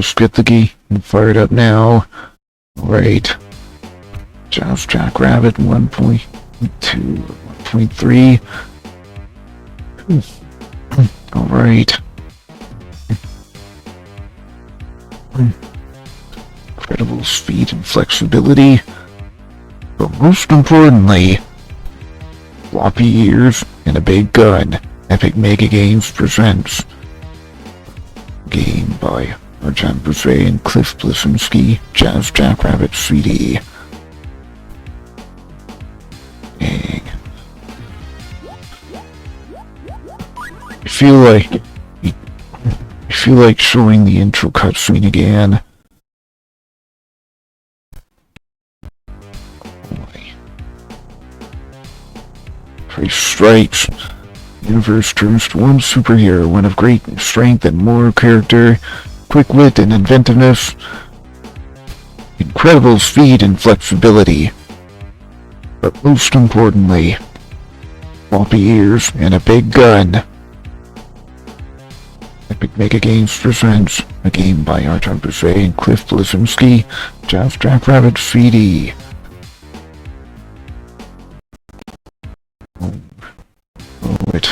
just get the game fired up now. Alright. Just Jackrabbit 1.2, 1.3. Alright. Incredible speed and flexibility. But most importantly, floppy ears and a big gun. Epic Mega Games presents game by Arjan Bouvet and Cliff Blisinski, Jazz Jackrabbit CD. Dang. I feel like showing the intro cutscene again. Three strikes. Universe turns to one superhero, one of great strength and moral character, quick wit and inventiveness, incredible speed and flexibility, but most importantly, floppy ears and a big gun. Epic Mega Games presents a game by Arjan Bouvet and Cliff Blisinski, Jazz Jackrabbit CD. It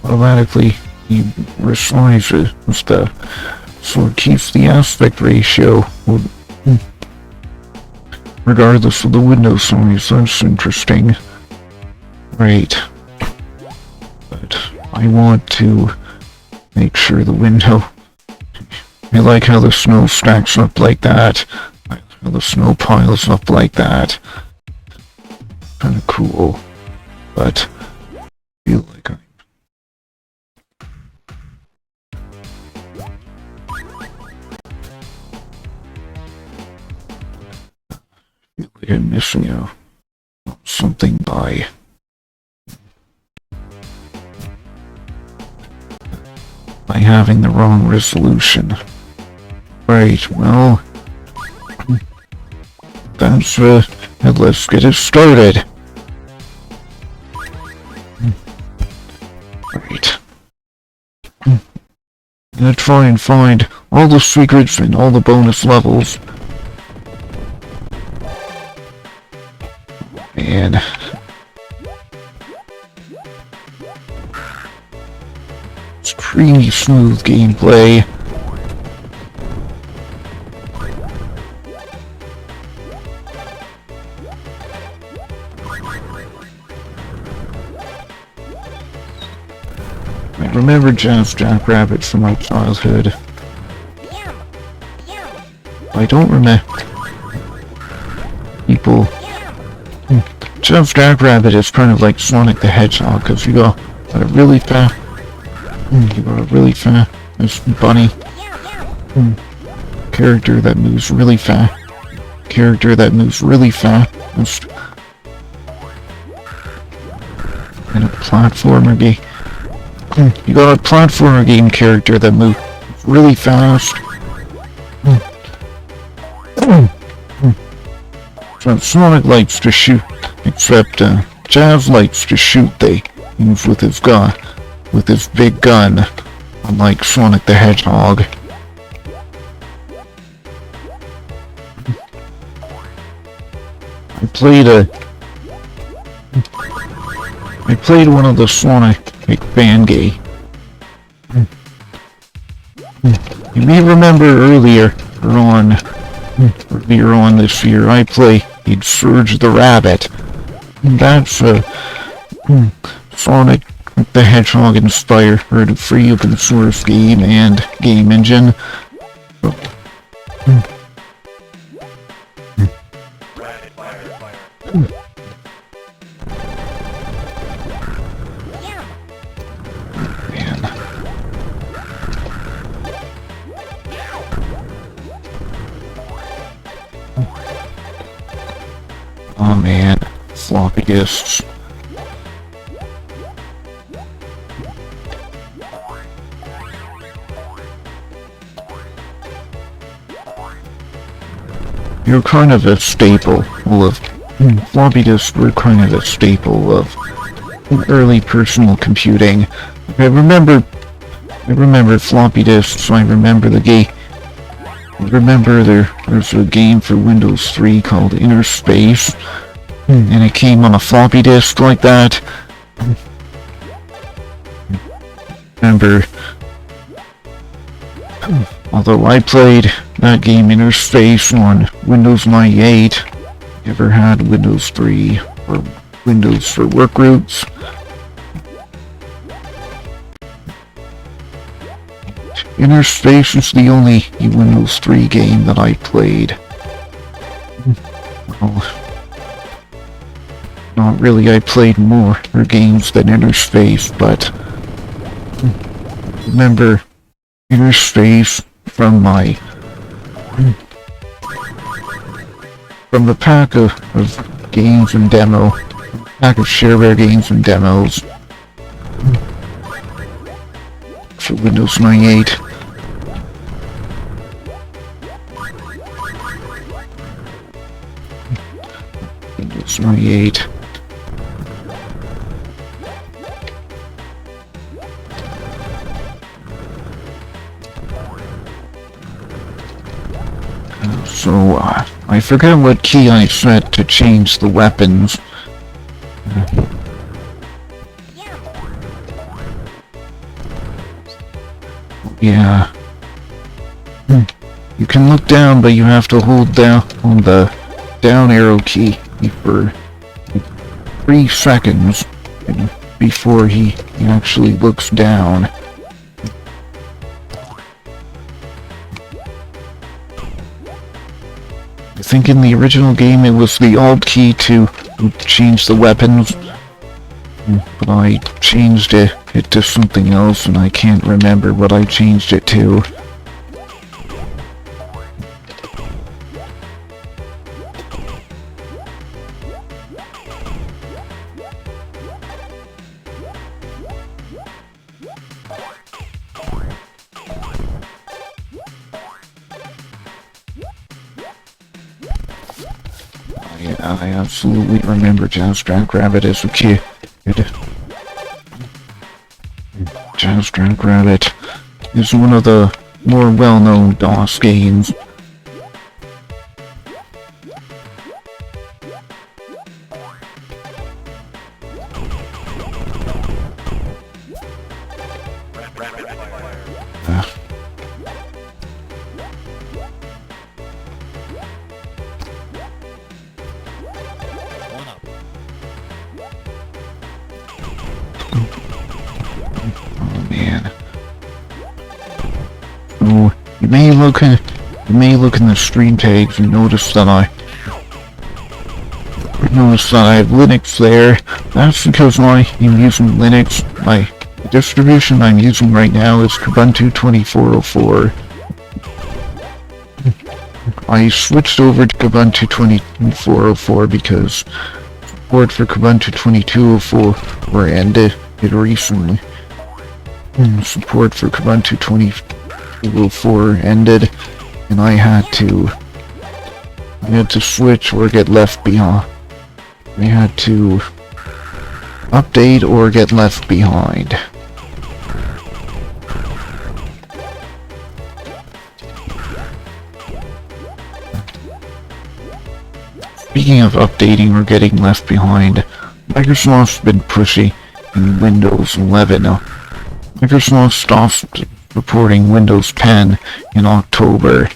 automatically resizes so it keeps the aspect ratio regardless of the window size. That's interesting. Right. But I want to make sure the window, I like how the snow stacks up like that. I like how the snow piles up like that. Kinda cool. But I feel like I'm missing something by having the wrong resolution. Right, well, that's and let's get it started. Right. I'm gonna try and find all the secrets and all the bonus levels. And it's pretty smooth gameplay. I remember Jazz Jackrabbit from my childhood. I don't remember people. Jazz Jackrabbit is kind of like Sonic the Hedgehog, because you got a really fast, bunny character that moves really fast, and a platformer game. You got a platformer game character that moves really fast. So Sonic likes to shoot, except Jazz likes to shoot things with his gun, with his big gun, unlike Sonic the Hedgehog. I played one of the Sonic fan game. You may remember earlier on this year, I played Surge the Rabbit. That's a Sonic the Hedgehog inspired free open source game and game engine. Oh man, floppy disks. You're kind of a staple of floppy disks were kind of a staple of early personal computing. I remember floppy disks. I remember the remember there's a game for Windows 3 called Inner Space, and it came on a floppy disk like that. Remember, although I played that game Inner Space on Windows 98, never had Windows 3 or Windows for Workgroups. Inner Space is the only Windows 3 game that I played. Well, not really, I played more games than Inner Space, but remember Inner Space from the pack of games and pack of shareware games and demos for Windows 98. Windows 98. So, I forget what key I set to change the weapons. Yeah. You can look down, but you have to hold down on the down arrow key for 3 seconds before he actually looks down. I think in the original game it was the Alt key to change the weapons, but I changed it to something else and I can't remember what I changed it to. Yeah, I absolutely remember Jackrabbit as a kid. Jackrabbit is one of the more well-known DOS games. Oh man. So you may look in the stream tags and notice that I have Linux there. That's because I'm using Linux. My distribution I'm using right now is Ubuntu 2404. I switched over to Ubuntu 2404 because support for Ubuntu 2204 ended recently. Support for Ubuntu 2204 ended, and I had to switch or get left behind. I had to update or get left behind. Speaking of updating or getting left behind, Microsoft's been pushy in Windows 11. Microsoft stopped supporting Windows 10 in October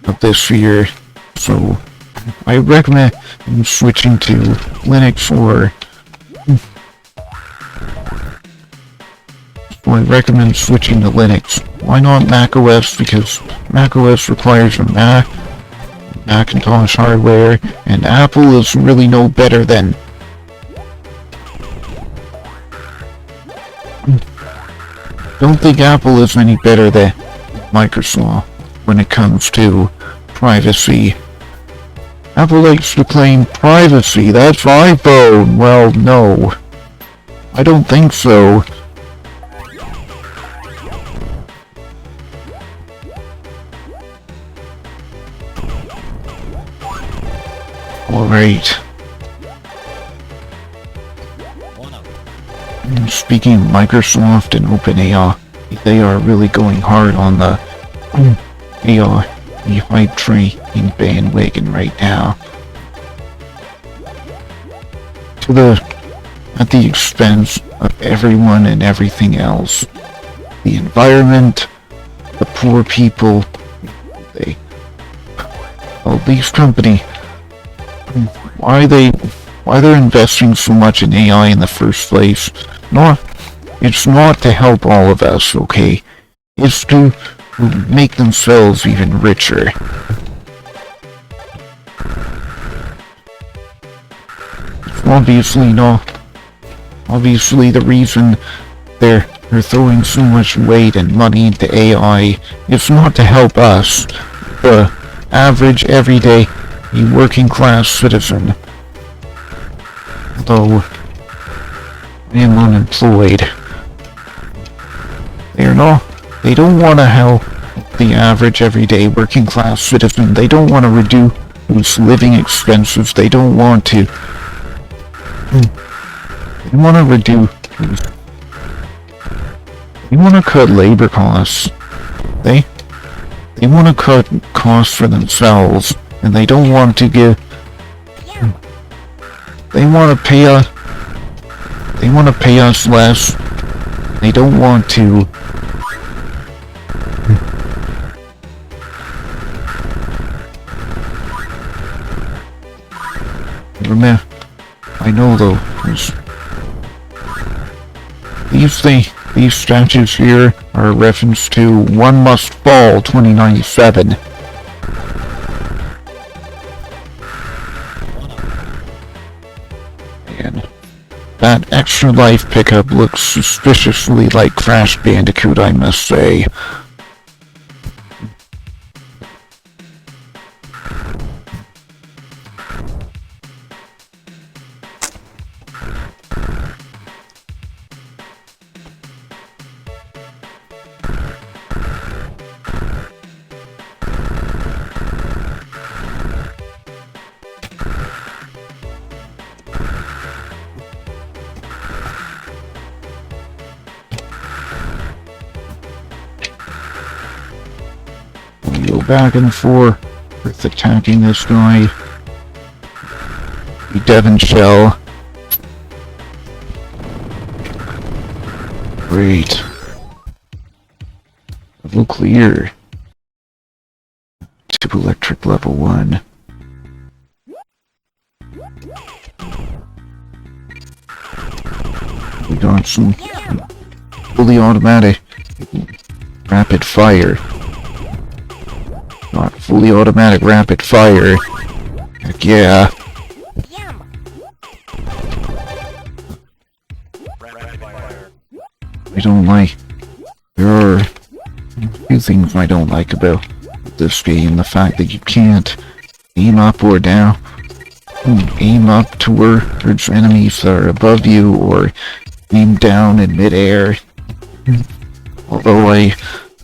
of this year, so I recommend switching to Linux I recommend switching to Linux. Why not Mac OS? Because Mac OS requires a Macintosh hardware, and Apple is really no better than don't think Apple is any better than Microsoft when it comes to privacy. Apple likes to claim privacy. That's iPhone. Well, no. I don't think so. Alright. Speaking of Microsoft and OpenAI, they are really going hard on the AI the hype train bandwagon right now. At the expense of everyone and everything else. The environment, the poor people, these companies, why they're investing so much in AI in the first place? It's not to help all of us, okay? It's to make themselves even richer. Obviously the reason they're throwing so much weight and money into AI is not to help us, the average, everyday, working class citizen. Although I am unemployed. They don't want to help the average, everyday, working class citizen. They don't want to reduce living expenses. They don't want to They want to cut labor costs. They want to cut costs for themselves, and they don't want to give. They want to pay us. They want to pay us less. They don't want to. Remember, I know though, these statues here are a reference to One Must Fall 2097. And that extra life pickup looks suspiciously like Crash Bandicoot, I must say. Go back and forth with attacking this guy. The Devon Shell. Great. Level clear. To electric level 1. We got some fully automatic rapid fire. Not fully automatic rapid fire. Heck yeah. I don't like. There are a few things I don't like about this game. The fact that you can't aim up or down. Aim up towards enemies that are above you, or aim down in midair. Although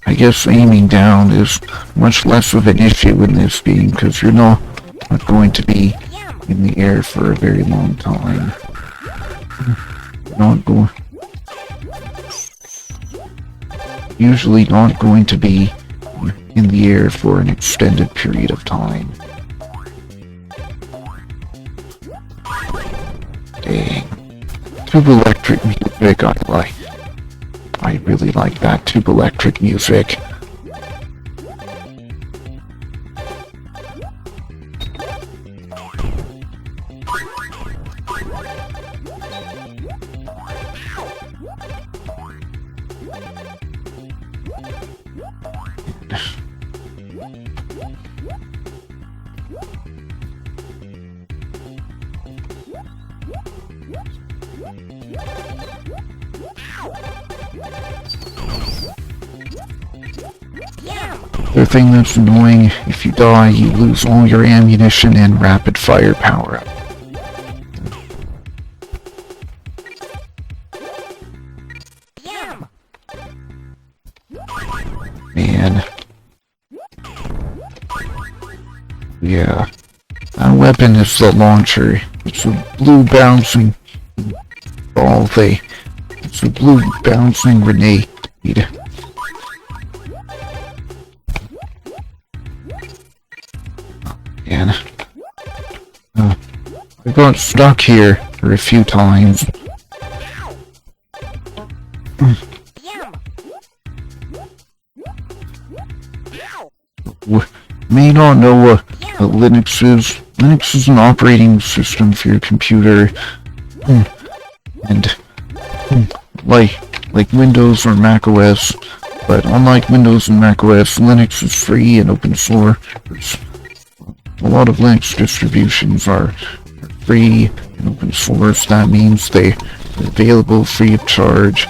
I guess aiming down is much less of an issue in this game, because you're not going to be in the air for a very long time. Usually not going to be in the air for an extended period of time. Dang. Tube electric music I like. I really like that tube electric music. The thing that's annoying, if you die, you lose all your ammunition and rapid fire power-up. Man. Yeah. That weapon is the launcher. It's a blue bouncing ball thing. It's a blue bouncing grenade. Man. I got stuck here for a few times. May not know what Linux is. Linux is an operating system for your computer. And like Windows or Mac OS, but unlike Windows and Mac OS, Linux is free and open source. A lot of Linux distributions are free and open source. That means they're available free of charge.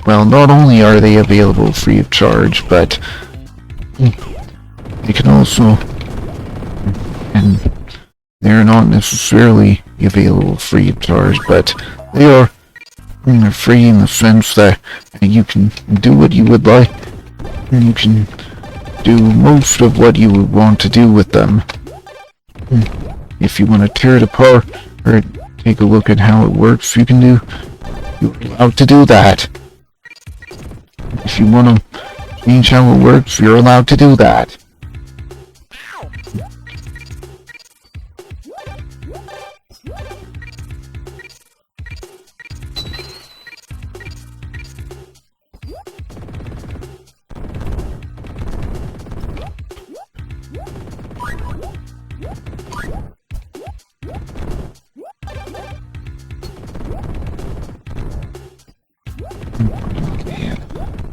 Well, not only are they available free of charge, but they can also, and they're not necessarily available free of charge, but they are free in the sense that you can do what you would like, and you can do most of what you would want to do with them. If you want to tear it apart or take a look at how it works, you're allowed to do that. If you want to change how it works, you're allowed to do that.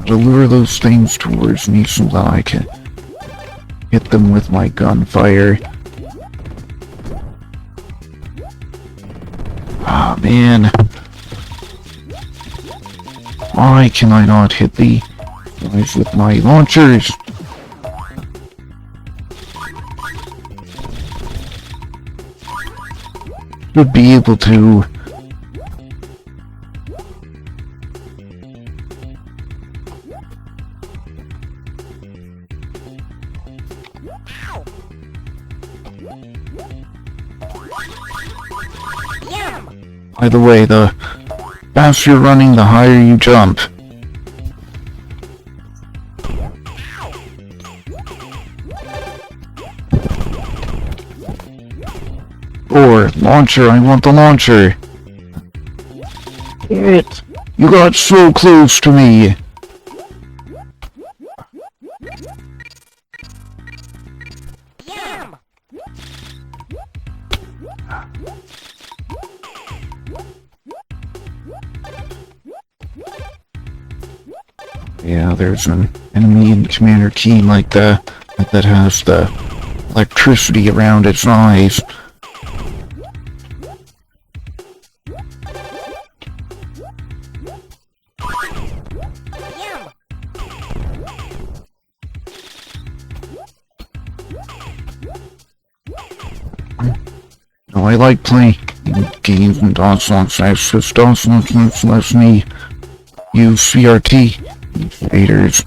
To lure those things towards me so that I can hit them with my gunfire. Ah, man. Why can I not hit the guys with my launchers? Should be able to. By the way, the faster you're running, the higher you jump. Or launcher, I want the launcher. It. You got so close to me. Yeah, there's an enemy in Commander Keen like that has the electricity around its eyes. I like playing games in DOS launch sites, because DOS launch sites lets me use CRT shaders.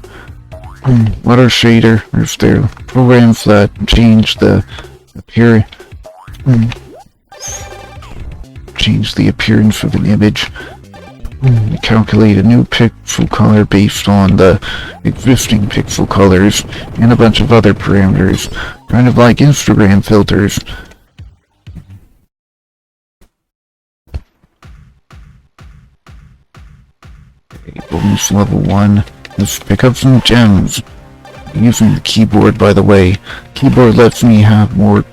What are shaders? They're programs that change the appearance of an image. They calculate a new pixel color based on the existing pixel colors and a bunch of other parameters, kind of like Instagram filters. Bonus level 1. Let's pick up some gems. Using the keyboard, by the way. Keyboard lets me have more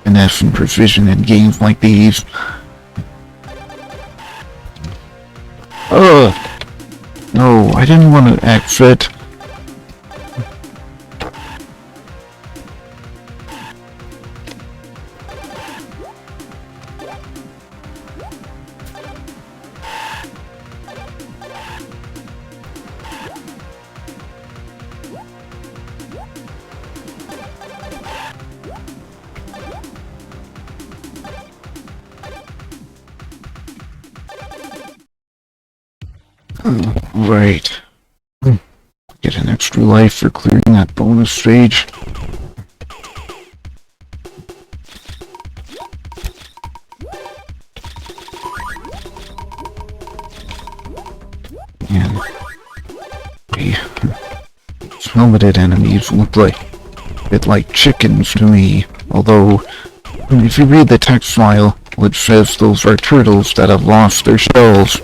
finesse and precision in games like these. No, I didn't want to exit. Right. Get an extra life for clearing that bonus stage. And these helmeted enemies look like a bit like chickens to me. Although, if you read the text file, it says those are turtles that have lost their shells.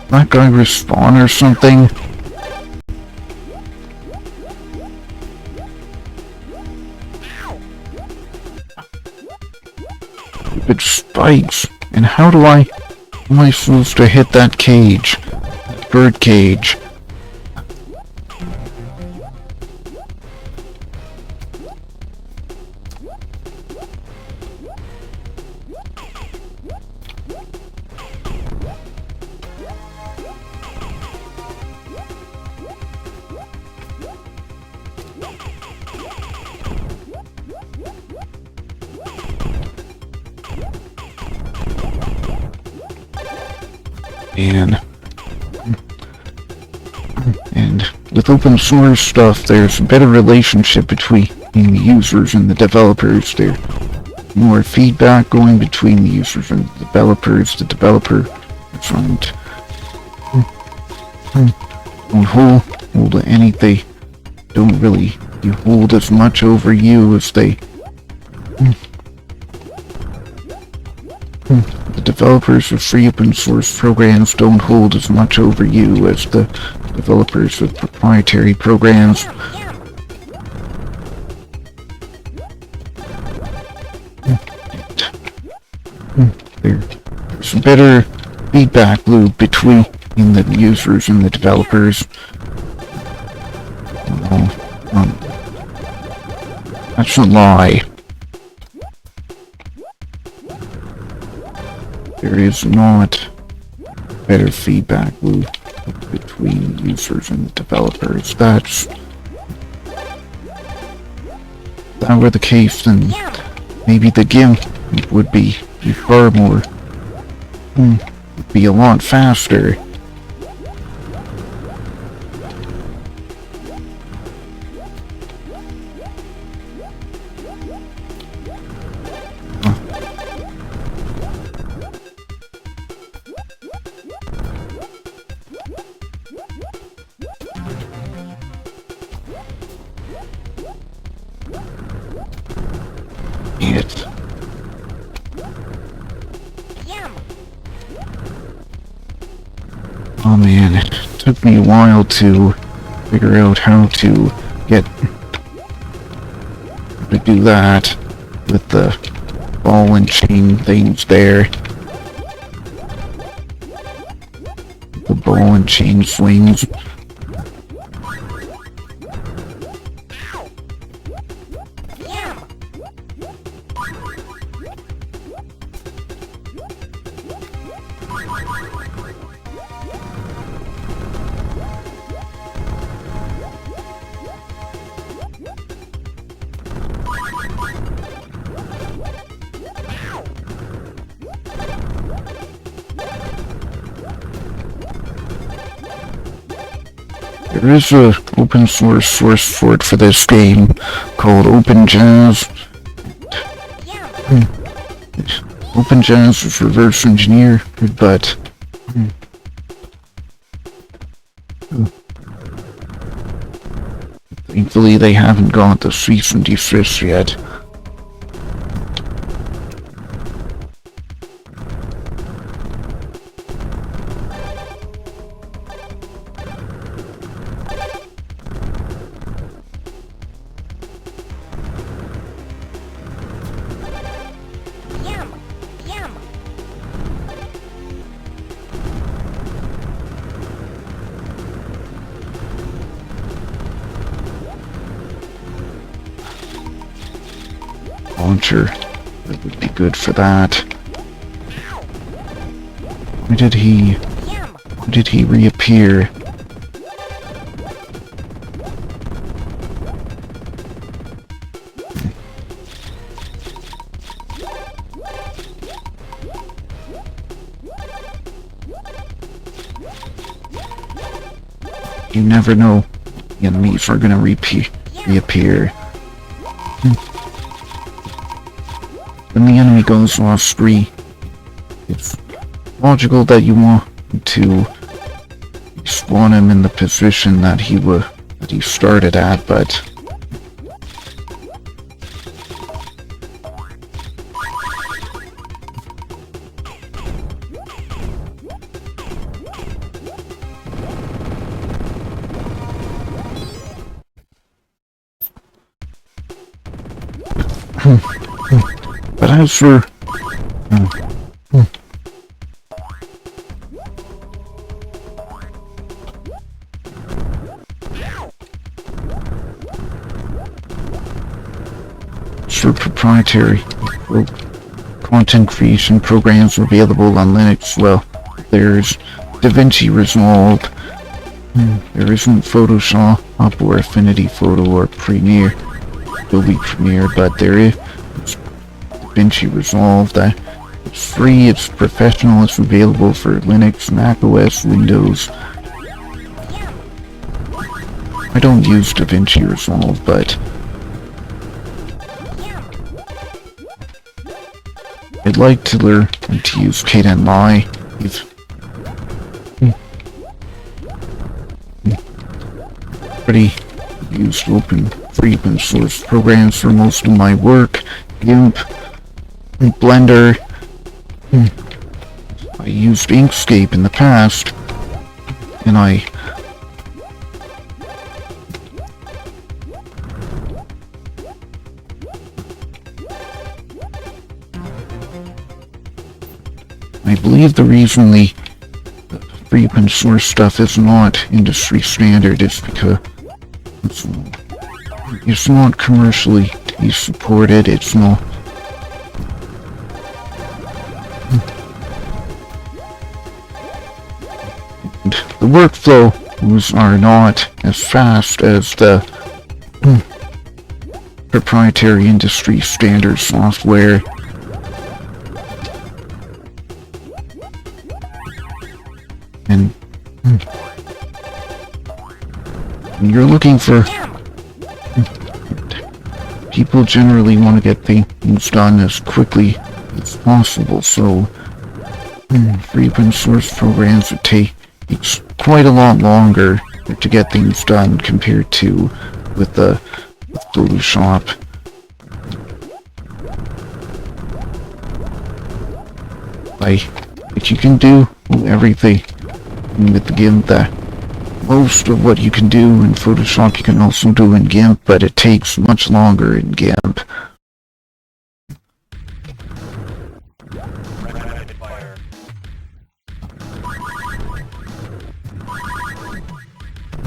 That guy respawn or something? Stupid spikes. And how am I supposed to hit that cage? That bird cage. And with open source stuff, there's a better relationship between the users and the developers. There's more feedback going between the users and the developers. The developer don't hold any. They don't really hold as much over you as they. The developers of free open source programs don't hold as much over you as the developers of proprietary programs. There's a better feedback loop between the users and the developers. That's a lie. There is not better feedback loop between users and developers. If that were the case, then maybe the GIMP would be far more, would be a lot faster. Oh man, it took me a while to figure out how to do that with the ball and chain things there. The ball and chain swings. There is a open source for it for this game called OpenJazz. OpenJazz is reverse engineered, but thankfully they haven't got the cease and desist yet. Launcher, that would be good for that. Why did he reappear? You never know. The enemies are gonna reappear. when the enemy goes lost 3, it's logical that you want to spawn him in the position that he started at, but but as for proprietary content creation programs available on Linux, well, there's DaVinci Resolve, there isn't Photoshop or Affinity Photo or Premiere, Adobe Premiere, but there is DaVinci Resolve. That it's free, it's professional, it's available for Linux, Mac OS, Windows. I don't use DaVinci Resolve, but I'd like to learn to use Kdenlive. Pretty used free open source programs for most of my work. GIMP, Blender. I used Inkscape in the past, and I believe the reason the free open source stuff is not industry standard is because it's not commercially supported. It's not. And the workflows are not as fast as the proprietary industry standard software. And you're looking for people generally want to get things done as quickly as possible, so free open source programs would takes quite a lot longer to get things done compared to with Photoshop. Like you can do everything with the GIMP. That most of what you can do in Photoshop you can also do in GIMP, but it takes much longer in GIMP.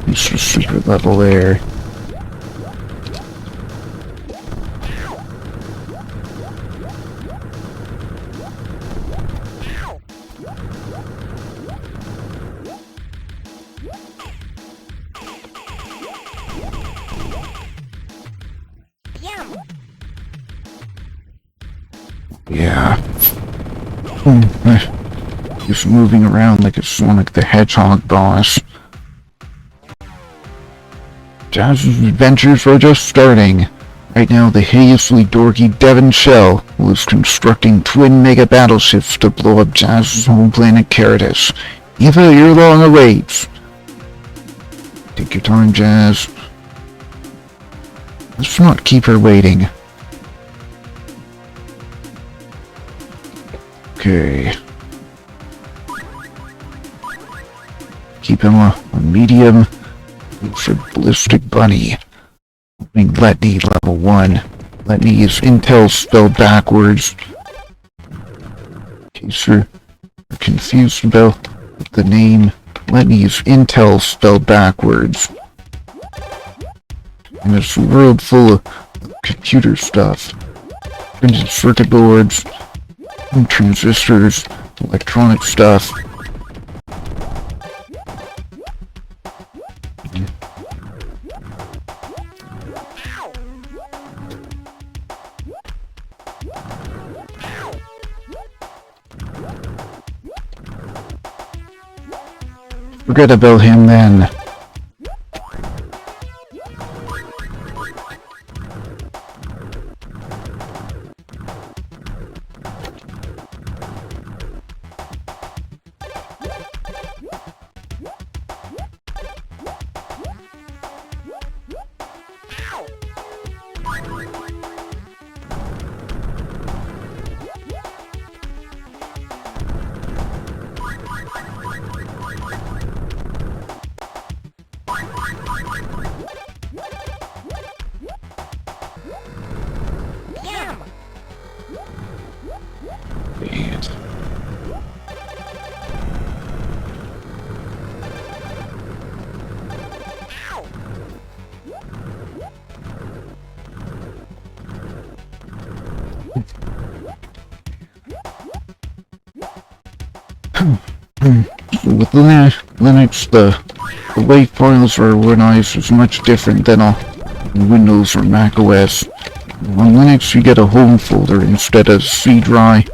It's just secret level there. Yeah. Just moving around like a Sonic the Hedgehog boss. Jazz's adventures are just starting. Right now, the hideously dorky Devon Shell is constructing twin mega battleships to blow up Jazz's home planet Caritas. Eva, your long awaits. Take your time, Jazz. Let's not keep her waiting. Okay. Keep him a medium for Ballistic Bunny. Letney level 1. Letney is Intel spelled backwards. In case you're confused about the name, Letney is Intel spelled backwards. And it's a world full of computer stuff. Printed circuit boards, transistors, electronic stuff. Forget about him then. So with Linux, the way files are organized is much different than on Windows or Mac OS. On Linux, you get a home folder instead of C drive.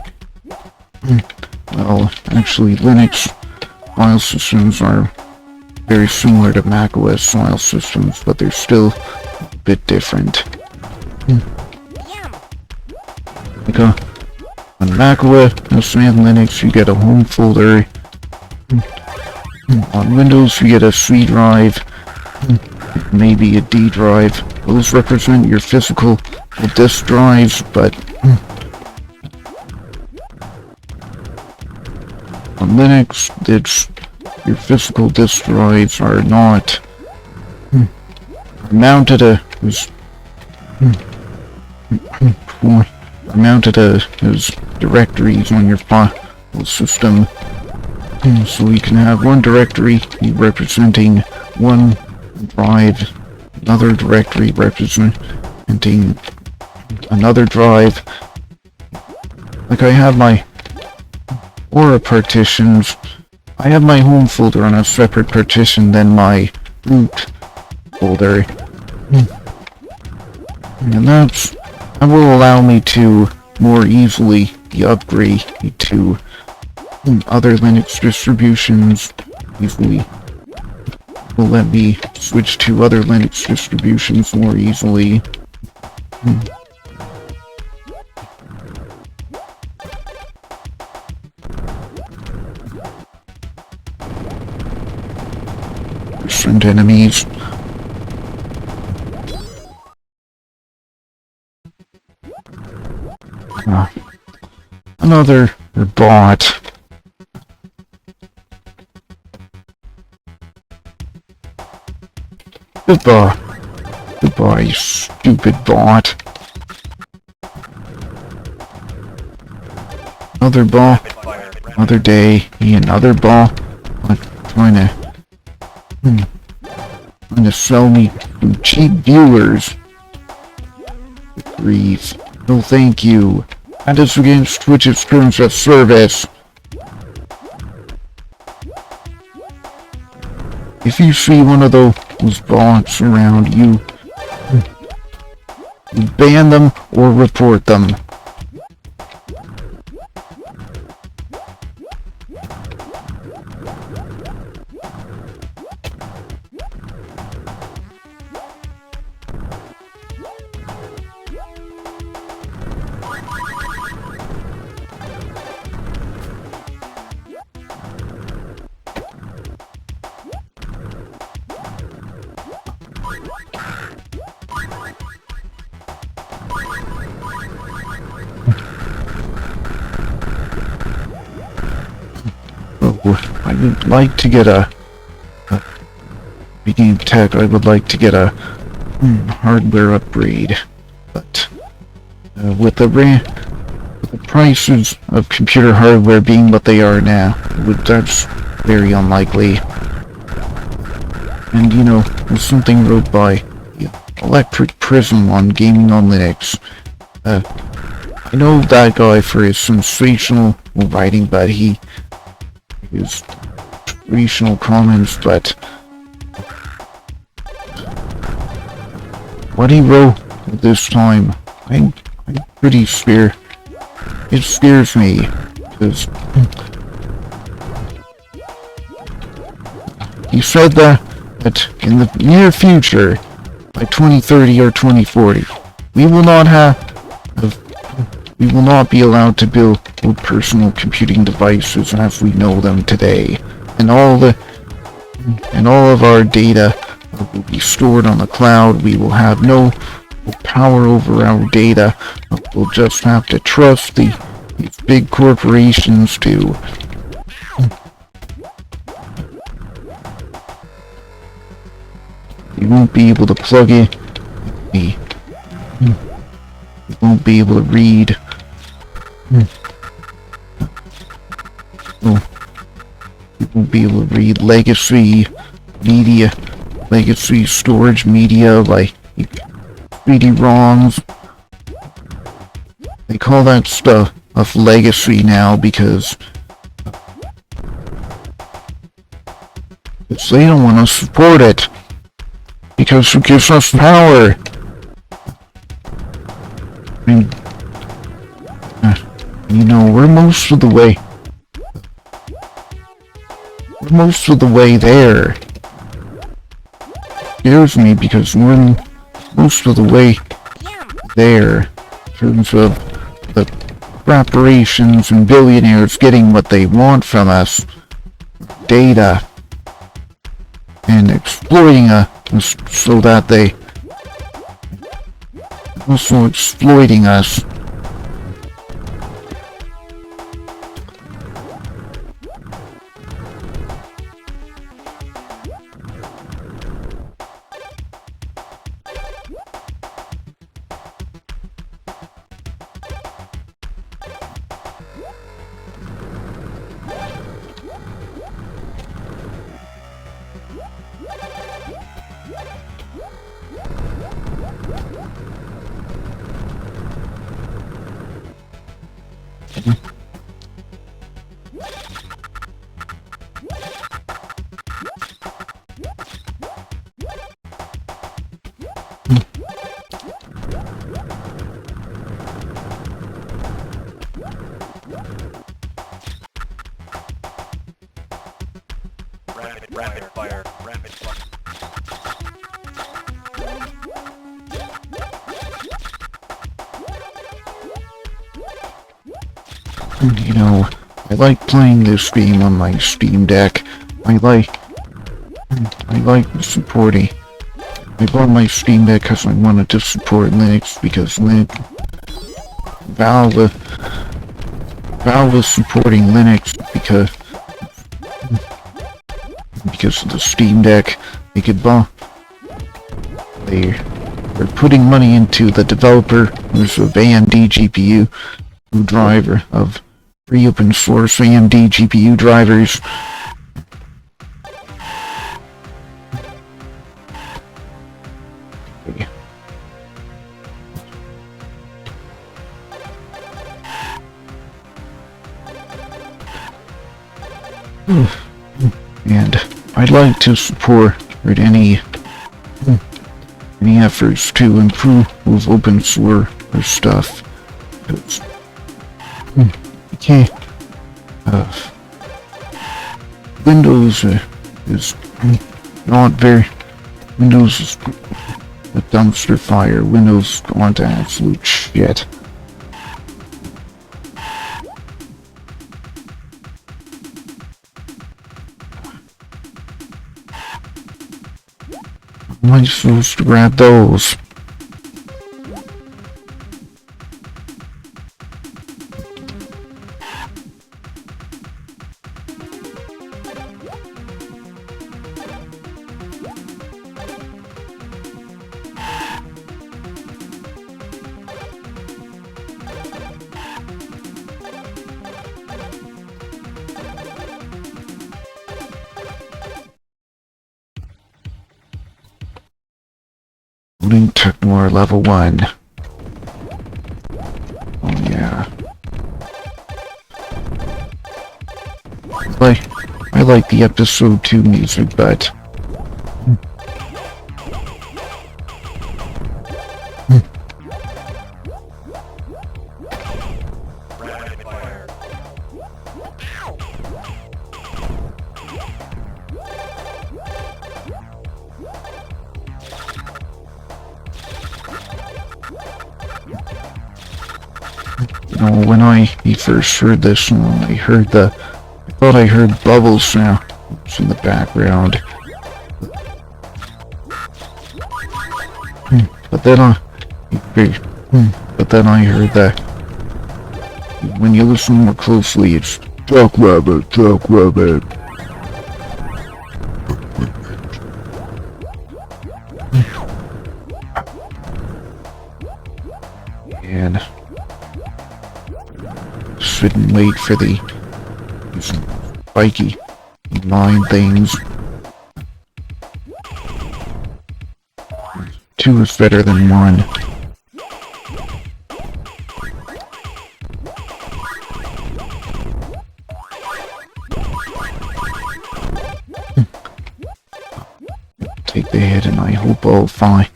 Well, actually, Linux file systems are very similar to Mac OS file systems, but they're still a bit different. Like on Mac OS and Linux, you get a home folder. On Windows, you get a C drive, maybe a D drive. Those represent your physical disk drives, but on Linux, your physical disk drives are not mounted as directories on your file system. So you can have one directory representing one drive, another directory representing another drive. Like I have my Aura partitions, I have my home folder on a separate partition than my root folder. And that will allow me to more easily upgrade to other Linux distributions. Easily will let me switch to other Linux distributions more easily. Different enemies. Another bot. Goodbye, you stupid bot. Another ball. Another day. Another ball. Trying to sell me some cheap viewers. Good grief. No thank you. That is against Twitch's terms of service. If you see one of those bots around, you ban them or report them. I would like to get speaking of tech, I would like to get a hardware upgrade, but with the prices of computer hardware being what they are now, that's very unlikely. And you know, there's something wrote by Electric Prism on Gaming on Linux. I know that guy for his sensational writing, but his sensational comments, but what he wrote this time, I'm pretty scared. It scares me, because he said that in the near future, by 2030 or 2040, we will not be allowed to build personal computing devices as we know them today, and all of our data will be stored on the cloud. We will have no power over our data. We'll just have to trust these big corporations to you won't be able to plug in. You won't be able to read. You won't be able to read legacy media, legacy storage media like CD-ROMs. They call that stuff legacy now because Because they don't want to support it. Because it gives us power. I mean, you know, we're most of the way. We're most of the way there. Scares me because we're most of the way there in terms of the corporations and billionaires getting what they want from us. Data. And exploiting us so that they also exploiting us. Rapid fire. You know, I like playing this game on my Steam Deck. I like supporting. I bought my Steam Deck because I wanted to support Linux because Valve is supporting Linux because of the Steam Deck. They could buy. They're putting money into the developers of AMD GPU driver of free open source AMD GPU drivers. And I'd like to support any efforts to improve open source stuff. You can't. Windows is not very. Windows is a dumpster fire. Windows aren't absolute shit. How am I supposed to grab those? Technor level 1. Oh yeah. I like the episode 2 music, but when I first heard this song, I thought I heard bubbles sounds in the background. But then I heard that when you listen more closely, it's Jackrabbit, Jackrabbit. And sit and wait for the spiky line things. 2 is better than 1. take the hit, and I hope I'll find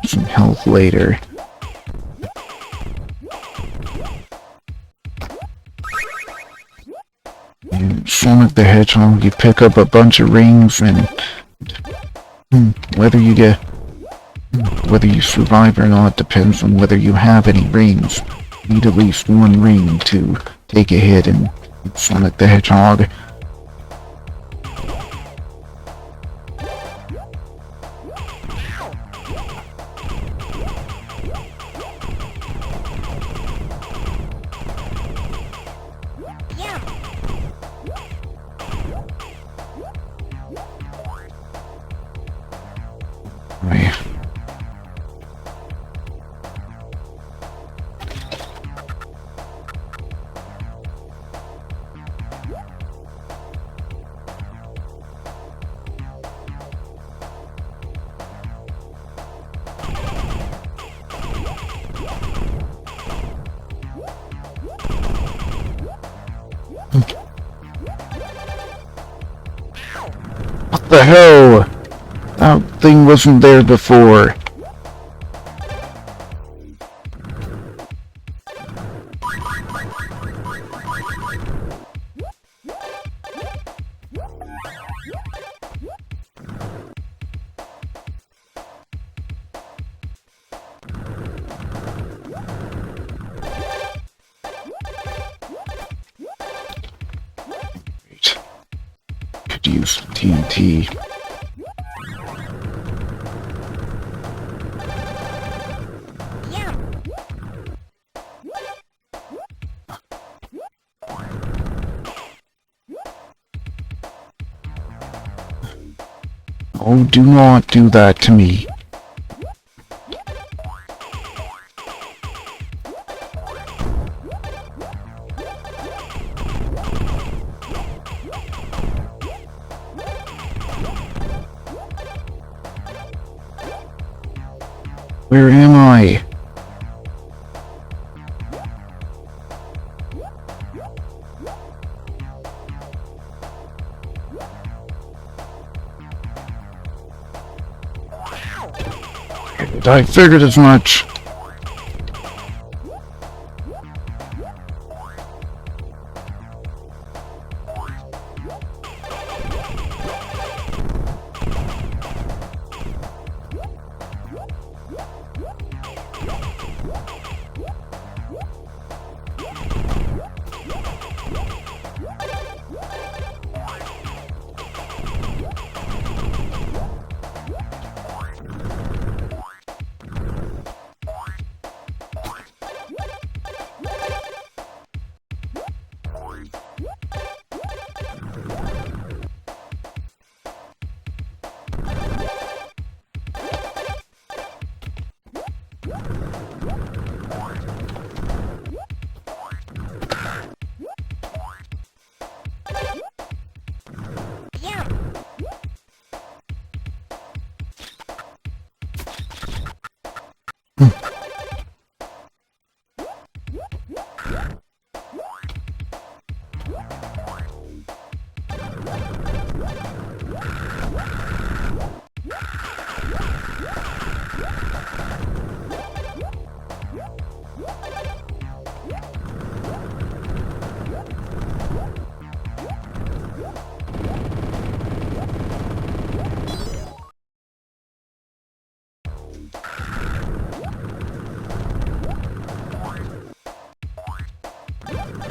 some health later. In Sonic the Hedgehog, you pick up a bunch of rings, and whether you survive or not depends on whether you have any rings. You need at least one ring to take a hit in Sonic the Hedgehog. Right. What the hell? That thing wasn't there before. Could use TNT. Oh, do not do that to me. Where am I? I figured as much.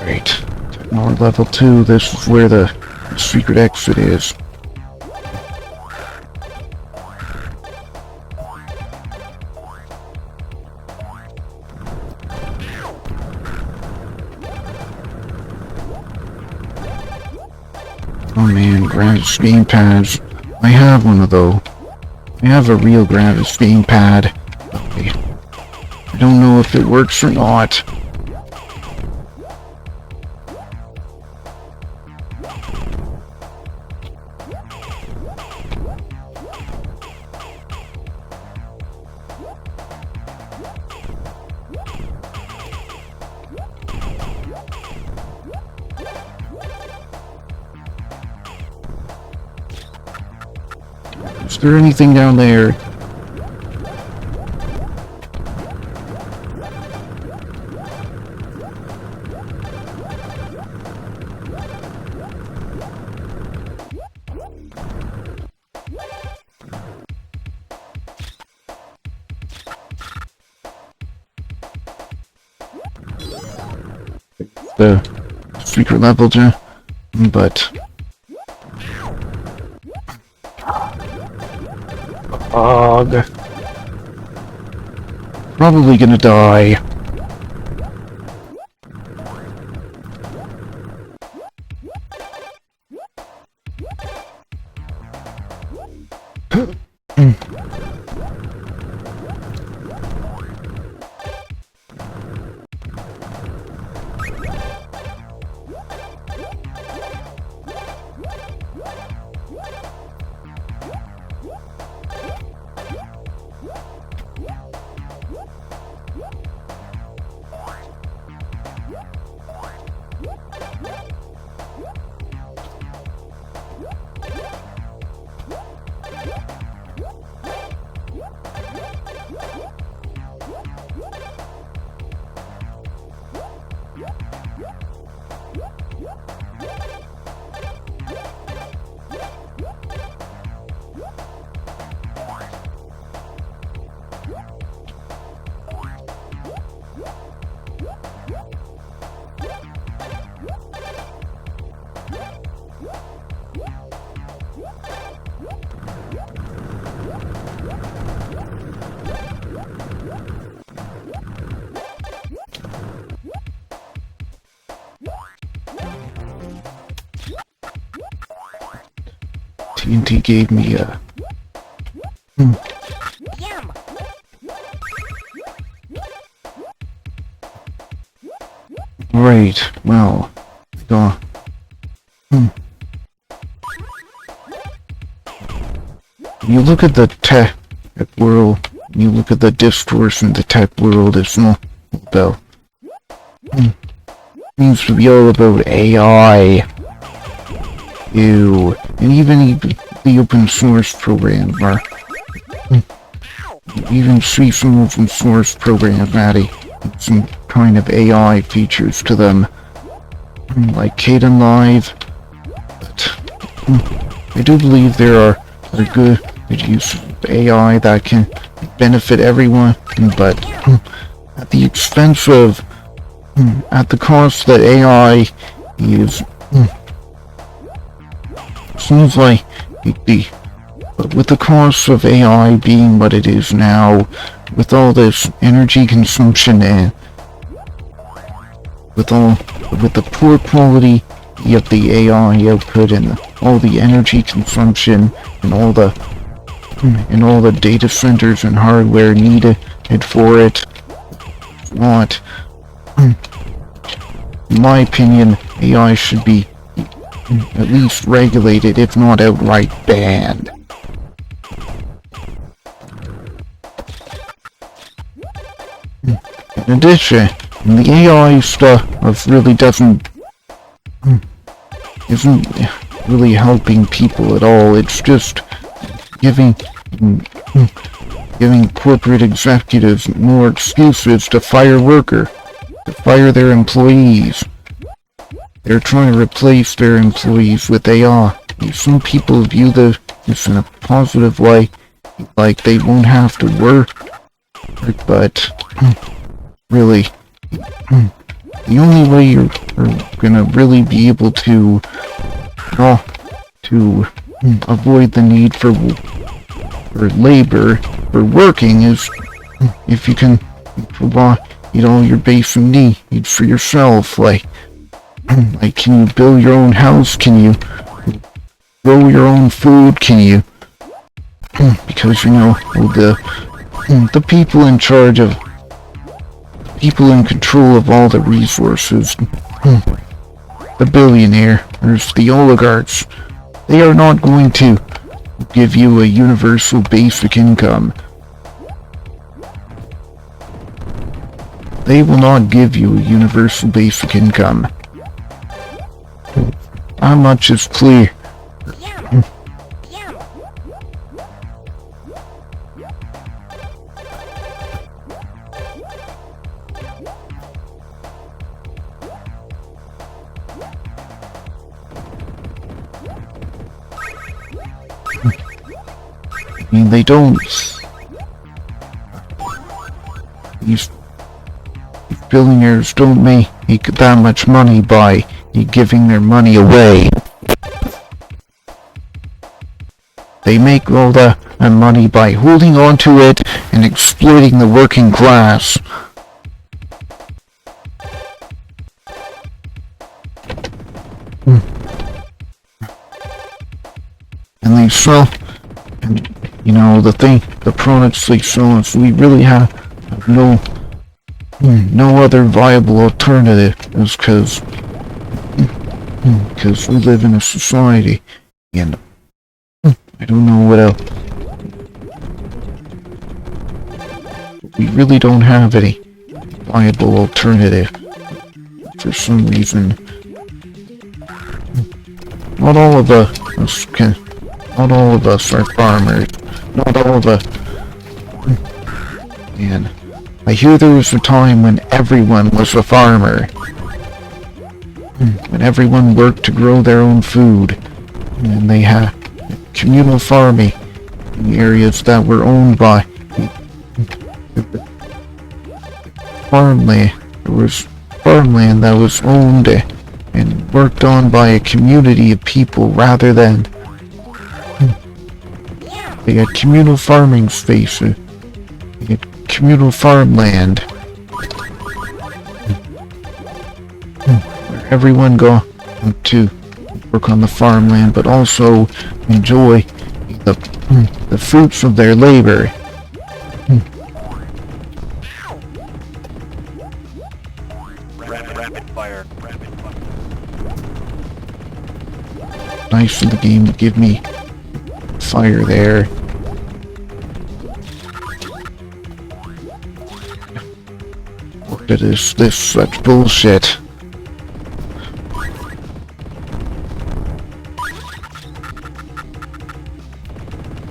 Great. Technology level 2, this is where the secret exit is. Oh man, Gravis game pads. I have one of those. I have a real Gravis game pad. I don't know if it works or not. Is there anything down there? The secret level, but probably gonna die. TNT gave me a... Yum. Right, well... You look at the tech world, you look at the discourse in the tech world, it's not about... seems to be all about AI. Ew. And even the open source program are... even see some open source programs adding some kind of AI features to them. Like Kden Live. But I do believe there are good use of AI that can benefit everyone, but at the expense of... at the cost that AI is... seems like with the cost of AI being what it is now, with all this energy consumption and with the poor quality of the AI output and all the energy consumption and all the data centers and hardware needed for it, what, in my opinion, AI should be at least regulated, if not outright banned. In addition, the AI stuff really isn't really helping people at all. It's just giving corporate executives more excuses to fire their employees. They're trying to replace their employees with AI. Some people view this in a positive way, like they won't have to work, but really, the only way you're gonna really be able to avoid the need for labor, for working, is if you can provide, your basic needs for yourself, like can you build your own house? Can you grow your own food? Can you, because the people in charge of, people in control of all the resources, the billionaires, the oligarchs, they are not going to give you a universal basic income. They will not give you a universal basic income. How much is clear? I mean, they don't... These billionaires don't make that much money by giving their money away. They make all the money by holding on to it and exploiting the working class. And they sell, and you know, the products they sell us, we really have no other viable alternative, is because we live in a society, and I don't know what else. We really don't have any viable alternative. For some reason, not all of us are farmers. Not all of us. And I hear there was a time when everyone was a farmer. When everyone worked to grow their own food. And they had communal farming in areas that were owned by farmland. There was farmland that was owned and worked on by a community of people rather than they had communal farming spaces. They had communal farmland. Where everyone go to work on the farmland, but also enjoy the fruits of their labor. Rapid fire. Nice of the game to give me fire there. What is this such bullshit?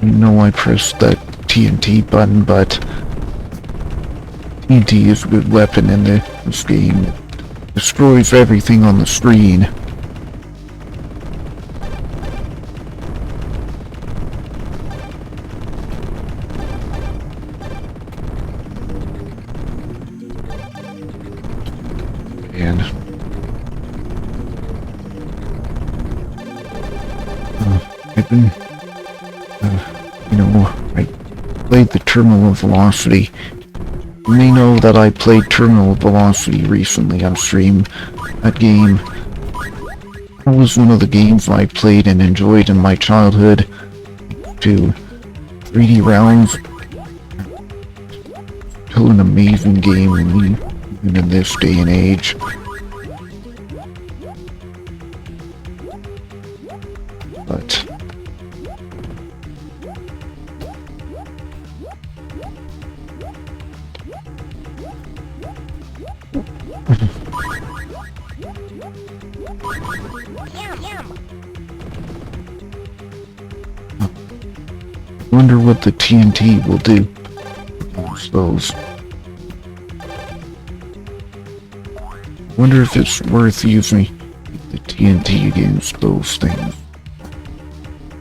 I know I pressed that TNT button, but TNT is a good weapon in this game. It destroys everything on the screen. And I've been I played the Terminal Velocity. You may know that I played Terminal Velocity recently on stream. That game, that was one of the games I played and enjoyed in my childhood. To 3D Realms, still an amazing game even in this day and age. But I wonder what the TNT will do against those. I wonder if it's worth using the TNT against those things.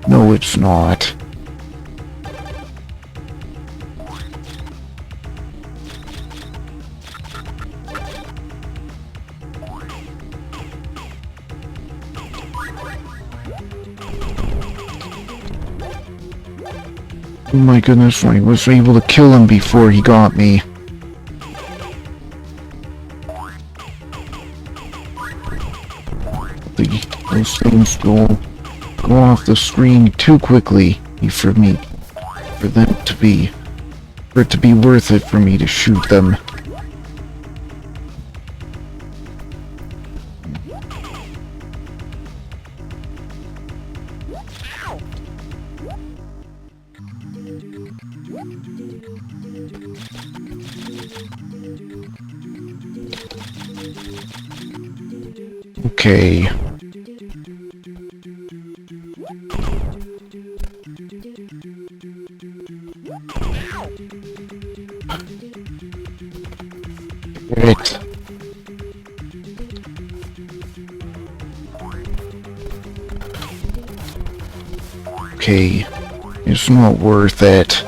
No, it's not. Oh my goodness, I was able to kill him before he got me. Those things go off the screen too quickly for it to be worth it for me to shoot them. Okay. Right. Okay. It's not worth it.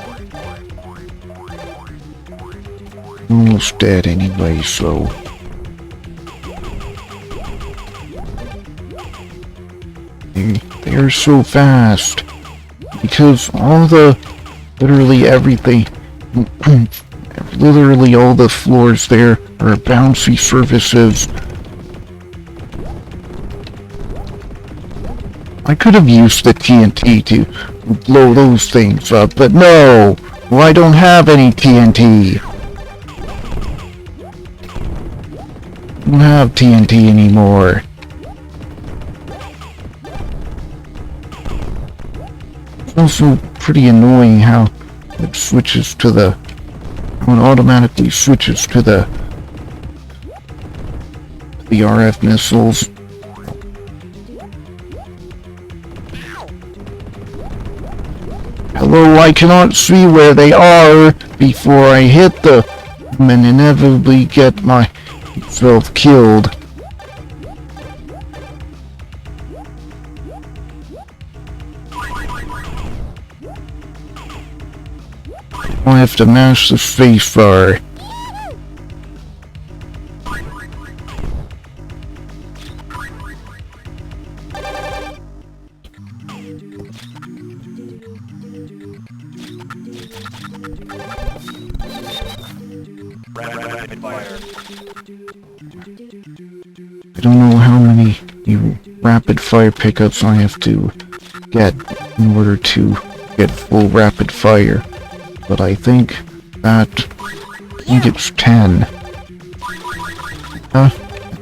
I'm almost dead anyway, so... They're so fast. Because all the... Literally everything... literally all the floors there are bouncy surfaces. I could have used the TNT to blow those things up, but no! Well, I don't have any TNT. I don't have TNT anymore. It's also pretty annoying how it switches to the... how it automatically switches to the RF missiles. Hello, I cannot see where they are before I hit them and inevitably get myself killed. I have to mash the space bar. Rapid fire. I don't know how many rapid fire pickups I have to get in order to get full rapid fire, but I think it's 10.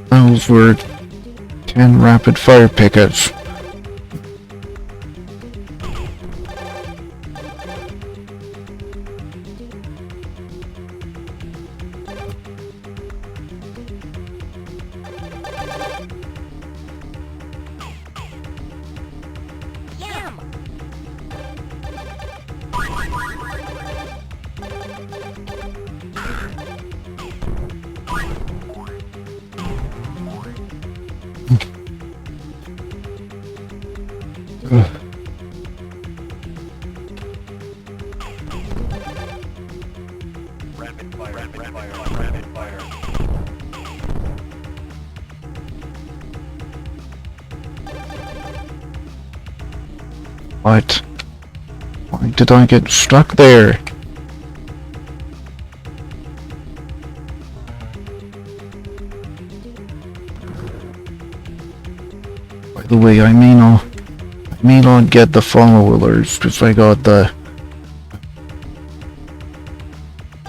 Those were 10 rapid fire pickups. Rapid fire. Rapid fire. What? Why did I get stuck there? By the way, I may not get the follow alerts because I got the...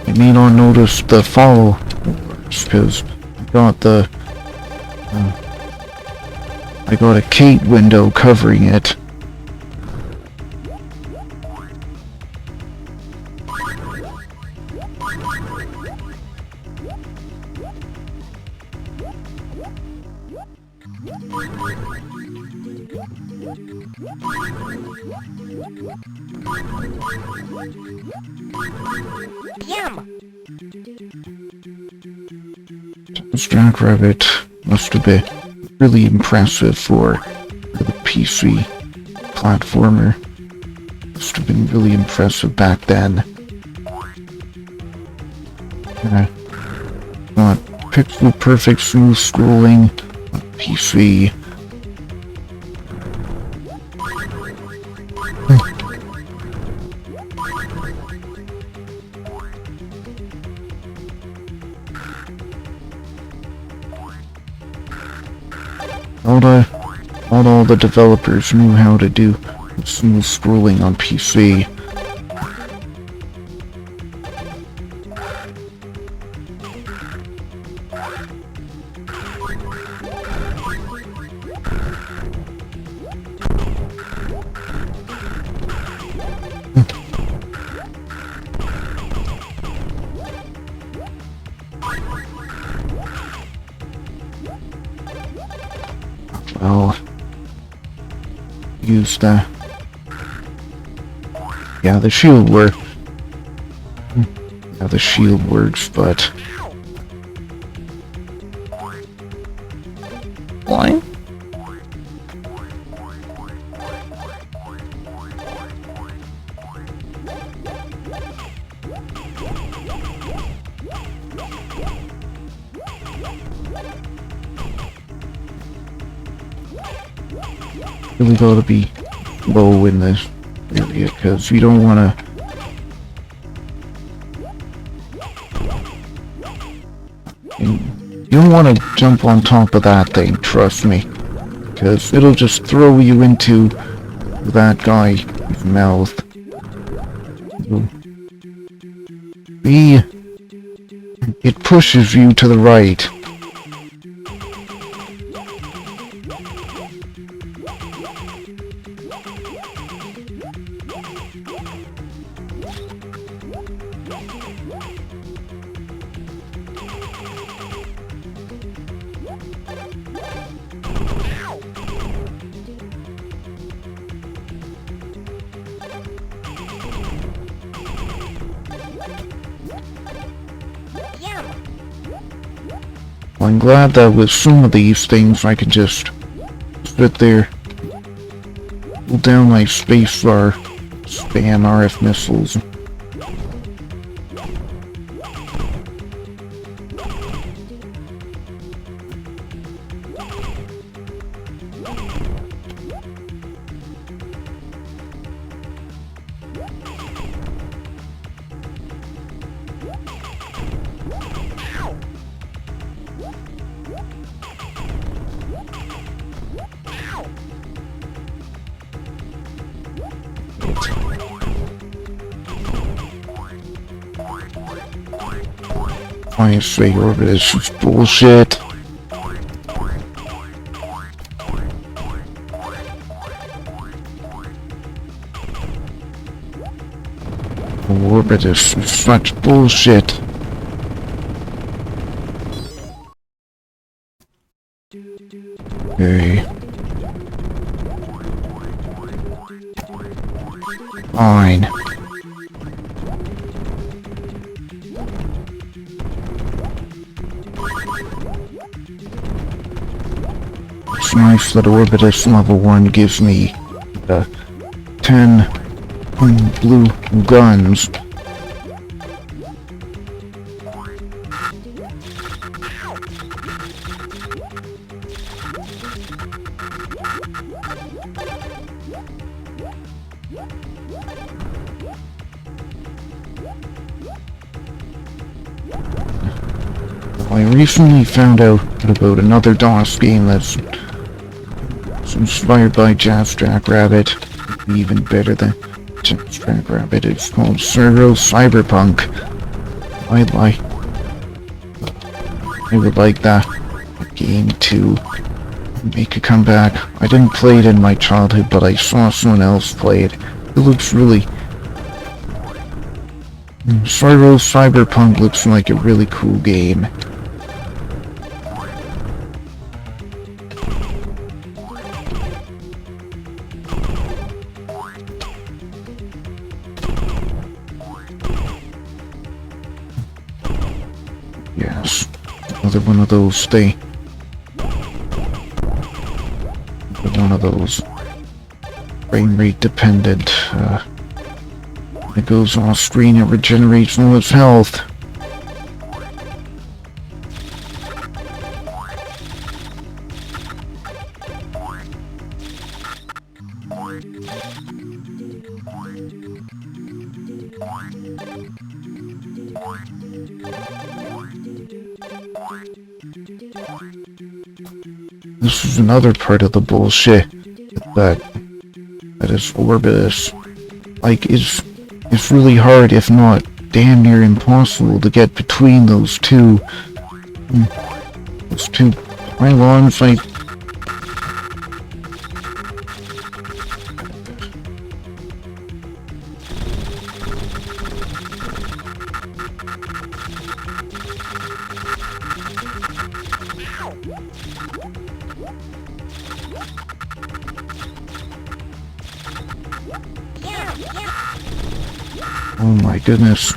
I may not notice the follow alerts because I got the... I got a Kate window covering it. This Jackrabbit must have been really impressive for the PC platformer. Must have been really impressive back then. Got pixel perfect smooth scrolling on PC. Not all the developers knew how to do smooth scrolling on PC. Well, use the... Yeah, the shield works. Yeah, the shield works, but... What? really gotta be low in this area, because you don't wanna... You don't wanna jump on top of that thing, trust me. Because it'll just throw you into that guy's mouth. It pushes you to the right. I'm glad that with some of these things I can just sit there, hold down my spacebar, spam RF missiles. I say orbit is just bullshit. Orbit is such bullshit. Okay. Fine. It's nice that Orbitus level 1 gives me 10 blue guns. I recently found out about another DOS game that's inspired by Jackrabbit, even better than Jackrabbit. It's called Servo Cyberpunk. I would like that game to make a comeback. I didn't play it in my childhood, but I saw someone else play it. It looks really... Servo Cyberpunk looks like a really cool game. Yes, another one of those one of those frame rate dependent, it goes off screen, it regenerates all its health. This is another part of the bullshit that is Orbitus. Like, it's really hard, if not damn near impossible, to get between those two pylons. Like, oh my goodness.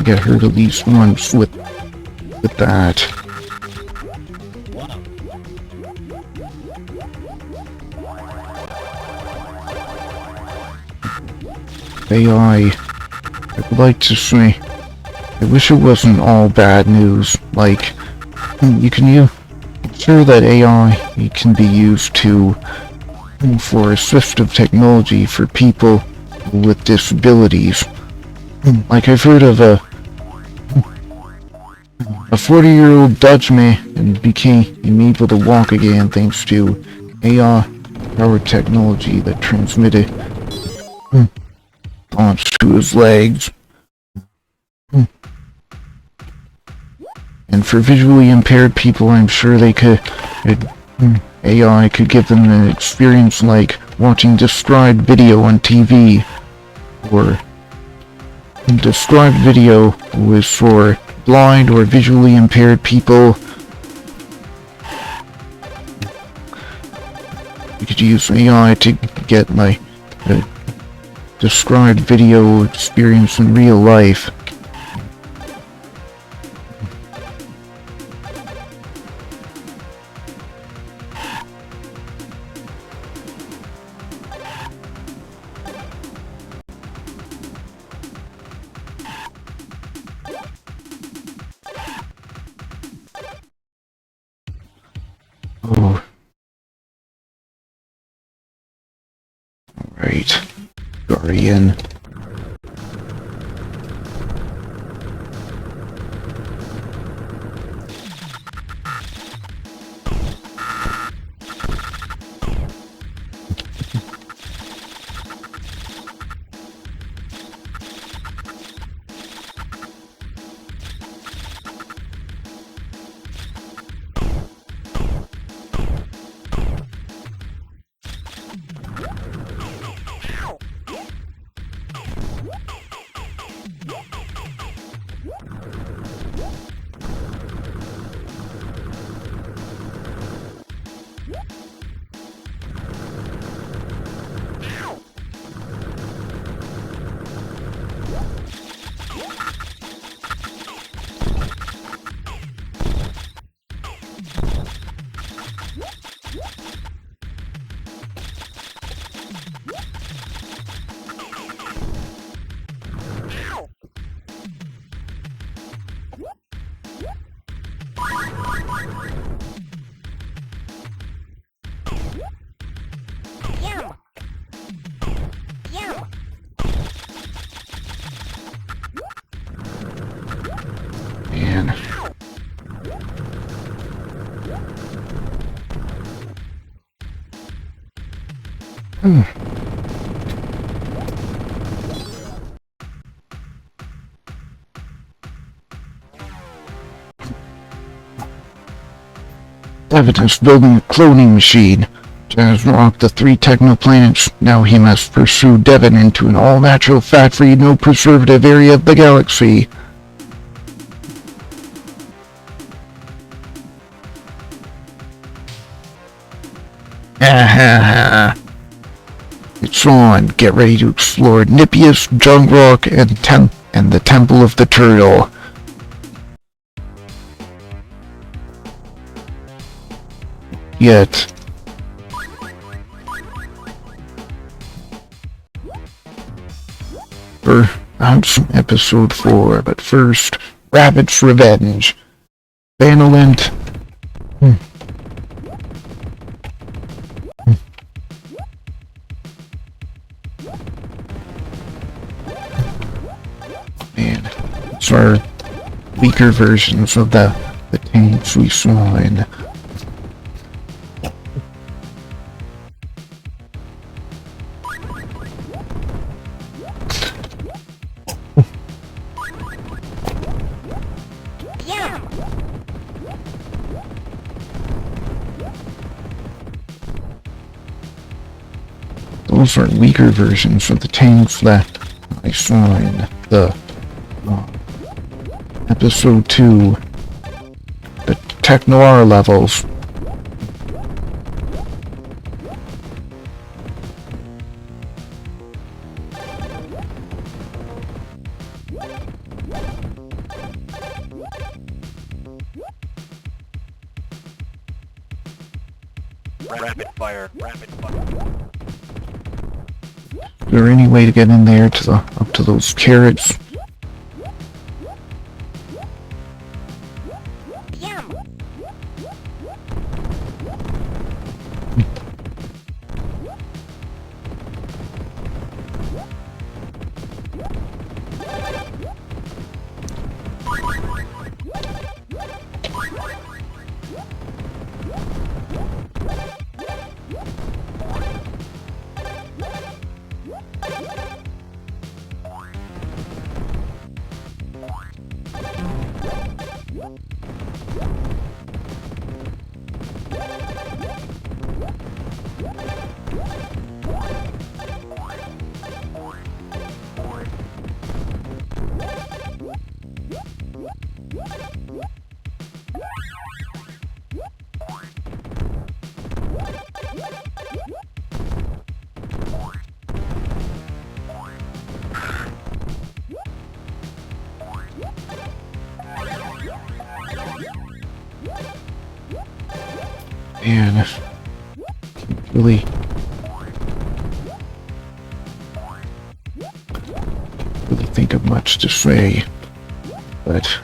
to get hurt at least once with that. AI, I would like to say, I wish it wasn't all bad news. Like, you can use, sure that AI can be used to, for assistive technology for people with disabilities. Like, I've heard of a 40-year-old Dutchman and became able to walk again thanks to AI-powered technology that transmitted thoughts to his legs. And for visually impaired people, I'm sure they could, AI could give them an experience like watching described video on TV, or described video was for blind or visually impaired people. You could use AI to get like a described video experience in real life. Oh. Right. Guardian. Man. Evidence building a cloning machine. Jazz rocked the 3 technoplanets. Now he must pursue Devon into an all-natural, fat-free, no-preservative area of the galaxy. It's on. Get ready to explore Nippius, Jungrock, and the Temple of the Turtle. Yet. That's episode 4, but first, Rabbit's Revenge. Vanillent. Man, it's our weaker versions of the tanks we saw in those are weaker versions of the tanks that I saw in the episode 2, the Tech Noir levels. rapid fire, rapid fire. Is there any way to get in there to the up to those carrots? Man, can't really think of much to say, but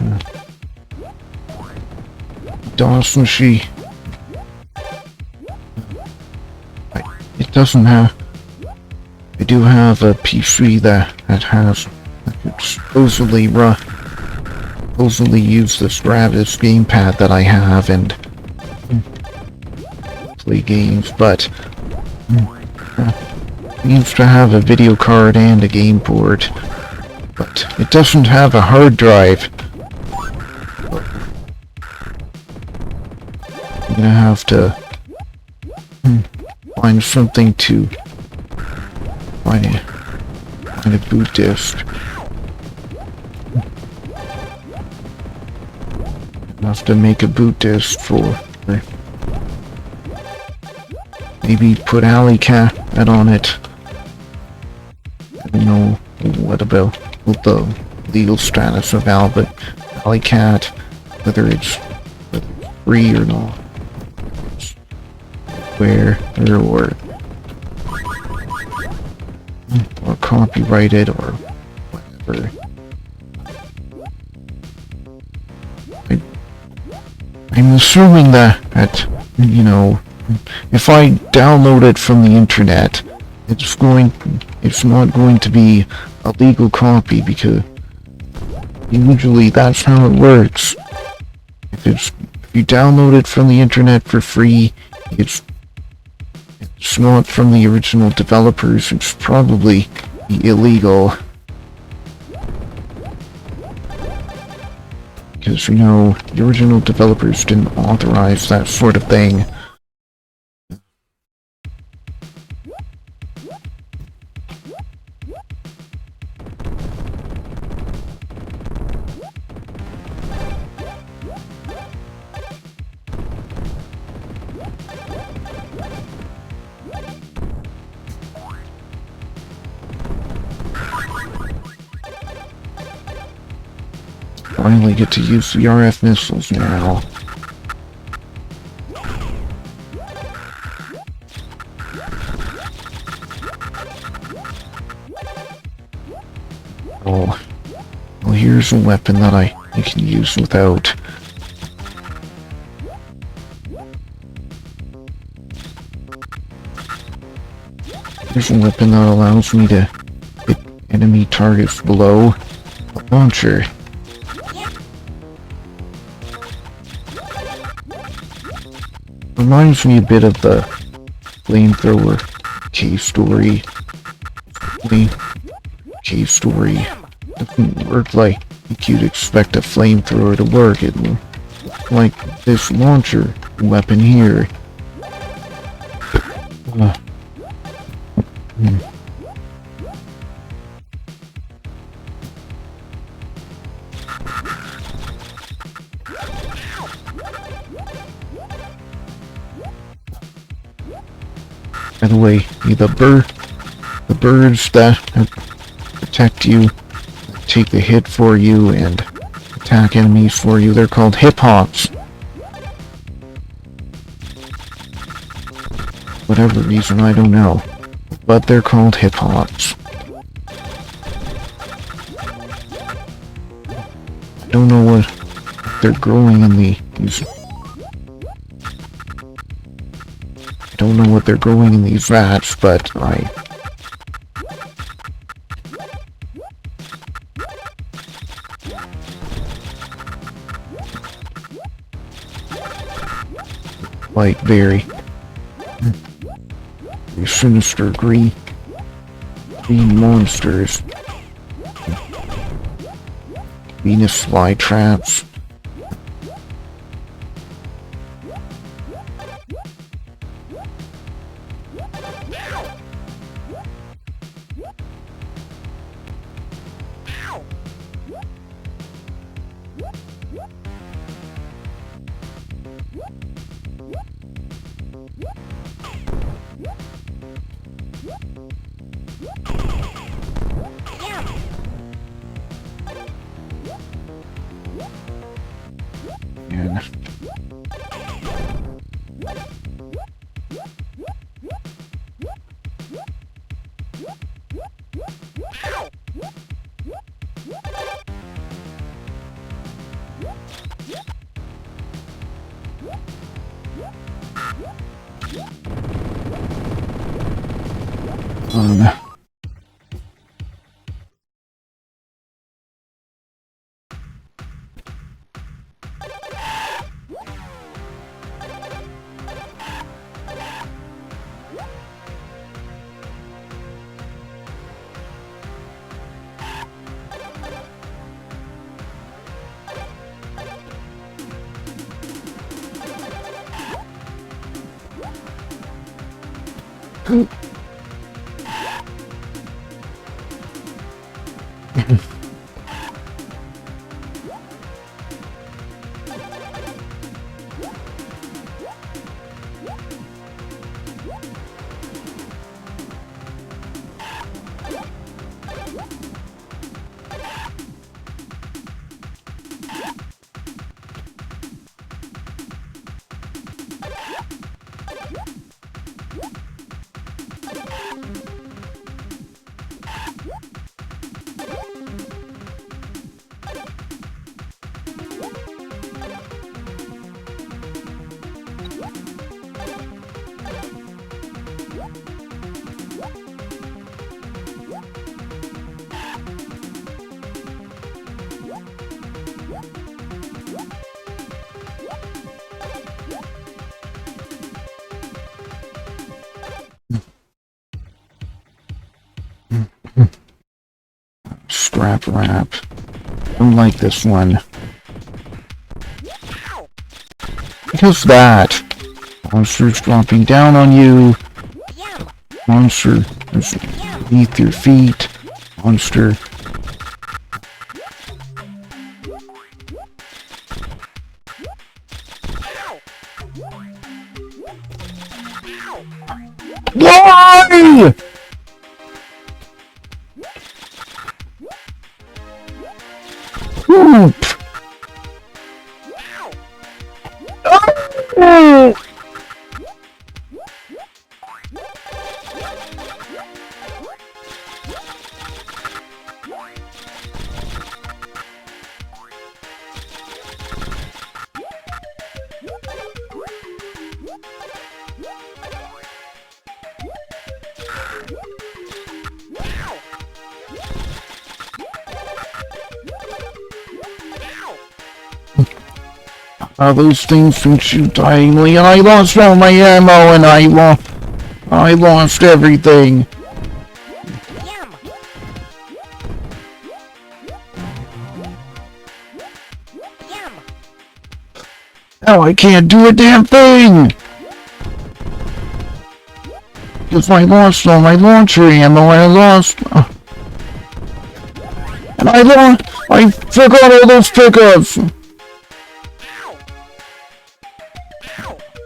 Dawson, it doesn't have. I do have a PC that has supposedly use this Gravis gamepad that I have and play games, but it needs to have a video card and a game board, but it doesn't have a hard drive. I'm gonna have to find something to find a boot disk. I'll have to make a boot disk for maybe put Alley Cat on it. I don't know what about the legal status of Alley Cat, whether it's free or not, where or copyrighted or whatever. I'm assuming that you know, if I download it from the internet, it's not going to be a legal copy, because usually that's how it works. If you download it from the internet for free, it's not from the original developers, it's probably illegal. Because, you know, the original developers didn't authorize that sort of thing. Finally get to use the RF missiles now. Oh, well, here's a weapon that I can use without. Here's a weapon that allows me to hit enemy targets below a launcher. Reminds me a bit of the flamethrower cave story. Cave story doesn't work like you'd expect a flamethrower to work. It looks like this launcher weapon here. By the way, the birds that protect you, take the hit for you, and attack enemies for you, they're called hip hops. whatever reason, I don't know. But they're called hip-hops. I don't know what they're growing in these... I don't know what they're growing in these vats, but I... like very sinister green monsters. Venus flytraps. And strap wrap. Don't like this one. Because that monster's dropping down on you. Monster is beneath your feet. Monster. Why? Poop. Oh. Those things can shoot diagonally, and I lost all my ammo, and I lost everything. Now I can't do a damn thing! Because I lost all my launcher ammo, and I forgot all those pickups!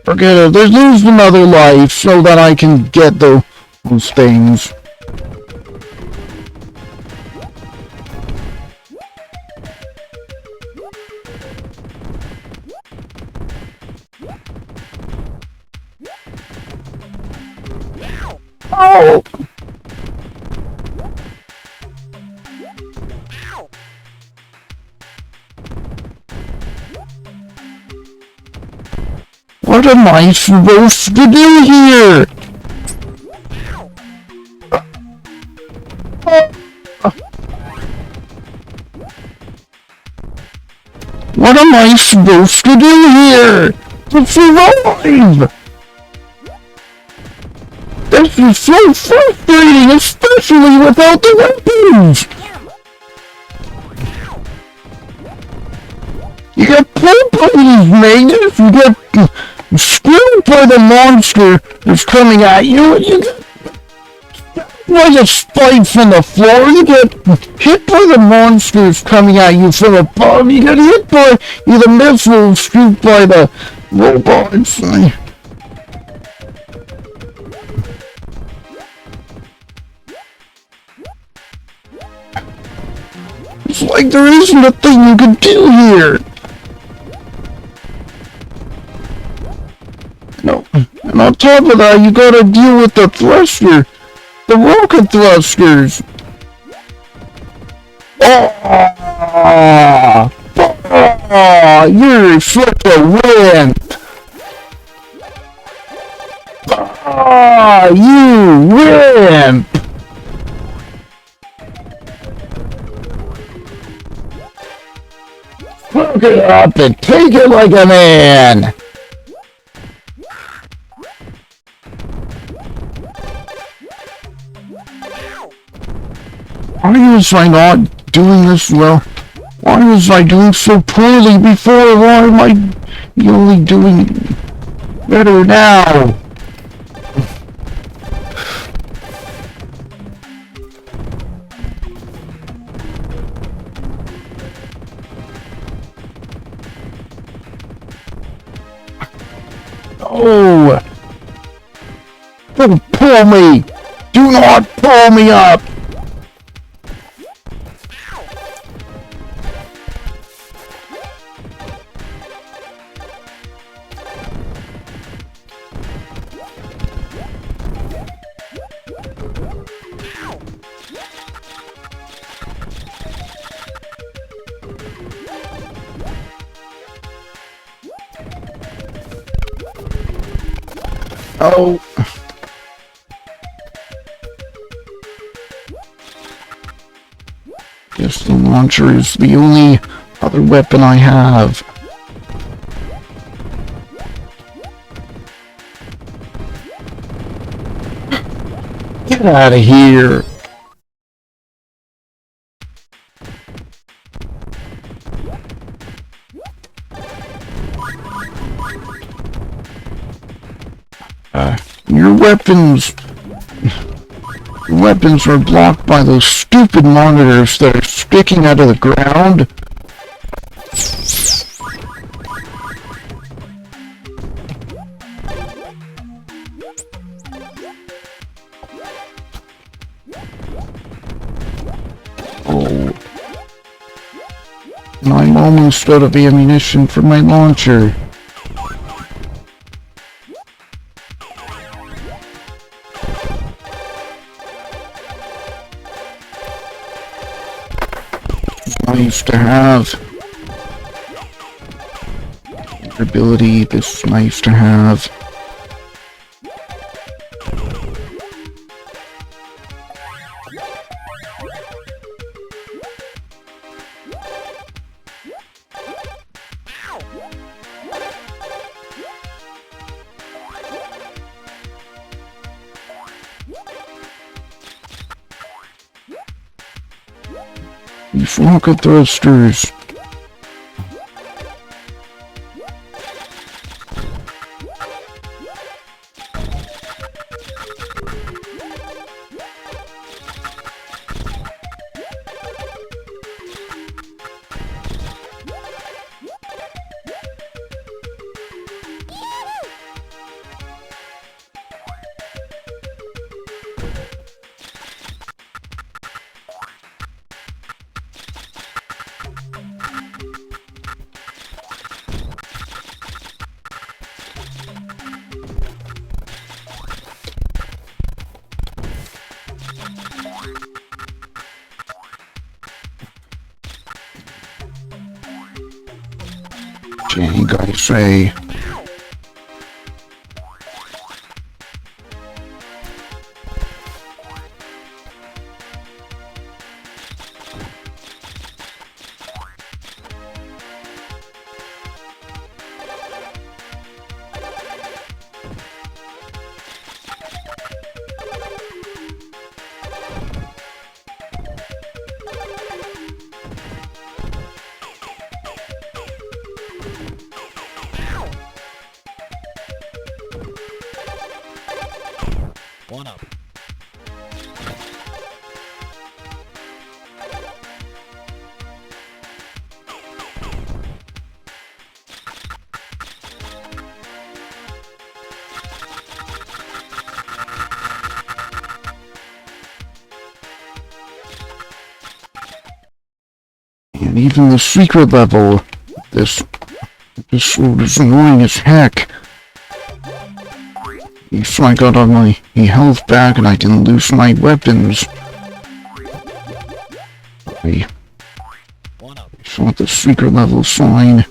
Forget it, let's lose another life so that I can get those things. Help! What am I supposed to do here? What am I supposed to do here to survive? This is so frustrating, especially without the weapons! You get pulled by these magnets, you get screwed by the monster that's coming at you, and you get like a spike from the floor, you get hit by the monsters coming at you from above, you get hit by the missiles shoot by the robots. It's like there isn't a thing you can do here. No, and on top of that, you gotta deal with the thruster. The rocket thrusters! Oh, you're such a wimp! You wimp! Hook it up and take it like a man! Why was I not doing this well? Why was I doing so poorly before? Why am I only doing better now? No! Don't pull me! Do not pull me up! Oh. Guess the launcher is the only other weapon I have. Get out of here. Your weapons are blocked by those stupid monitors that are sticking out of the ground. Oh. And I'm almost out of ammunition for my launcher. Nice to have. Ability, this is nice to have. These rocket thrusters. you guys say? One up. And even the secret level, this sword is annoying as heck. So I got all my health back and I didn't lose my weapons. I saw the secret level sign.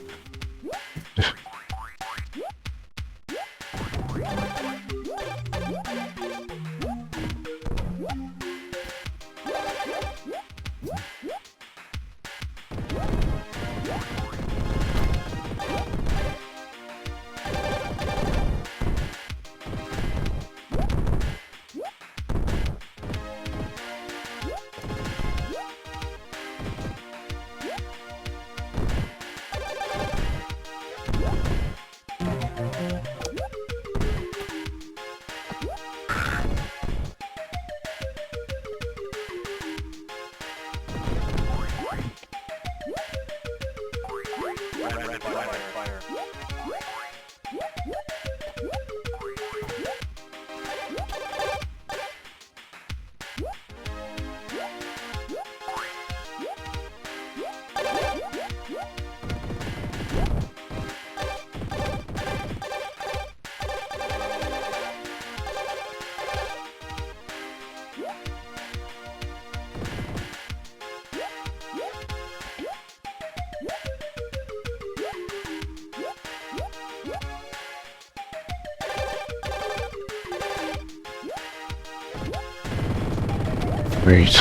Great.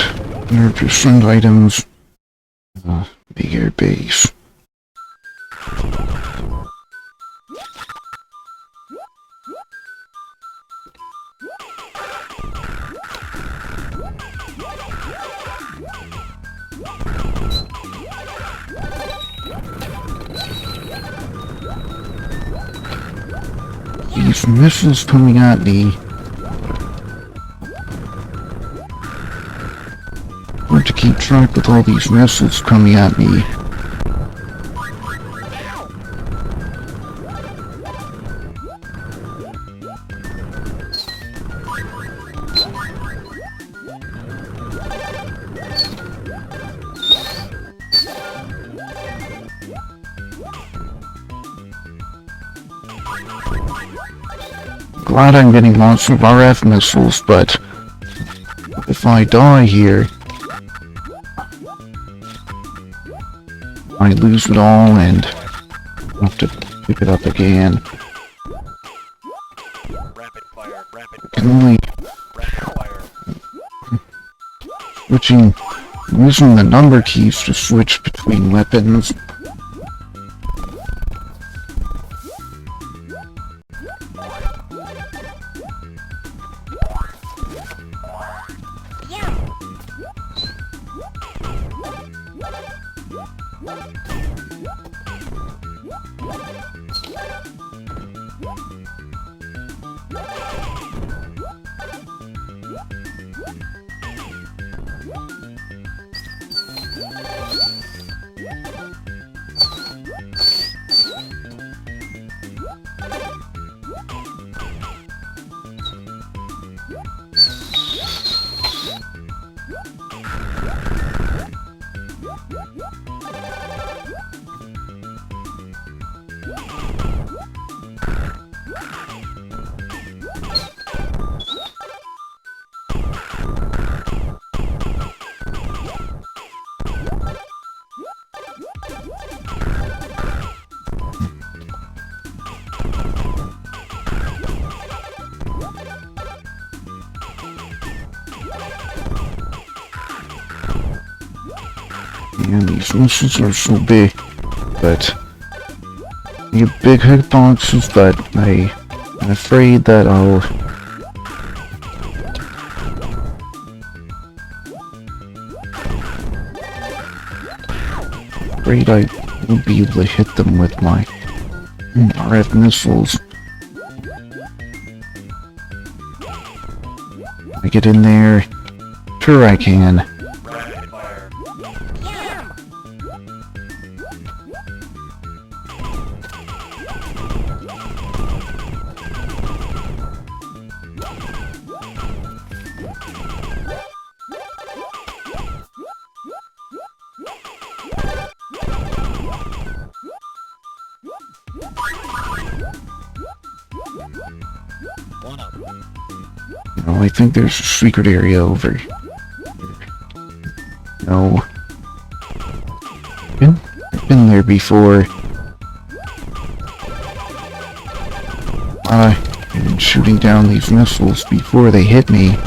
100% items. Bigger base. These missiles coming at me. Hard to keep track with all these missiles coming at me. Glad I'm getting lots of RF missiles, but if I die here, I lose it all and have to pick it up again. Rapid fire, rapid I can only fire. using the number keys to switch between weapons. Man, these missiles are so big. But they have big hitboxes, but I'm afraid that I won't be able to hit them with my RF missiles. I get in there. Sure I can. Rapid fire. One up. I think there's a secret area over here. No. I've been there before. I've been shooting down these missiles before they hit me.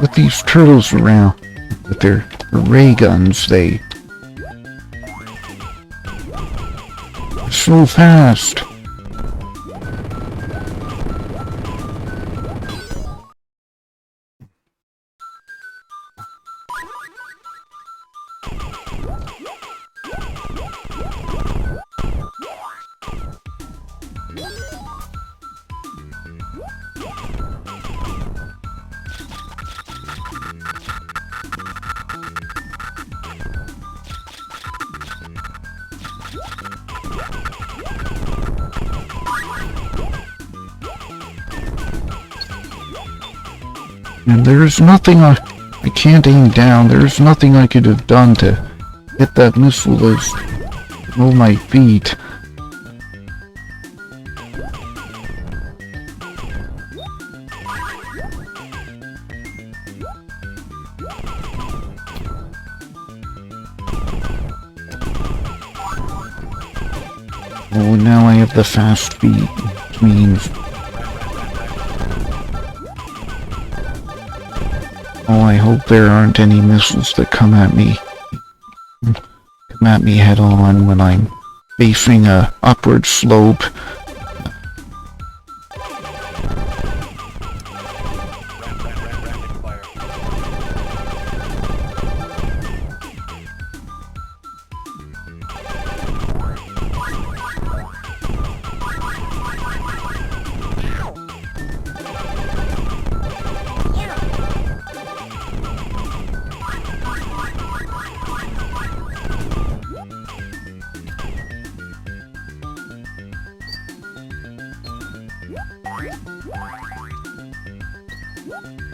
With these turtles around, with their ray guns, they're so fast. And there's nothing I can't aim down. There's nothing I could have done to hit that missile that's below my feet. Oh, now I have the fast feet, which means oh, I hope there aren't any missiles that come at me head on when I'm facing a upward slope.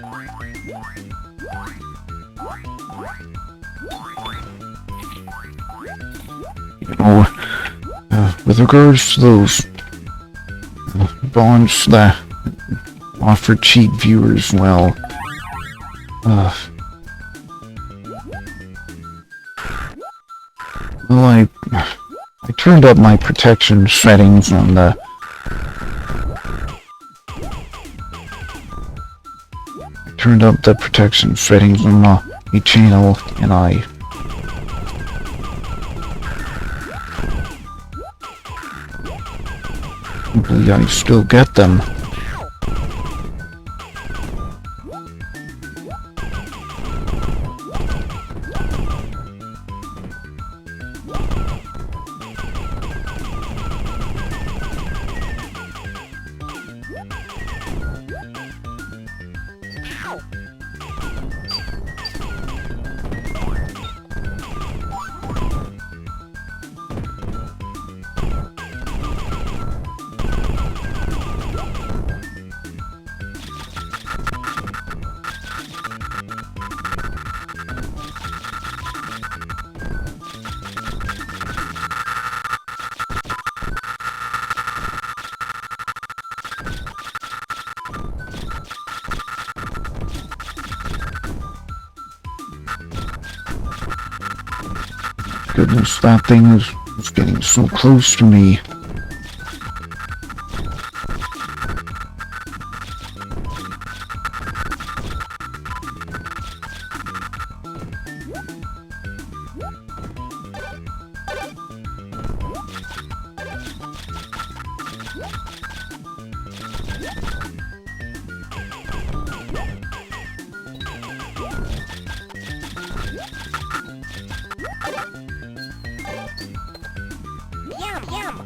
Rapid fire. With regards to those bonds that offer cheap viewers, well, I turned up my protection settings on the protection settings on my channel, and hopefully I still get them. Goodness, that thing is getting so close to me. Yum, yum.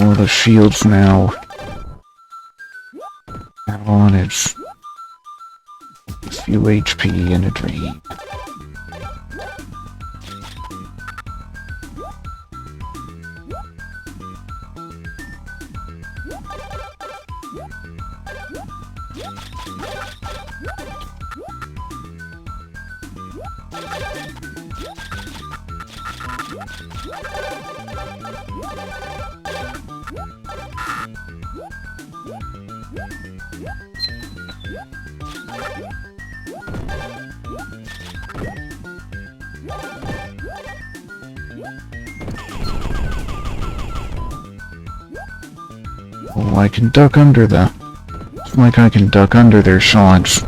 All the shields now. That one is a few HP in a dream. Oh, I can duck under the... It's like I can duck under their shots.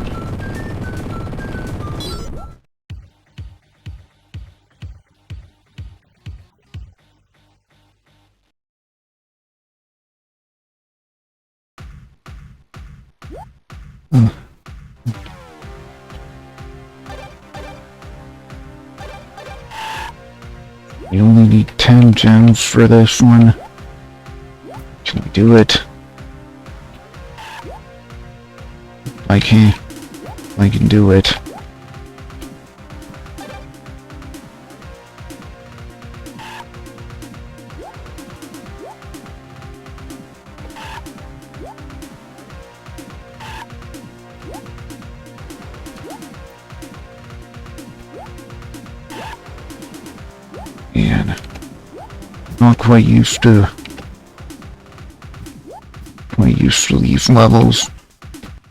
You only need 10 gems for this one. Can I do it? I can. I can do it. Man, not quite used to these levels.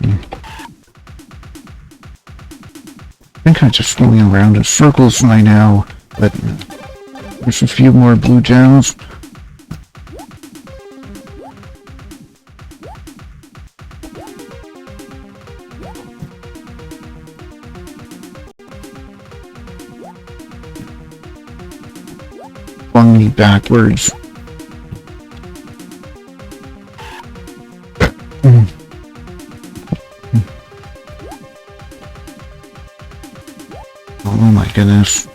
I think I'm just going around in circles right now, but there's a few more blue gems. Flung me backwards. Oh my goodness.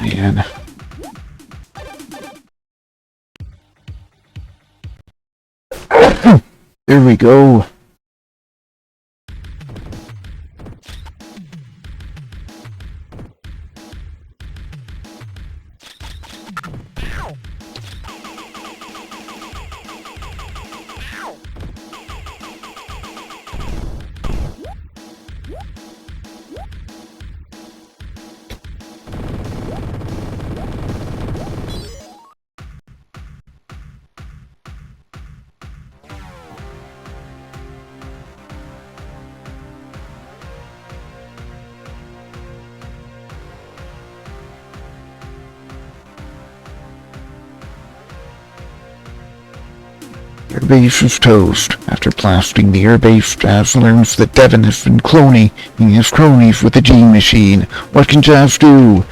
Man. There we go. Airbase is toast. After blasting the airbase, Jazz learns that Devin has been cloning his cronies with the G-Machine. What can Jazz do?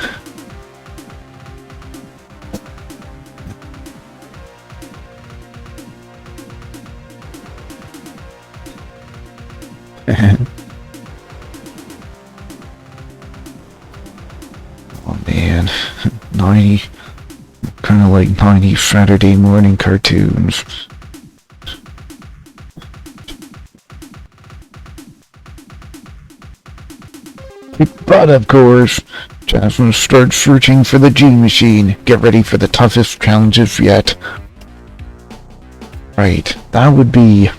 Oh man, 90. kind of like 90s Saturday morning cartoons. But of course, Jasmine starts searching for the G-Machine. Get ready for the toughest challenges yet. Right, that would be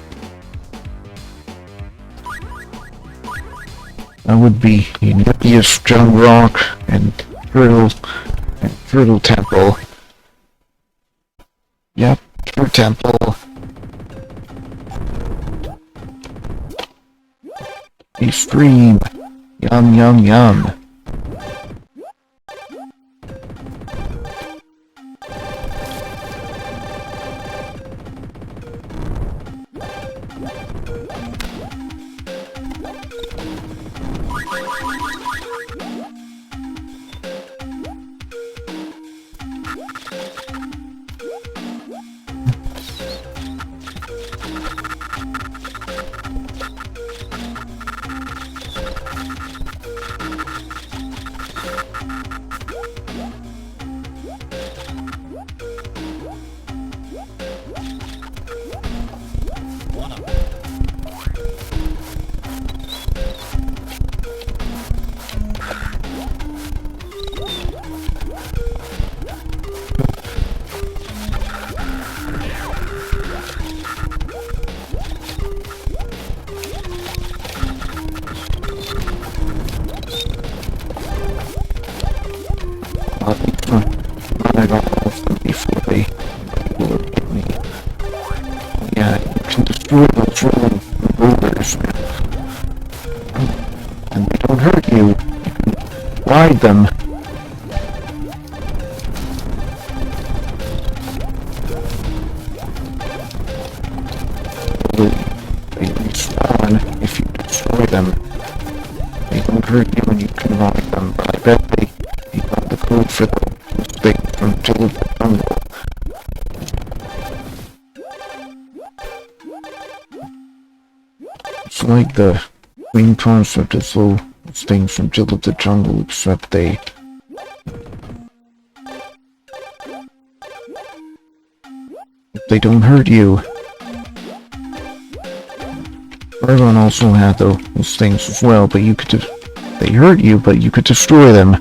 Nippiest Jung Rock and Turtle Temple. Yep, Turtle Temple. Extreme. Yum, yum, yum. Before they will hit me. Yeah, you can destroy those rolling boulders, and they don't hurt you. You can ride them. They respawn if you destroy them. They don't hurt you and you can ride them, but I bet they got the code for those things from the Jungle. It's like the main concept is those things from Jill of the Jungle, except they don't hurt you. Everyone also had those things as well, but you could they hurt you, but you could destroy them.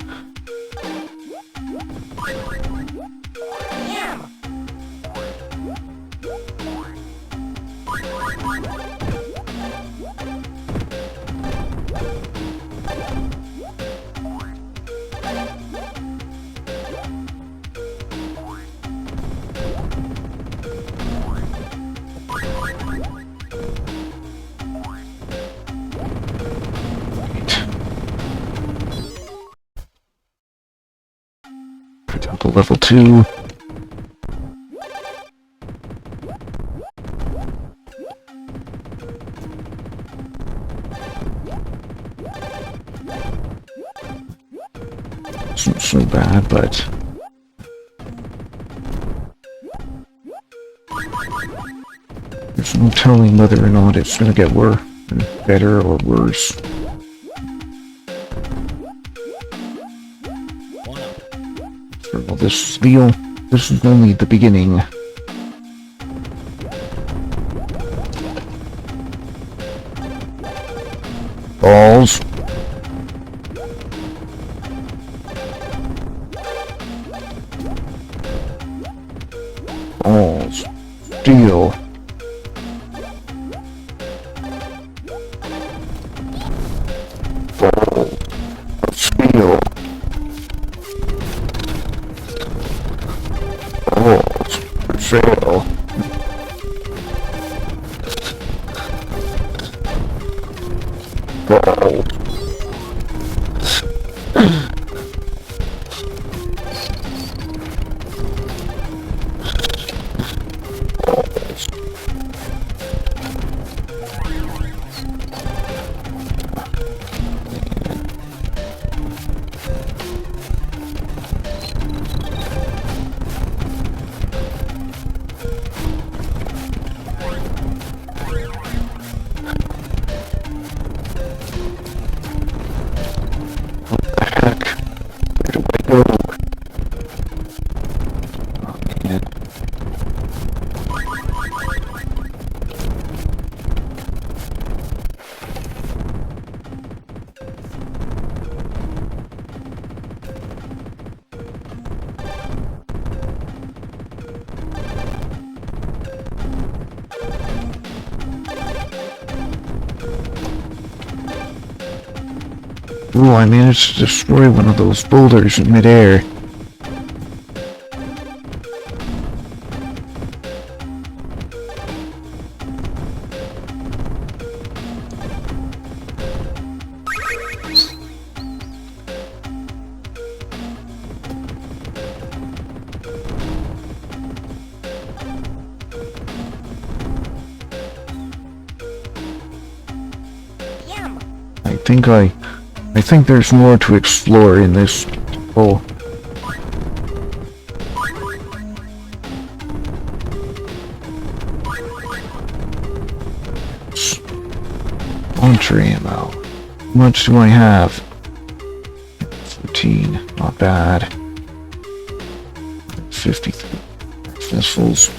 Temple level 2. Isn't so bad, but there's no telling whether or not it's gonna get better or worse. Well, this is only the beginning. Balls. Balls. Steel. Balls. Steel. Balls. Fail. Balls. Ooh, I managed to destroy one of those boulders in midair. Yum. I think there's more to explore in this hole. Launcher ammo. How much do I have? 14. Not bad. 53 missiles.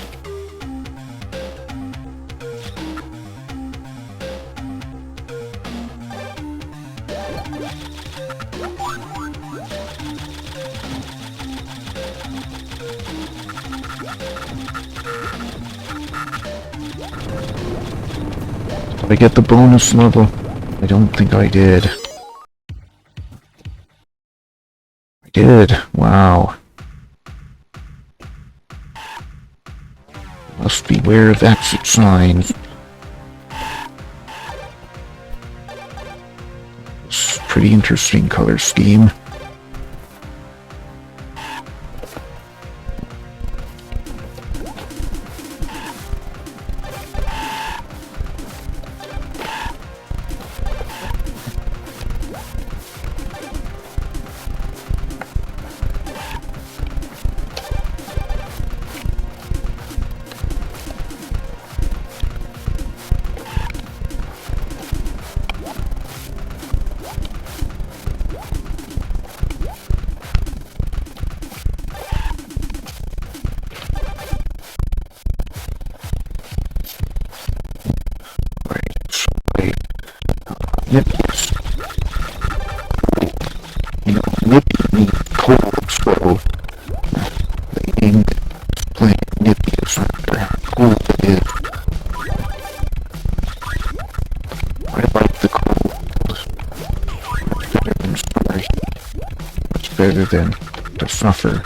Did I get the bonus level? I don't think I did. I did. Wow. Must beware of exit signs. It's a pretty interesting color scheme. Nipples. You know, nippy means cold, so they aimed at playing nippy as how cold it is. I like the cold. Much better than summer heat. Much better than to suffer.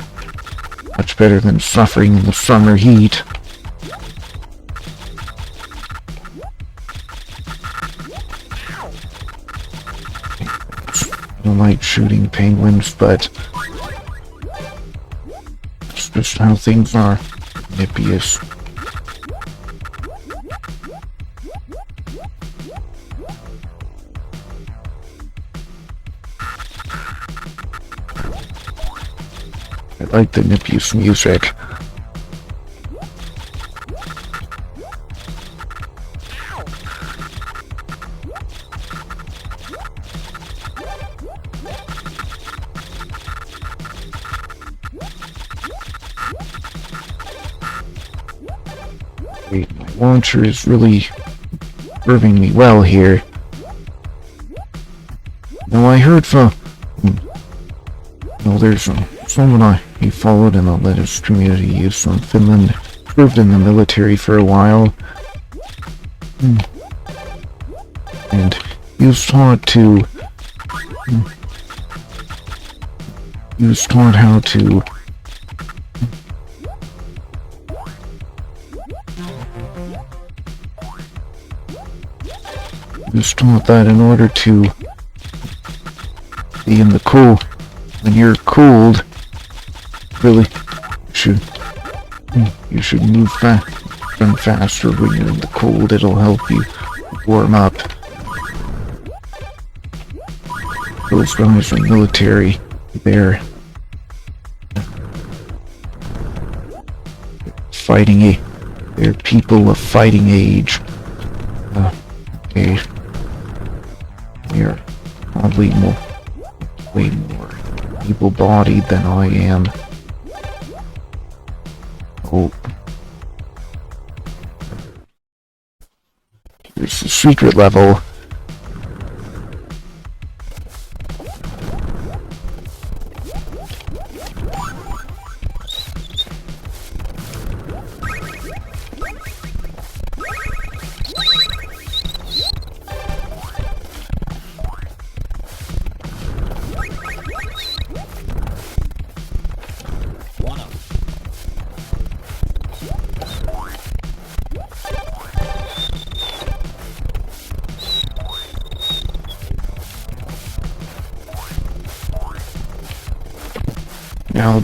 Much better than suffering in the summer heat. I don't like shooting penguins, but it's just how things are. Nippiest. I like the nippiest music. My launcher is really serving me well here. Now I heard from... No, there's someone he followed in the Lettuce community. He's from Finland. Served in the military for a while. And he was taught to... He was taught how to... He was taught that in order to be in the cool, when you're cooled, really you should move run faster when you're in the cold. It'll help you warm up. Those guys are military. They're fighting they're people of fighting age. They're probably way more able-bodied than I am. Oh. Here's the secret level. Now,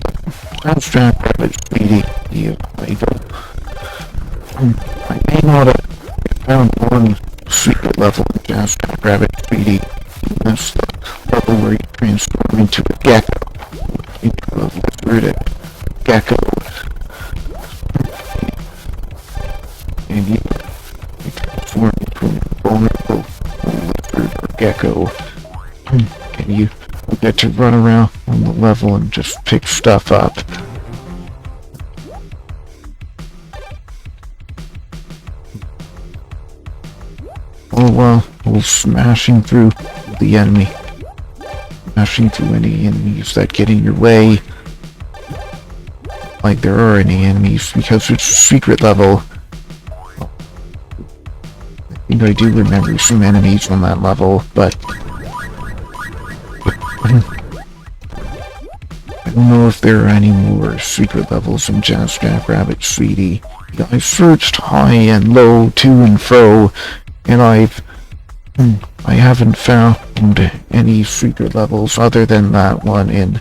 that's Jackrabbit Speedy. Yeah, I don't. I may not have found one secret level in Jackrabbit Speedy. That's the level where you transform into a gecko. Into a lizard gecko. And you transform into a vulnerable lizard or gecko. And you get to run around on the level and just pick stuff up. While smashing through the enemy. Smashing through any enemies that get in your way. Like there are any enemies, because it's a secret level. I think I do remember some enemies on that level, but I don't know if there are any more secret levels in Jackrabbit City. I searched high and low, to and fro, and I haven't found any secret levels other than that one in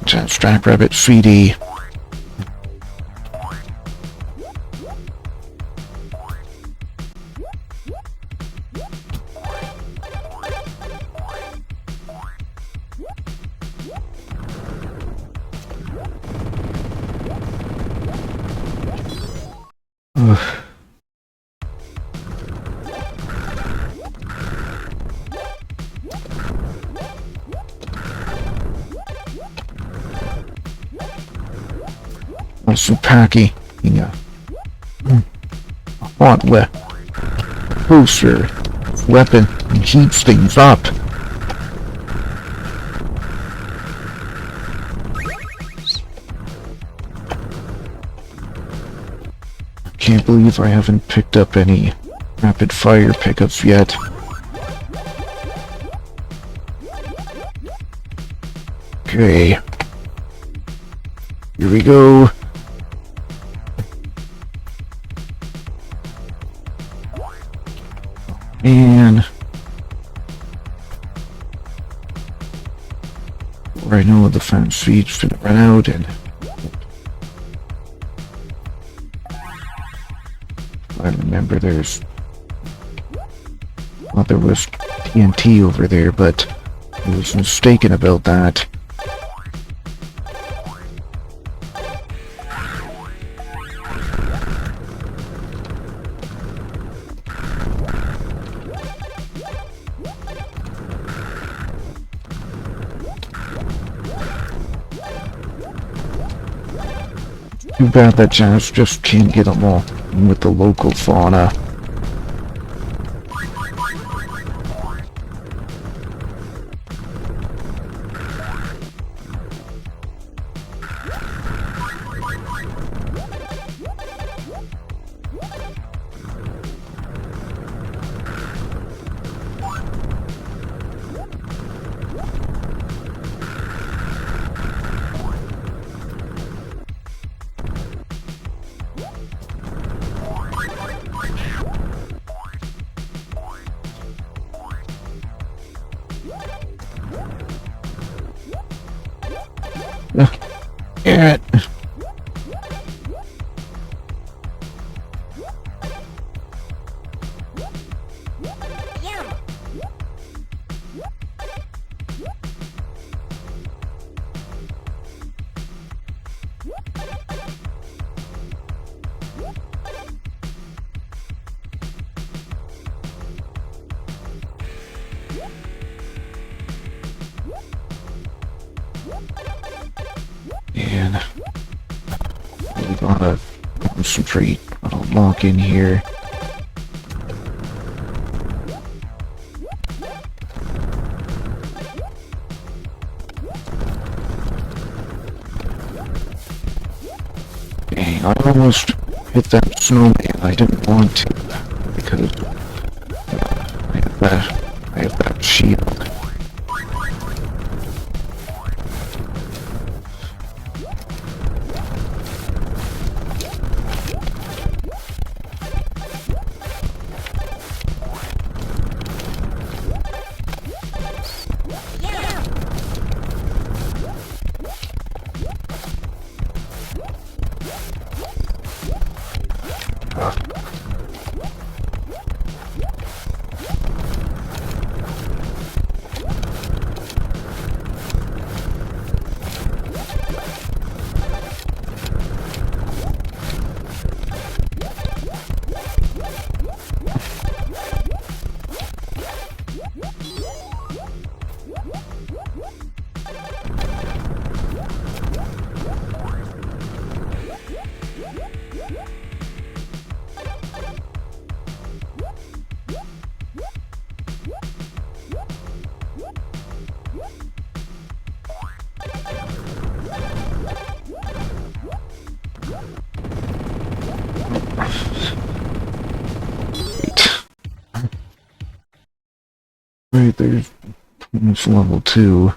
Jackrabbit CD. Also packing a hot closer weapon and heats things up. Can't believe I haven't picked up any rapid fire pickups yet. Okay. Here we go. And where I know the fence feed's gonna run out, and I remember there was TNT over there, but I was mistaken about that. Too bad that Janice just can't get along with the local fauna. It. Yum. And we gotta concentrate on a lock in here. Dang, I almost hit that snowman. I didn't want to because I have that shield. Right, there's level 2.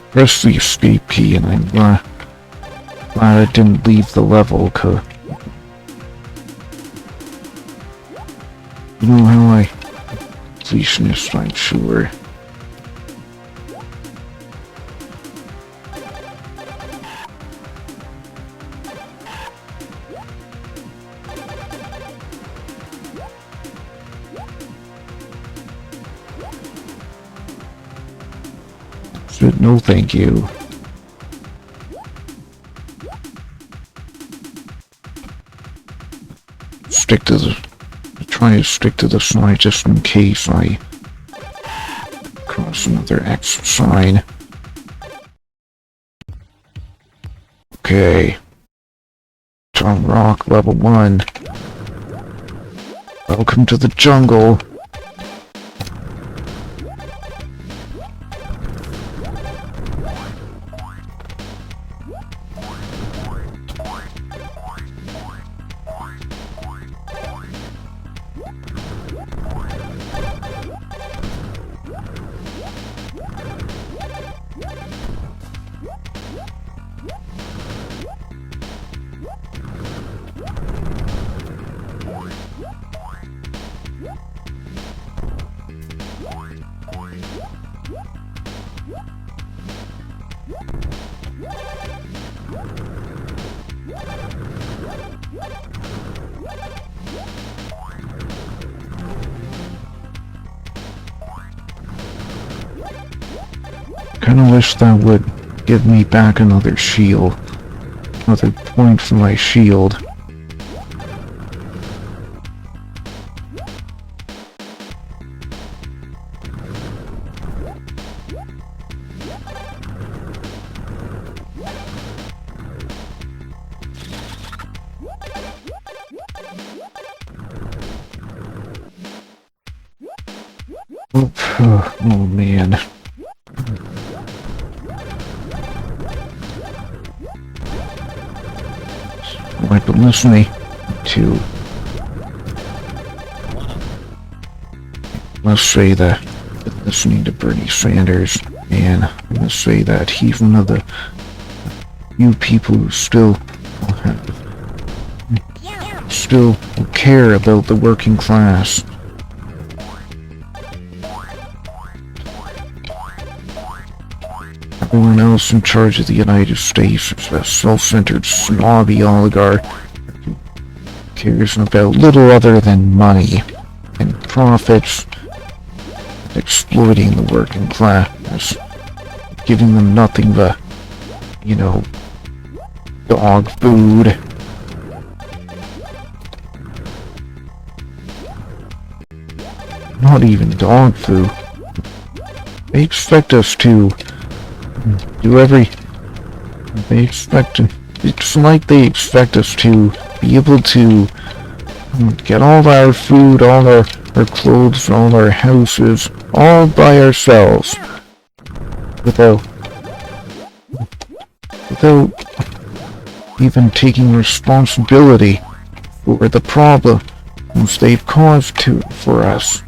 Press the escape key, and I'm glad I didn't leave the level, 'cause you know how I completionist, I'm sure. Said no thank you. Try to stick to the side just in case I cross another X sign. Okay. Tom Rock, level 1. Welcome to the jungle. Kinda wish that would give me back another shield. Another point for my shield. Oh man. I've been listening to, let's say that, listening to Bernie Sanders, and I must say that he's one of the few people who still care about the working class. Everyone else in charge of the United States is a self-centered, snobby oligarch who cares about little other than money and profits, exploiting the working class, giving them nothing but, you know, dog food. Not even dog food. They expect us to do it's like they expect us to be able to get all our food, all our clothes, all our houses, all by ourselves, without even taking responsibility for the problems they've caused for us.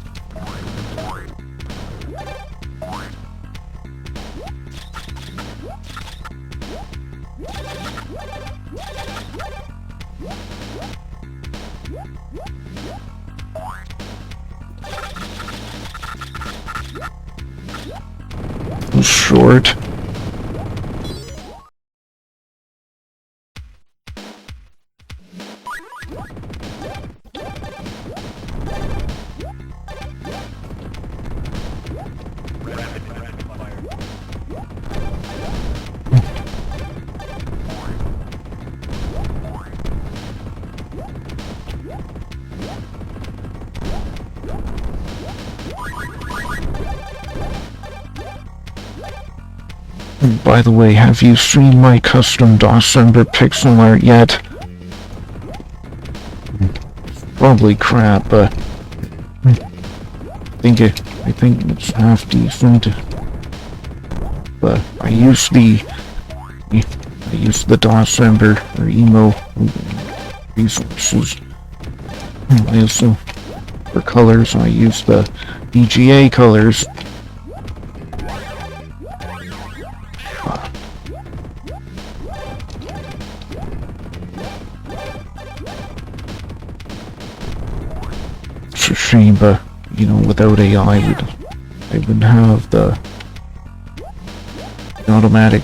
Short. by the way, have you seen my custom Dawsember pixel art yet? Probably crap, but I think it's half decent. But I use the Dawsember or emo resources. I also, for colors, I use the EGA colors. It's a shame, but you know, without AI, they wouldn't have the automatic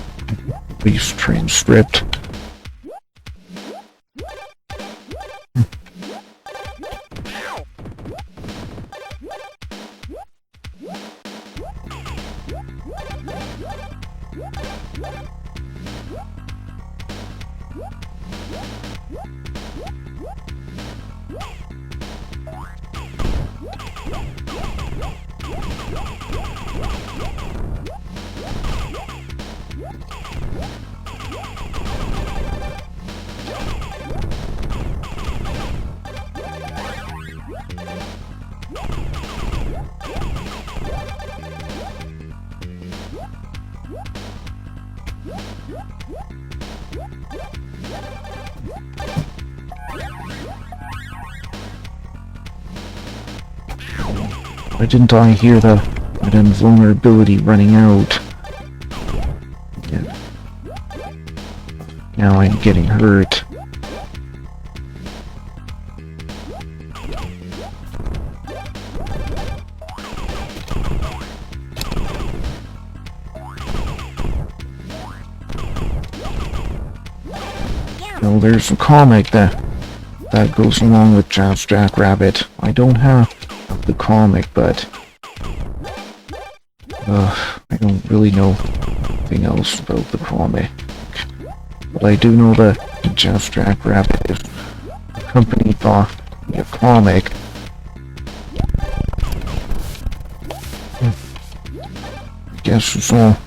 voice transcript. Why didn't I hear that invulnerability running out? Yeah. Now I'm getting hurt. Well, there's a comic that goes along with Jackrabbit. I don't have the comic, but I don't really know anything else about the comic. But I do know that Jackrabbit is accompanied by a comic. I guess it's all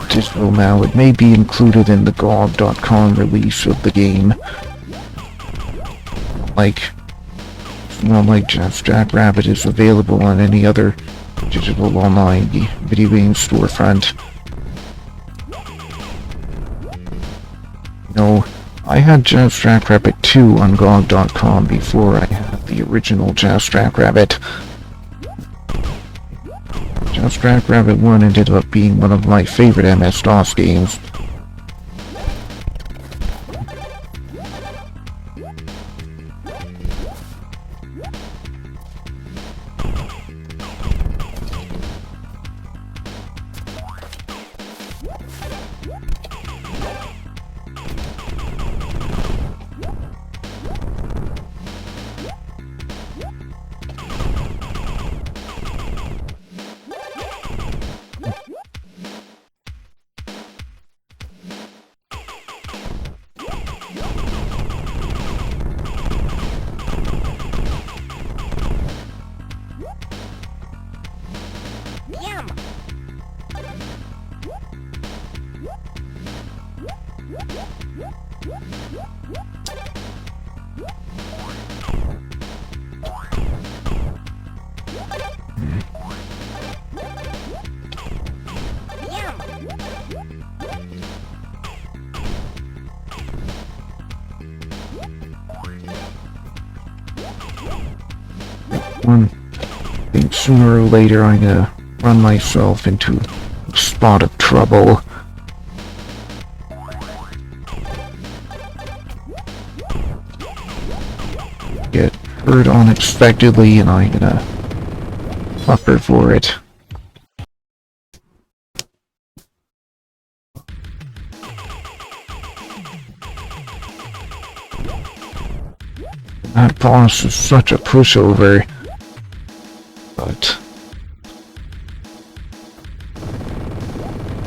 digital now. It may be included in the GOG.com release of the game. Not like Jackrabbit is available on any other digital online video game storefront. No, I had Jackrabbit 2 on GOG.com before I had the original Jackrabbit. Jackrabbit 1 ended up being one of my favorite MS-DOS games. Yum. I think sooner or later I'm gonna run myself into a spot of trouble. Get hurt unexpectedly and I'm gonna suffer for it. That boss is such a pushover. But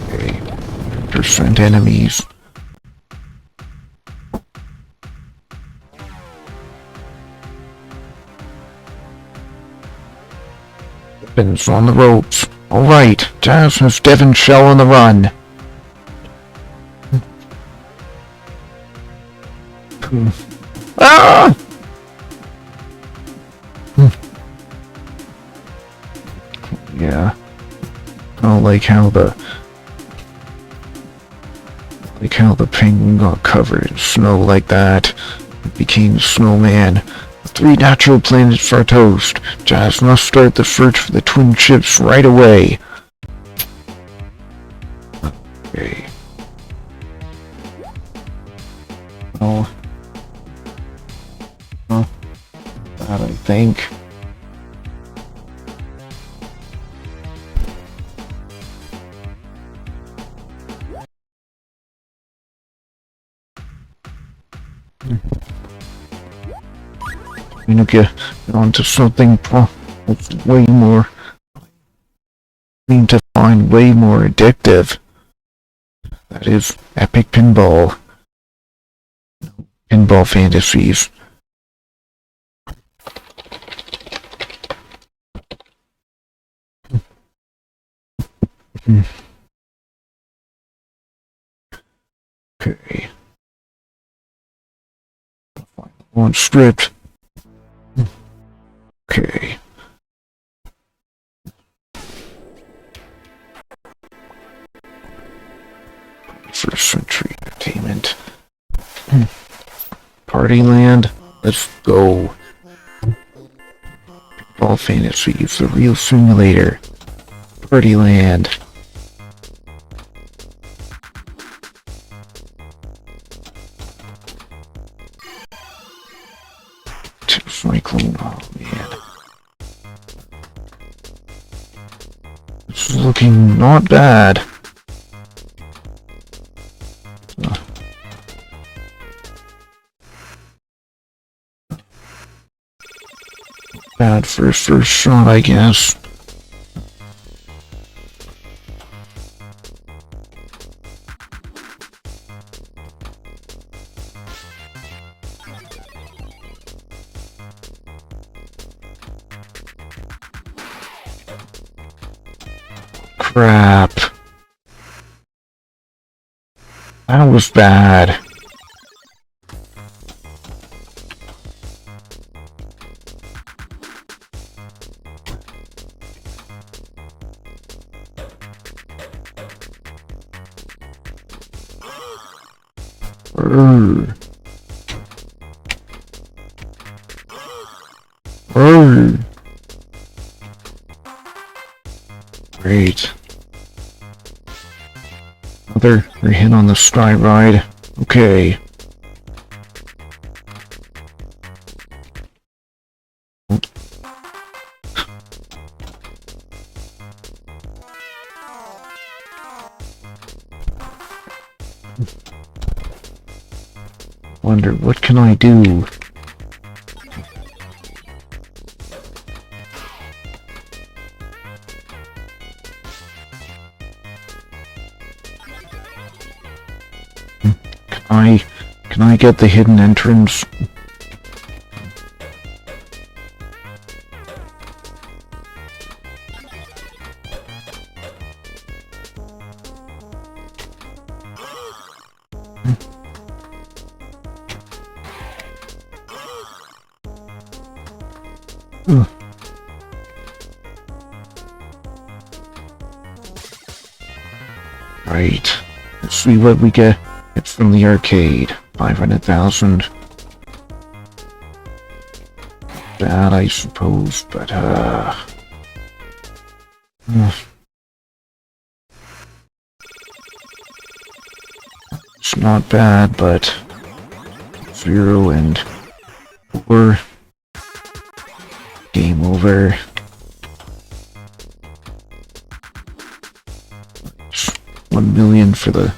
okay, 100% enemies. Weapons on the ropes. Alright, Jazz has Devon Shell on the run. Ah! Yeah. I don't like how the penguin got covered in snow like that. It became a snowman. 3 natural planets for toast. Jazz must start the search for the twin ships right away. Okay. Well, that I think. I'm gonna get onto something that's way more. I mean to find way more addictive. That is epic pinball. Pinball fantasies. Okay. One script. Okay. First century entertainment. Partyland. Let's go. Pinball fantasy is the real simulator. Partyland. Cyclone. Oh man. It's looking not bad. Bad for a first shot, I guess. Crap. That was bad. Urgh. Urgh. Great. Another hit on the sky ride. Okay. Wonder what can I do? Can I get the hidden entrance? Right. Let's see what we get from the arcade. 500,000. Bad, I suppose, but it's not bad, but 0 and 4. Game over. 1 million for the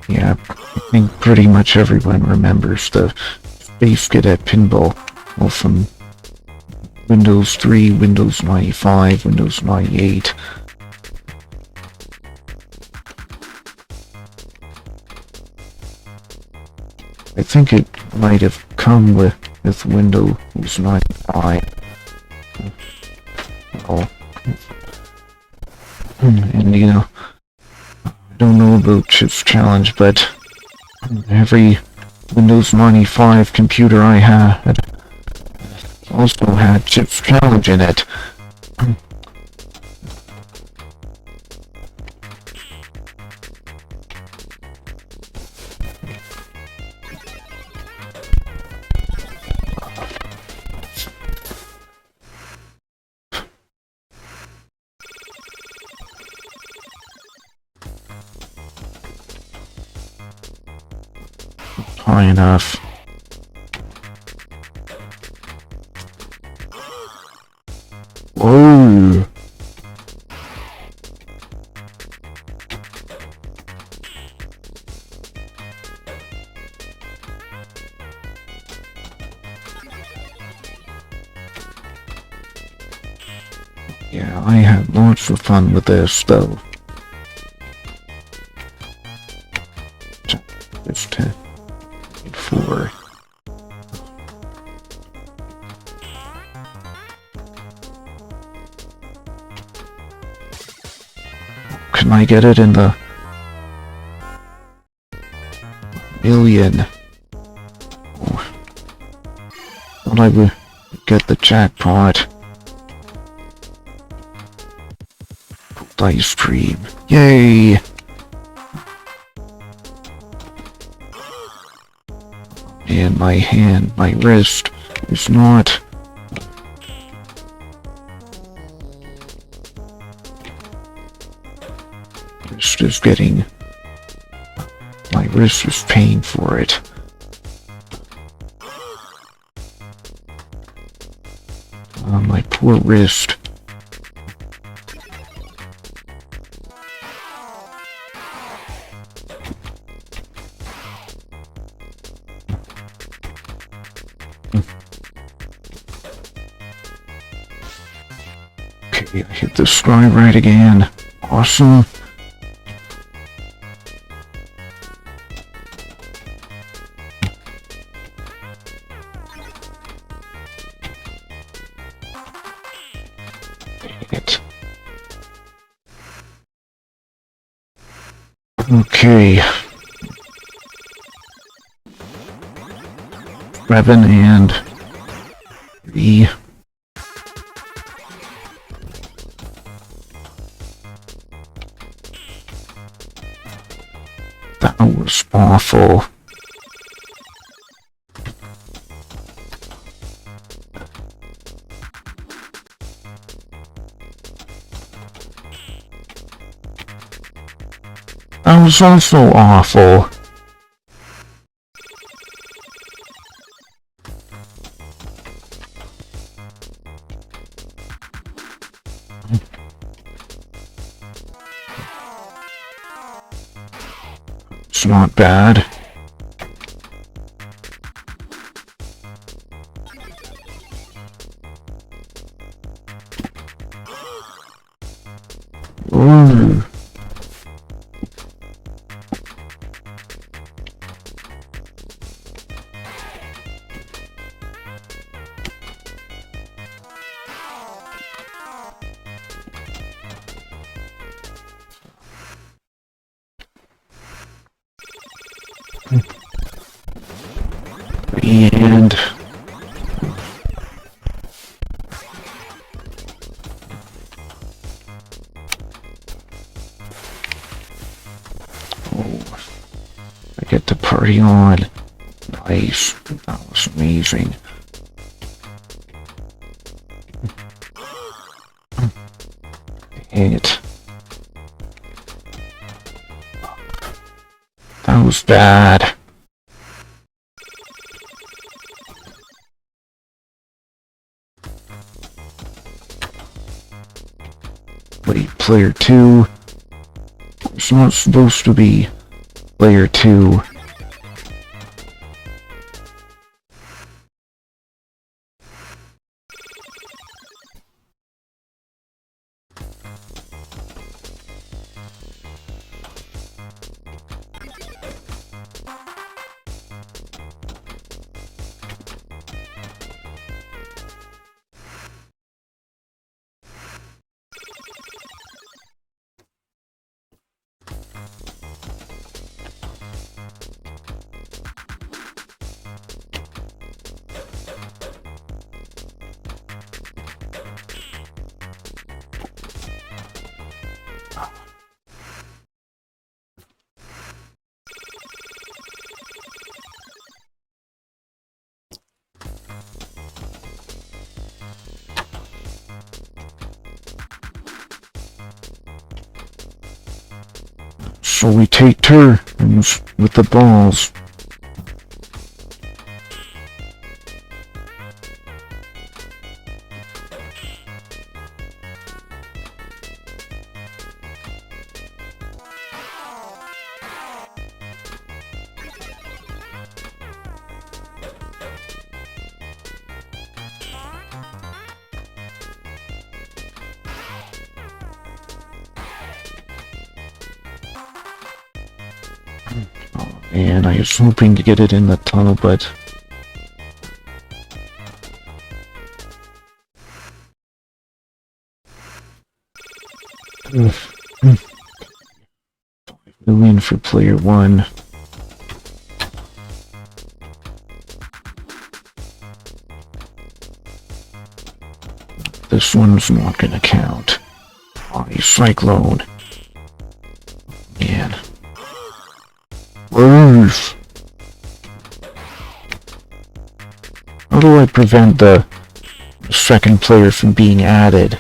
yeah, I think pretty much everyone remembers the Space Cadet pinball, well, from Windows 3, Windows 95, Windows 98. I think it might have come with Windows 95. Oh. And you know, I don't know about Chips Challenge, but every Windows 95 computer I had also had Chips Challenge in it. High enough. Whoa! Yeah, I had lots of fun with this, though. It's 10. 4. Can I get it in the million? Oh. Thought I would get the jackpot. Ice cream. Yay! And my hand, my wrist is not. Wrist is getting. My wrist is paying for it. My poor wrist. Okay, I hit the sky right again. Awesome. Dang it. Okay. 7 and 3. That was awful. That was also awful. It's not bad. Ooh. And oh, I get to party on. Nice. That was amazing. Dang it. That was bad. Wait, player 2. It's not supposed to be player 2. So we take turns with the balls. Oh man, I was hoping to get it in the tunnel, but... $5 million for player one. This one's not gonna count. Oh, you cyclone. Man. Roof. How do I prevent the second player from being added?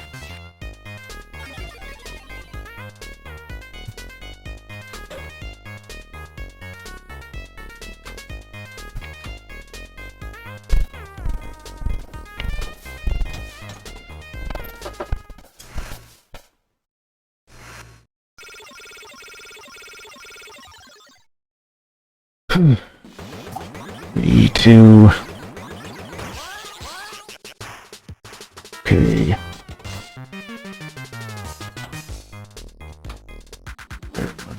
Me too. Okay.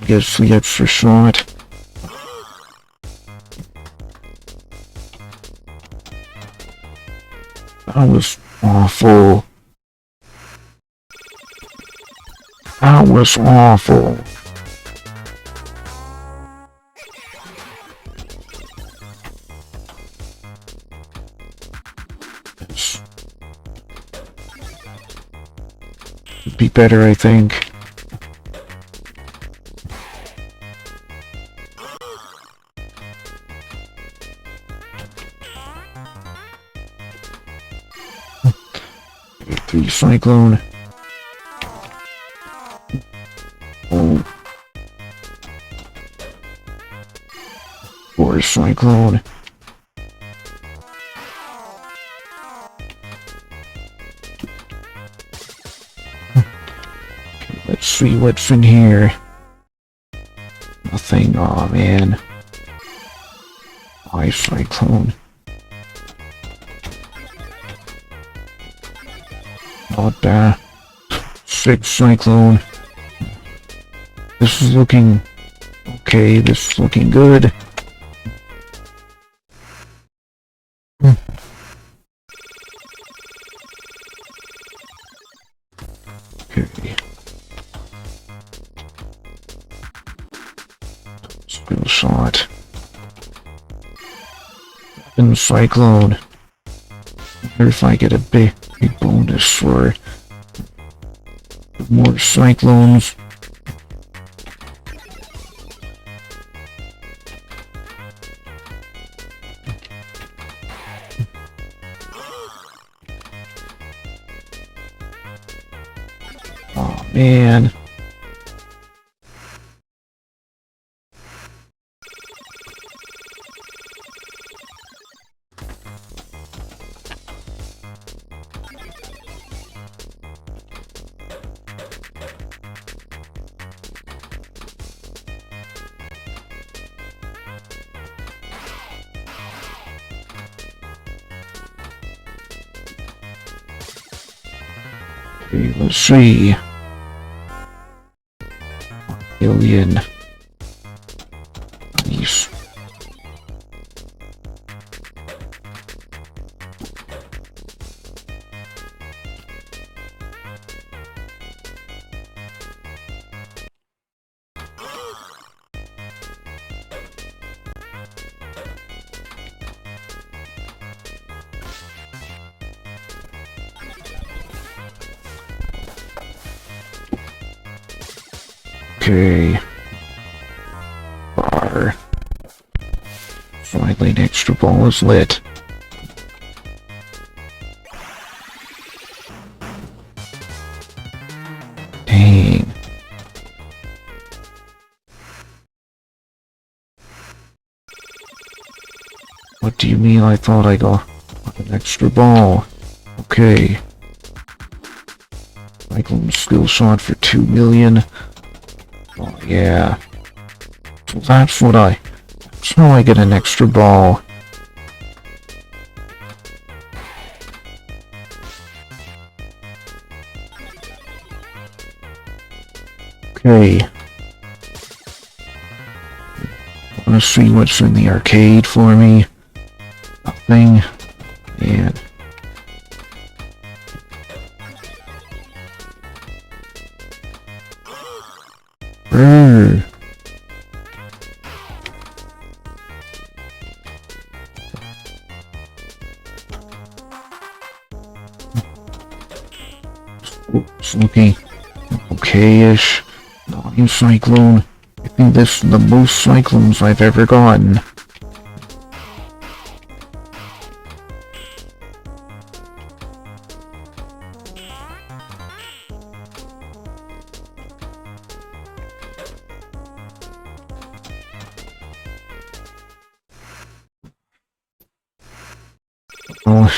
Gets the extra shot. That was awful. That was awful. Be better, I think. Three cyclone. Oh. Four cyclone. Let's see what's in here. Nothing. Aw, man. Why cyclone? Not bad. Six cyclone. This is looking okay. This is looking good. Okay. Skill shot. And cyclone. Wonder if I get a big bonus for more cyclones. Oh man. Okay, let's see. Alien. Nice. Okay. Bar. Finally, an extra ball is lit. Dang. What do you mean I thought I got an extra ball? Okay. Cyclone skill shot for 2 million. Oh yeah. So that's how I get an extra ball. Okay. Wanna see what's in the arcade for me? Nothing. And Brr. It's looking okay-ish. Volume Cyclone. I think this is the most Cyclones I've ever gotten. Well,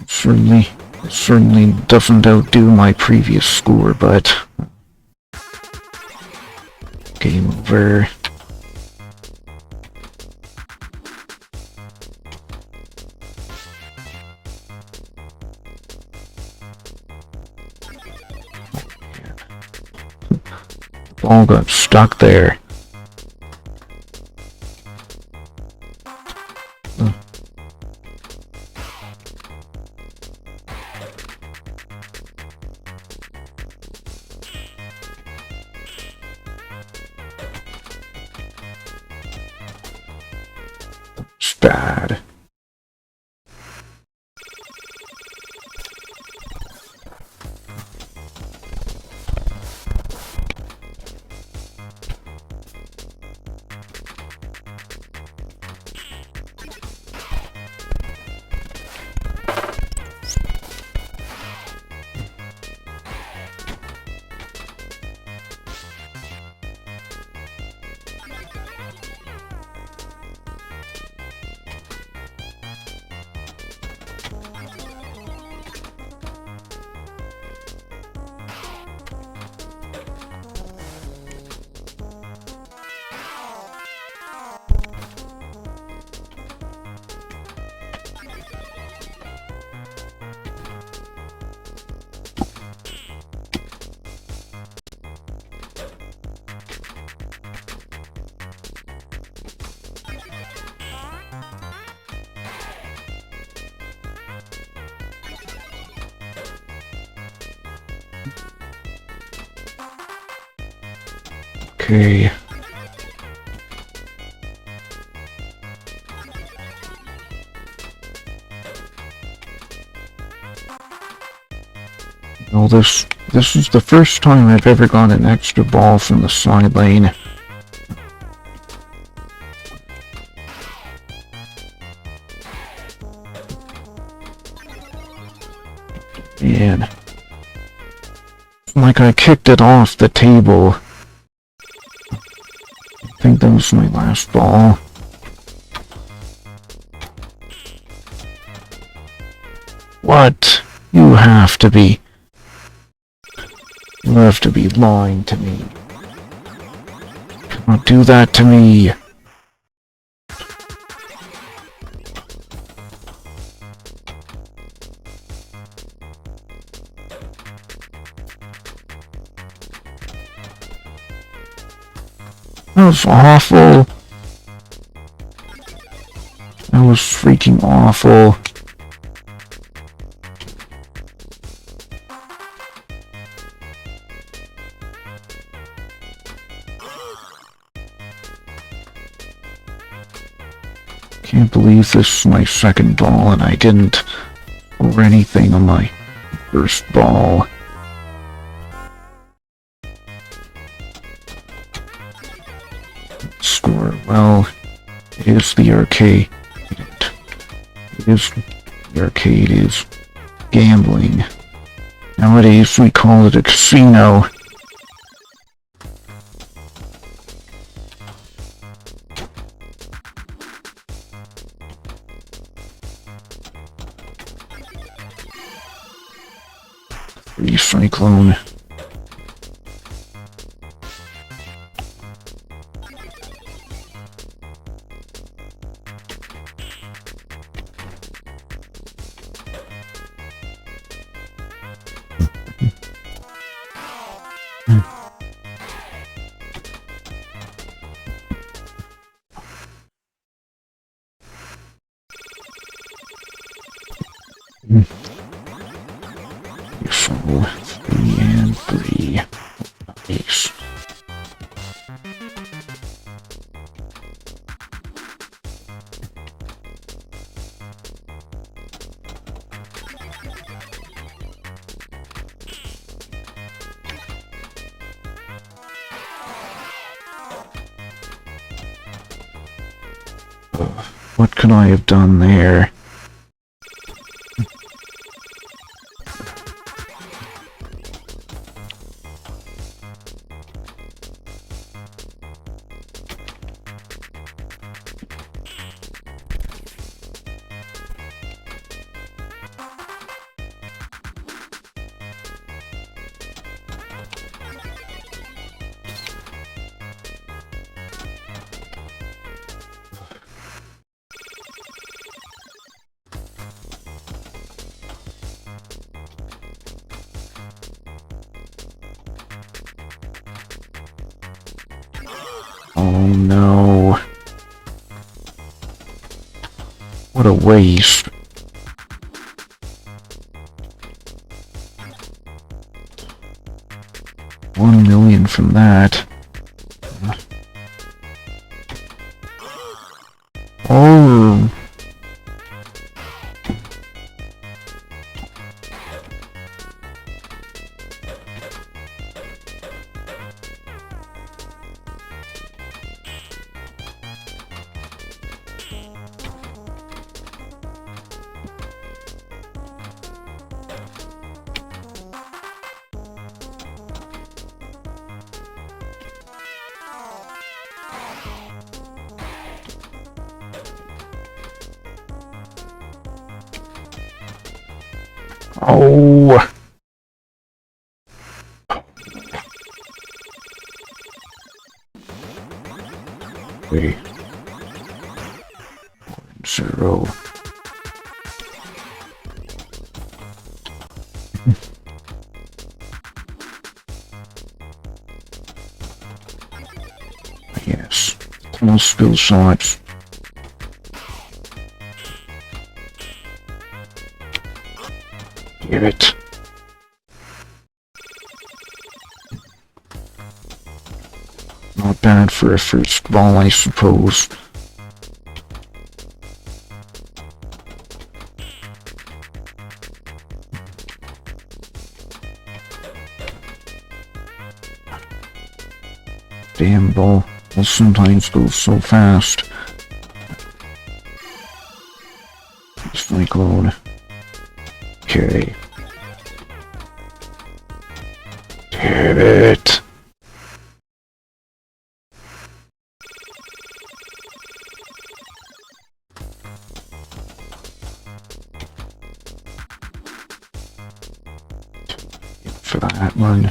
it certainly doesn't outdo my previous score, but game over. The ball got stuck there. It's bad. Okay. Well, this is the first time I've ever got an extra ball from the side lane. And like I kicked it off the table. I think that was my last ball. What? You have to be lying to me. Don't do that to me. That was awful. That was freaking awful. Can't believe this is my second ball and I didn't score anything on my first ball. Score, well, it is the arcade. The arcade is gambling. Nowadays we call it a casino. Free cyclone. So 3 and 3. Nice. What could I have done there? Oh no. What a waste. $1 million from that. Oh. Oh. Wait. 0. Yes. No spill shots. Give it. Not bad for a first ball, I suppose. Damn ball will sometimes go so fast. Cyclone. Okay. Damn it. For that one.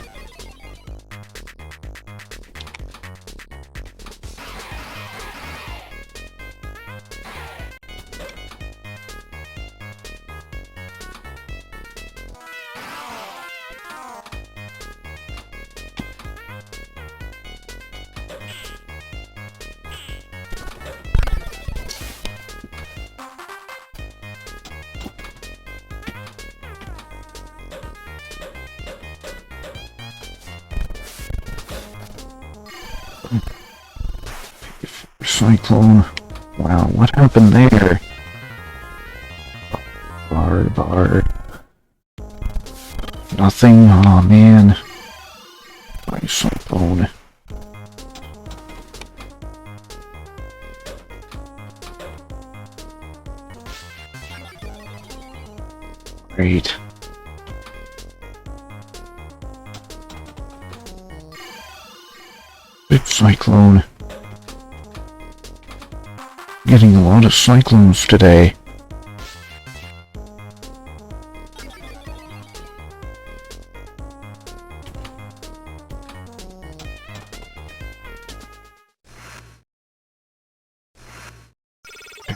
Cyclone. Wow, what happened there? Bar. Nothing. Aw, man. My cyclone. Great. Big cyclone. Getting a lot of cyclones today.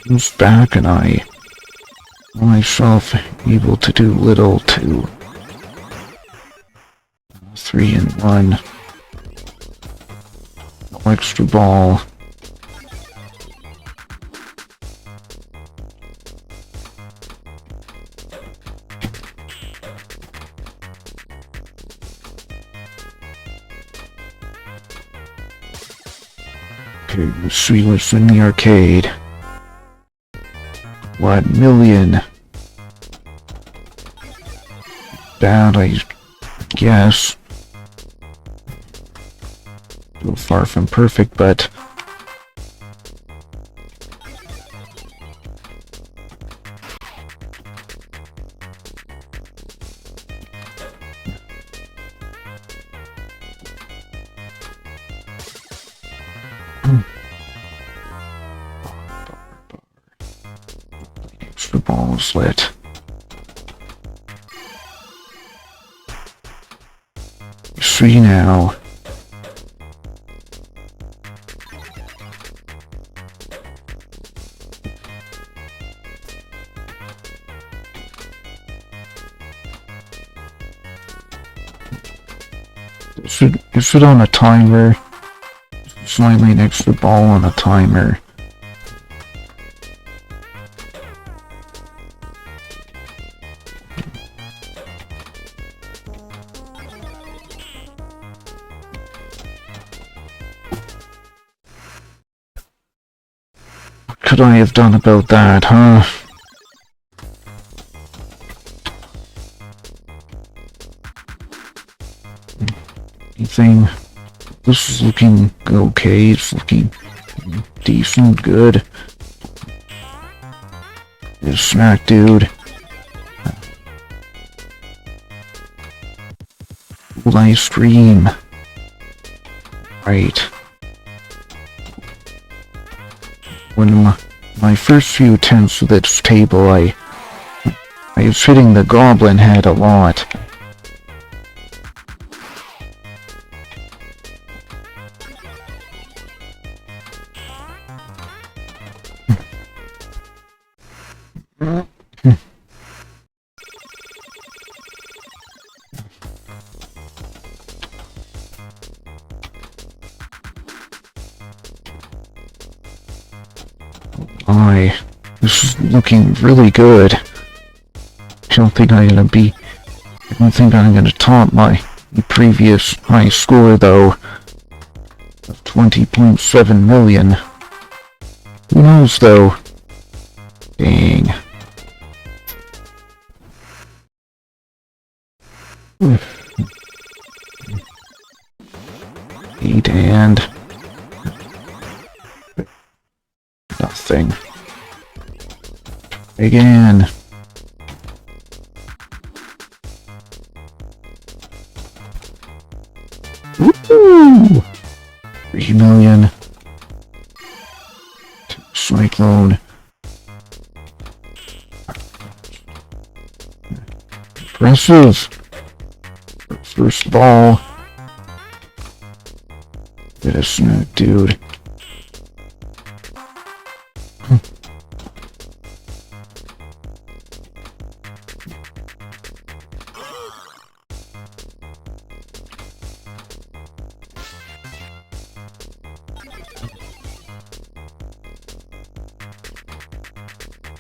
comes back and I myself able to do little to 3 and 1. No extra ball. Okay, let's see what's in the arcade. What million? That, I guess. Still far from perfect, but extra balls lit. See now. Is it on a timer? Slightly an extra ball on a timer. What could I have done about that, huh? Anything? This is looking okay, it's looking decent, good. There's snack dude. Full ice cream. Right. When my first few attempts with this table, I was hitting the goblin head a lot. This is looking really good. I don't think I'm gonna top my previous high score though of 20.7 million. Who knows though? Dang. Eight and nothing. Again. Woo! 3 million. Cyclone. Impressive. First ball. Get a snack, dude.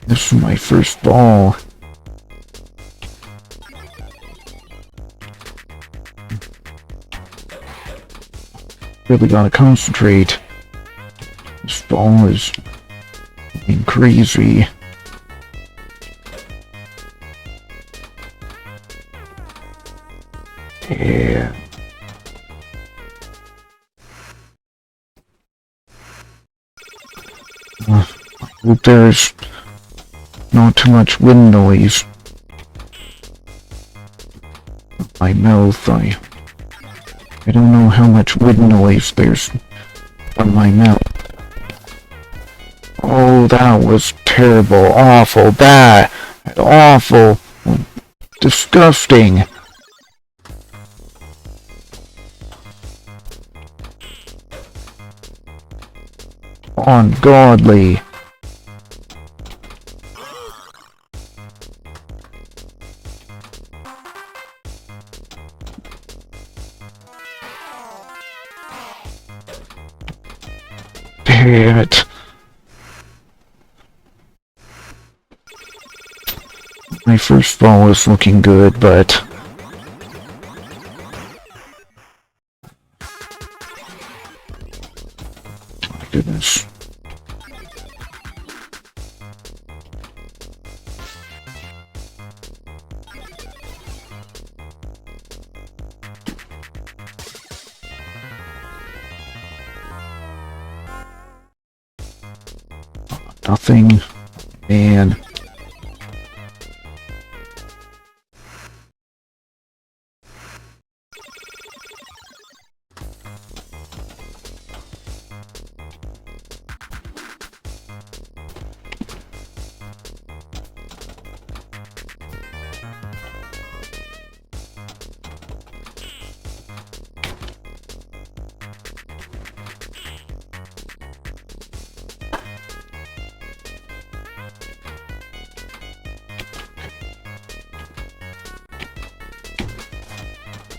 This is my first ball. Really gotta concentrate. This ball is being crazy. Yeah. I hope there's not too much wind noise. My mouth, I don't know how much wind noise there's on my mouth. Oh, that was terrible, awful, bad, awful, disgusting. Ungodly. Damn it. My first ball was looking good, but... My goodness. Nothing. Man.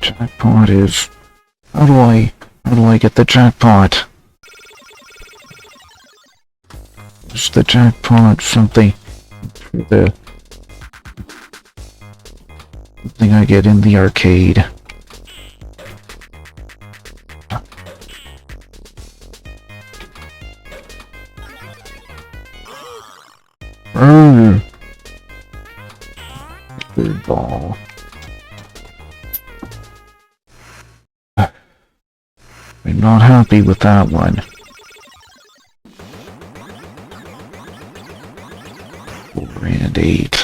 Jackpot is... How do I get the jackpot? Is the jackpot something for the... Something I get in the arcade? Third ball. I'm not happy with that one. 4 and 8.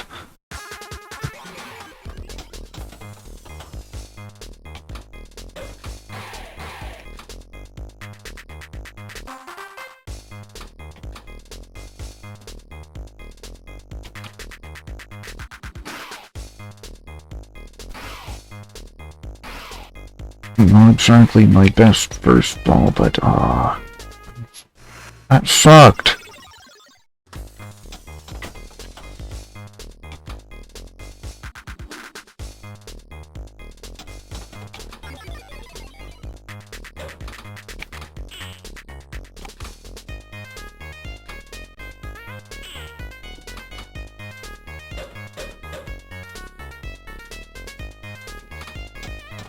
Not exactly my best first ball, but that sucked.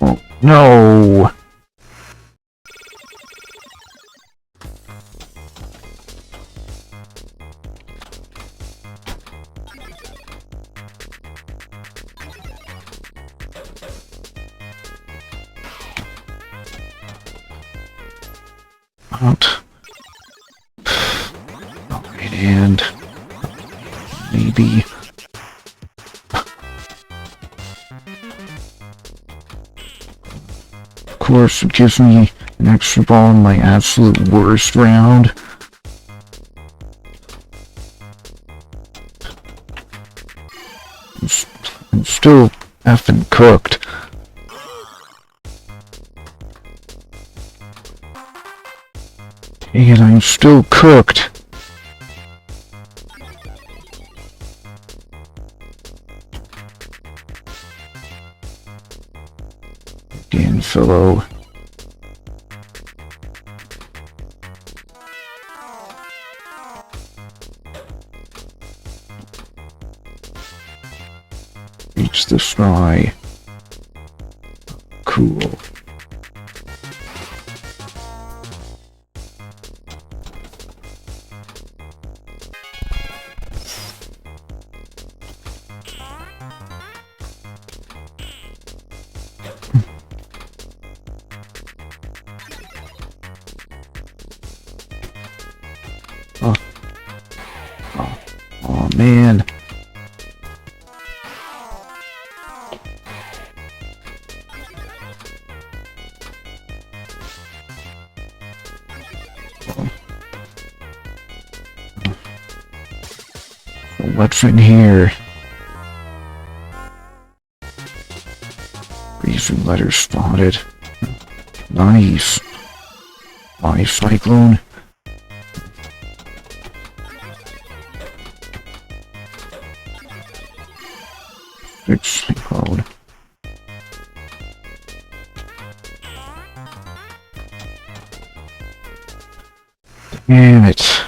Oh, no. Out. Alright, and maybe. Of course, it gives me an extra ball in my absolute worst round. I'm still effing cooked. And I'm still cooked. Again, fellow. Reach the sky. Cool. Oh man. What's in here? Reason letter spotted. Nice. Nice, Cyclone. Cyclone. Damn it.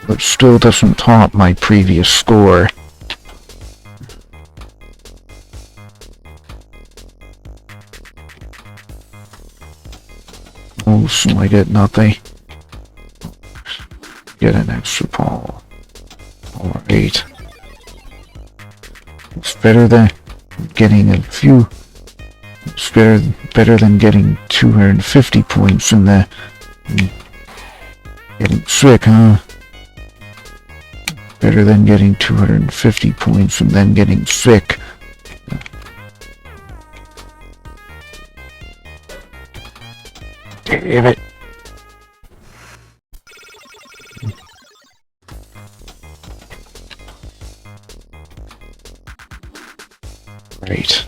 But still doesn't top my previous score. Oh, so I get nothing. Get an extra ball. Alright. It's better than getting a few. It's better than getting 250 points in the. Getting sick, huh? Better than getting 250 points and then getting sick. Damn it. Right.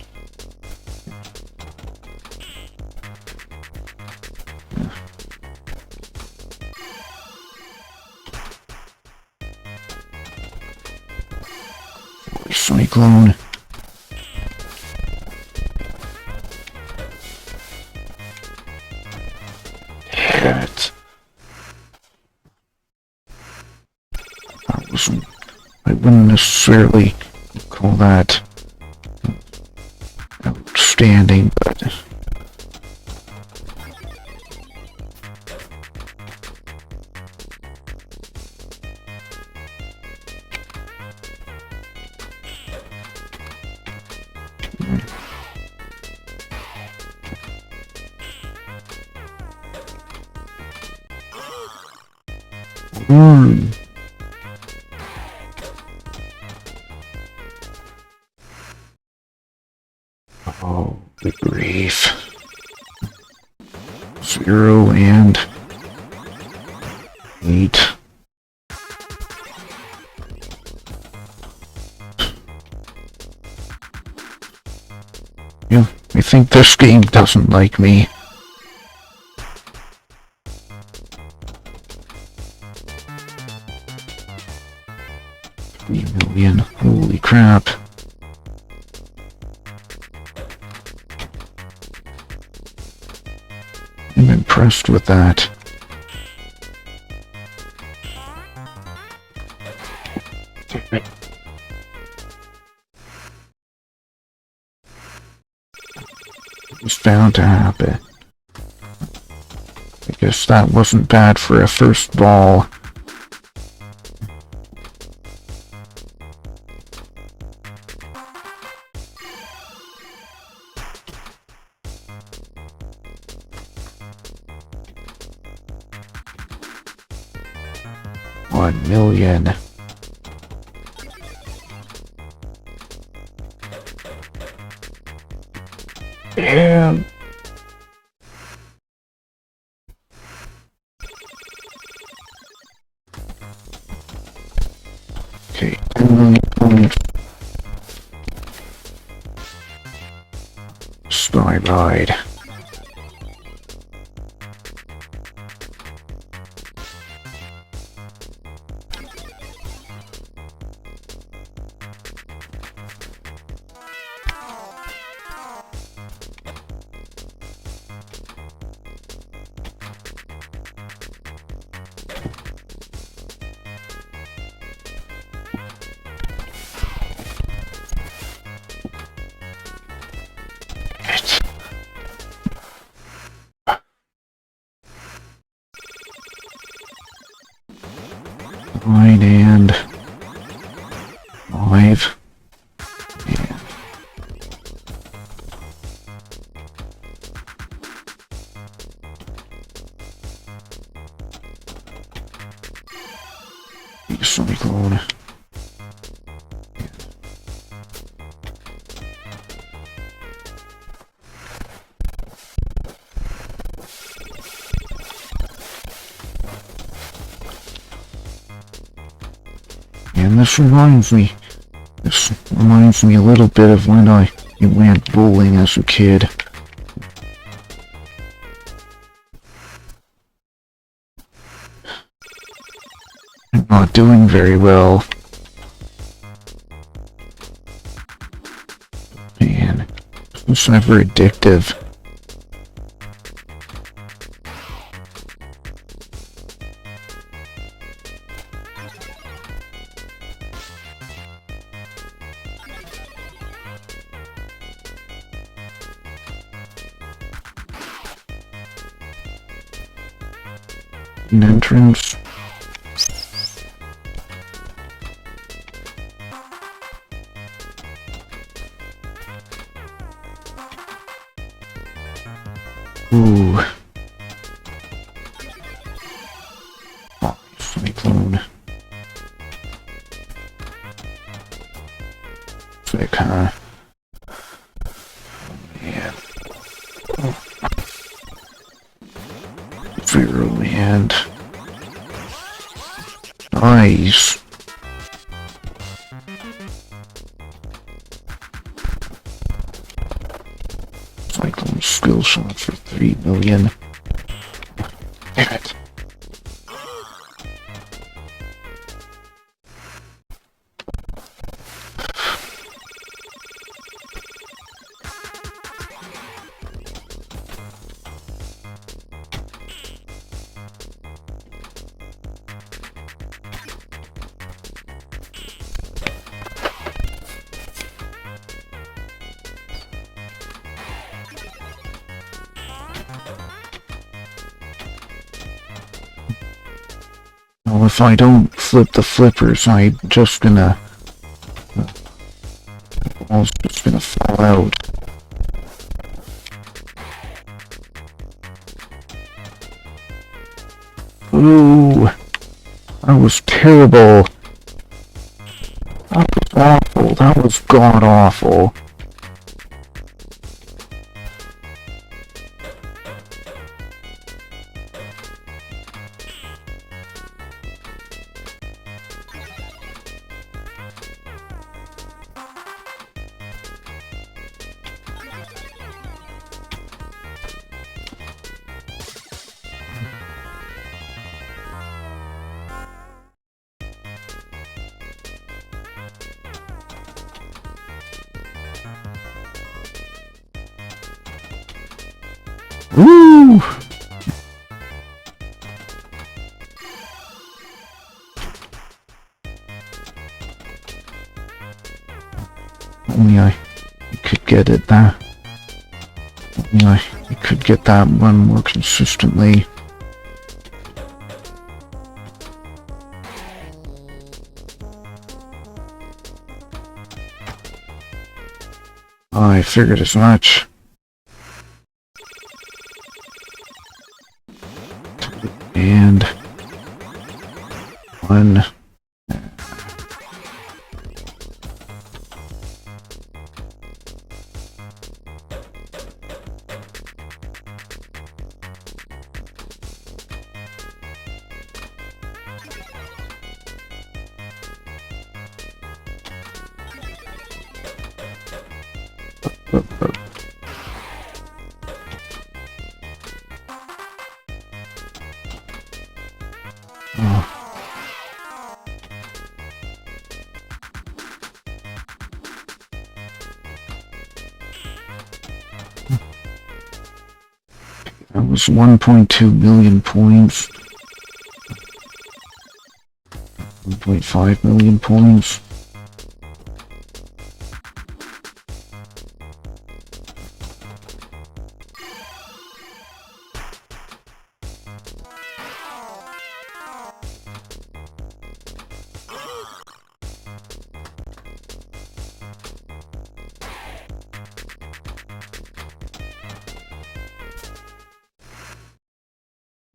Cyclone. Damn it. I wouldn't necessarily call that outstanding, but oh, good grief. 0 and 8. Yeah, I think this game doesn't like me. $3 million. Holy crap. I'm impressed with that. It's bound to happen. I guess that wasn't bad for a first ball. $1 million. Damn. Okay, $10 million. Sky ride. Nine and 5. Yeah. Cyclone. And this reminds me a little bit of when I went bowling as a kid. I'm not doing very well. Man, it's never addictive. An entrance. Ooh. Oh, cyclone. Sick, huh? Yeah. Zero land. Nice. Cyclone skill shot for 3 million. Damn it. Well, if I don't flip the flippers, I'm just gonna... the ball's just gonna fall out. Ooh! That was terrible! That was awful. That was god-awful. Woo! Only I could get it that. Only I could get that one more consistently. I figured as much. And one. That was 1.2 million points. 1.5 million points.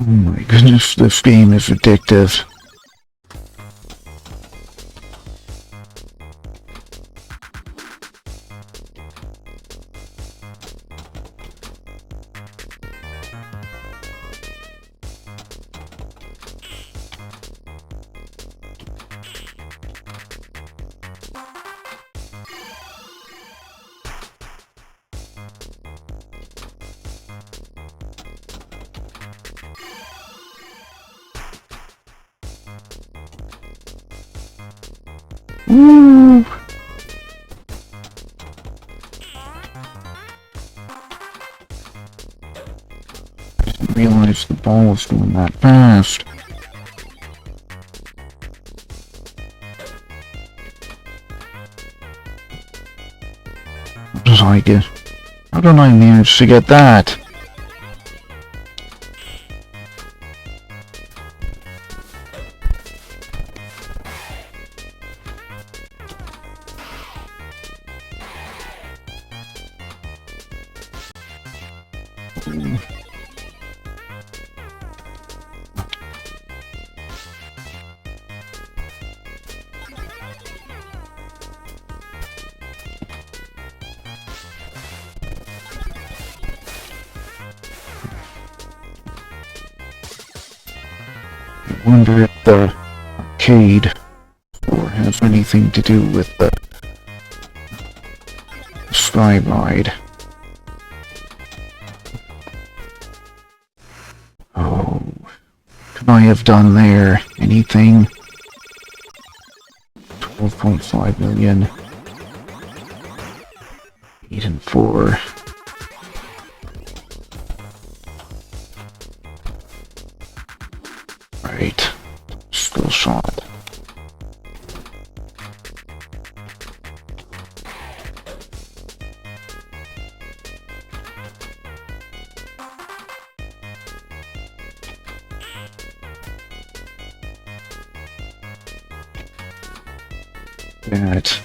Oh my goodness, this game is addictive. Woo! Didn't realize the ball was going that fast. How did I get? How did I manage to get that? I wonder if the arcade or has anything to do with the sky ride. Oh, could I have done there? Anything? 12.5 million. 8 and 4. Right. Still shot. That.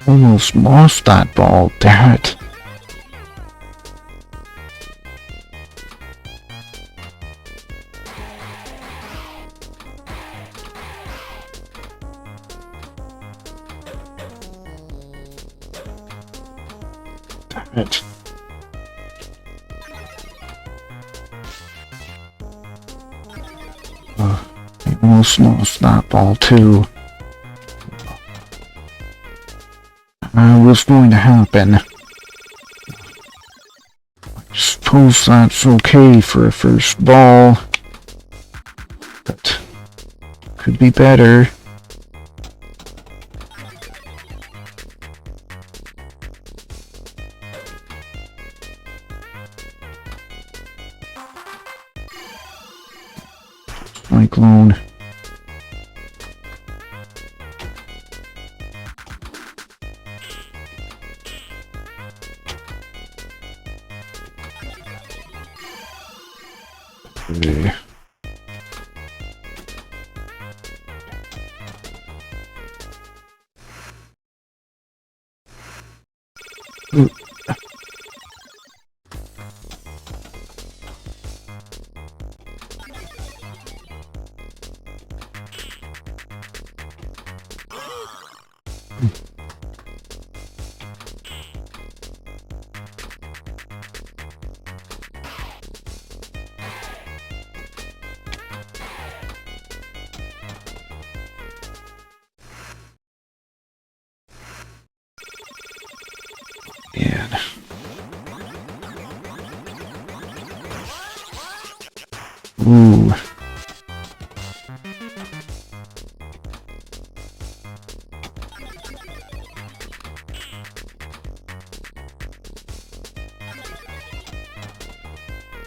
Almost lost that ball, damn it. Damn it. I almost lost that ball too. What's going to happen? I suppose that's okay for a first ball, but could be better. Cyclone. Okay. Ooh. Yeah. Ooh.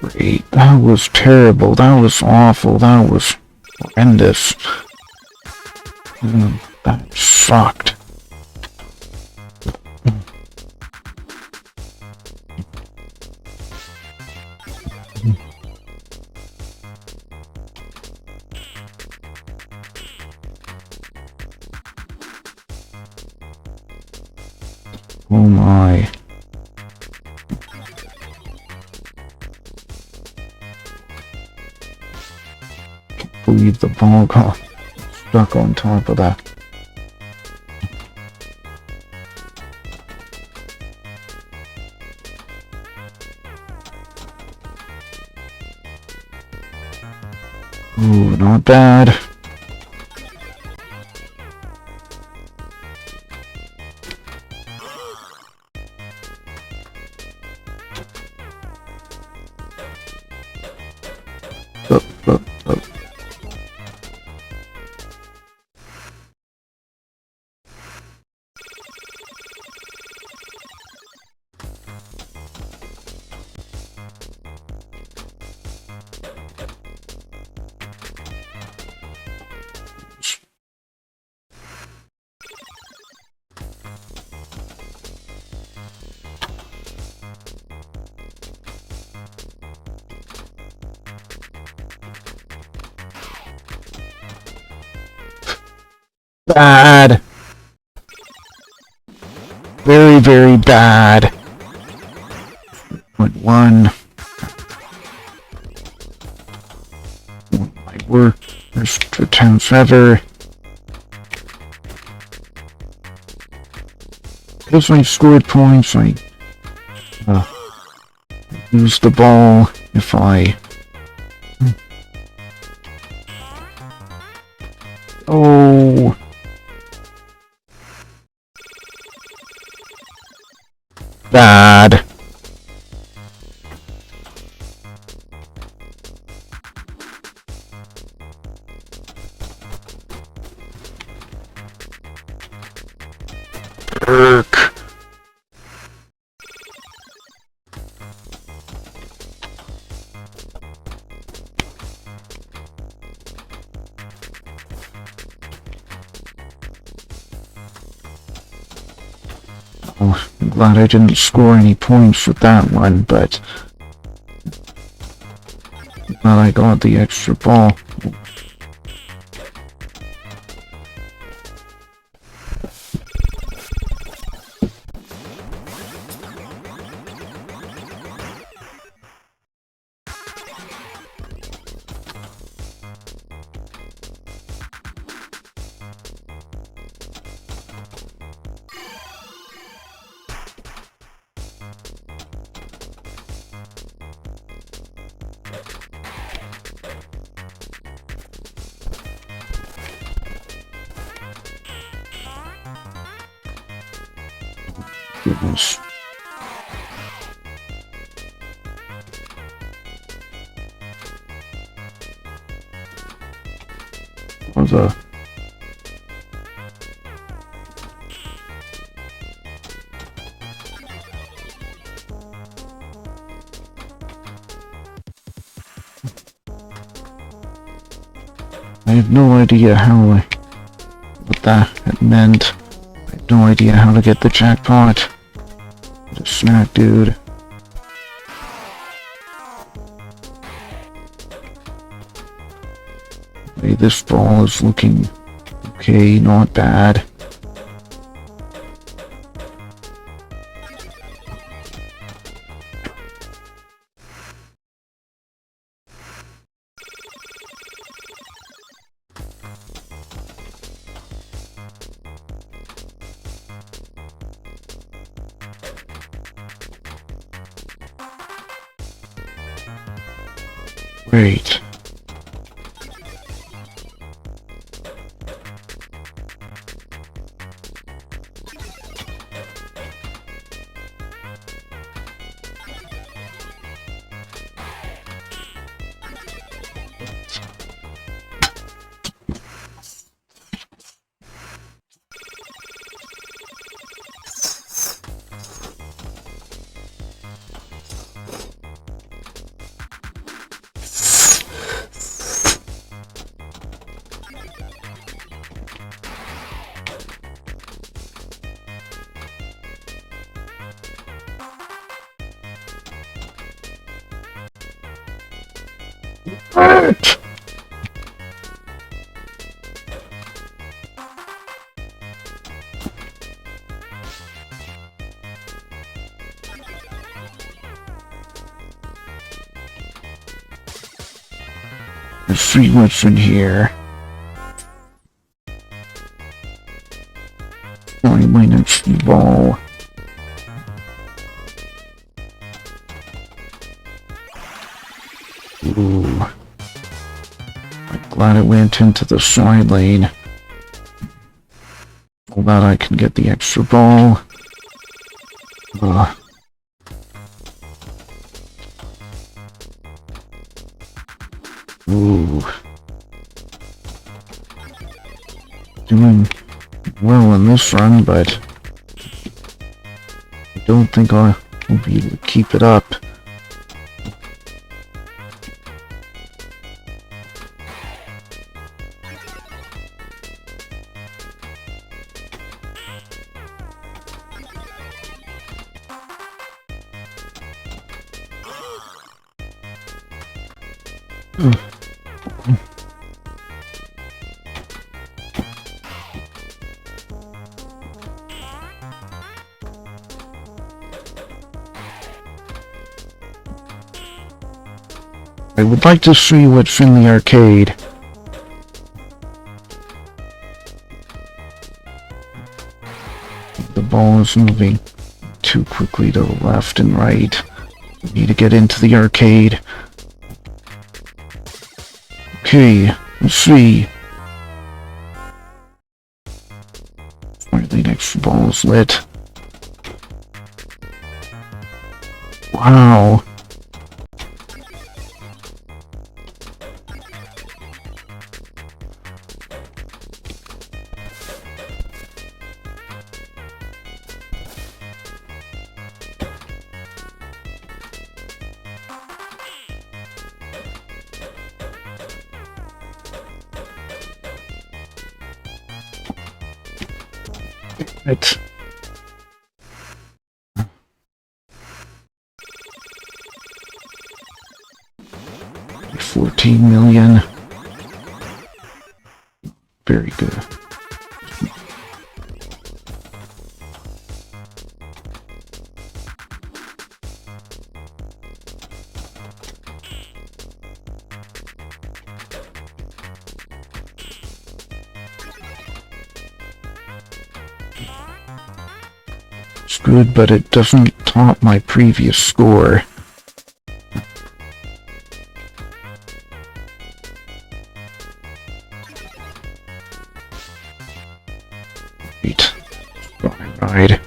Great. That was terrible. That was awful. That was horrendous. That sucked. Oh my. Can't believe the ball got stuck on top of that. Ooh, not bad. Up. Bad. Very, very bad. 1. My worst attempts ever. Because I scored points, I lose the ball if I... Oh... Bad. Irk. Oh, I'm glad I didn't score any points with that one, but glad I got the extra ball. Goodness. Or the... I have no idea what that meant. I have no idea how to get the jackpot. The snack, dude. Hey, this ball is looking okay, not bad. Great. What? Let's see what's in here. Only my next ball. Ooh. I'm glad it went into the side lane. So that I can get the extra ball. Ooh. Doing well in this run, but I don't think I will be able to keep it up. I would like to see what's in the arcade. The ball is moving too quickly to the left and right. We need to get into the arcade. Okay, let's see. Finally, next ball is lit. Wow. Right. 14 million. Very good. It's good, but it doesn't top my previous score. Right.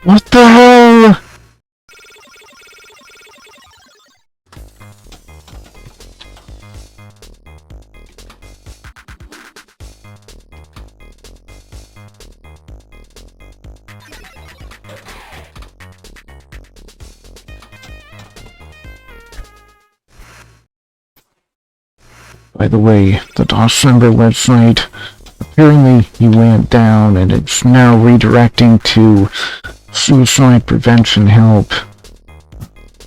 What the hell? By the way, the Dawsonber website, apparently you went down and it's now redirecting to suicide prevention help.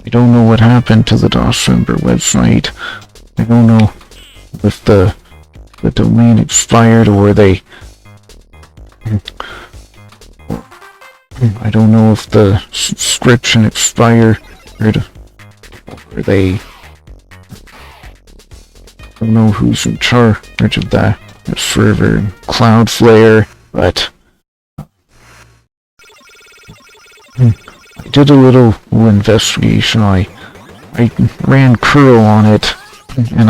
I don't know what happened to the Dawsonber website. I don't know if the domain expired or they... I don't know if the subscription expired or they... I don't know who's in charge of that server, Cloudflare, but I did a little investigation. I ran curl on it, and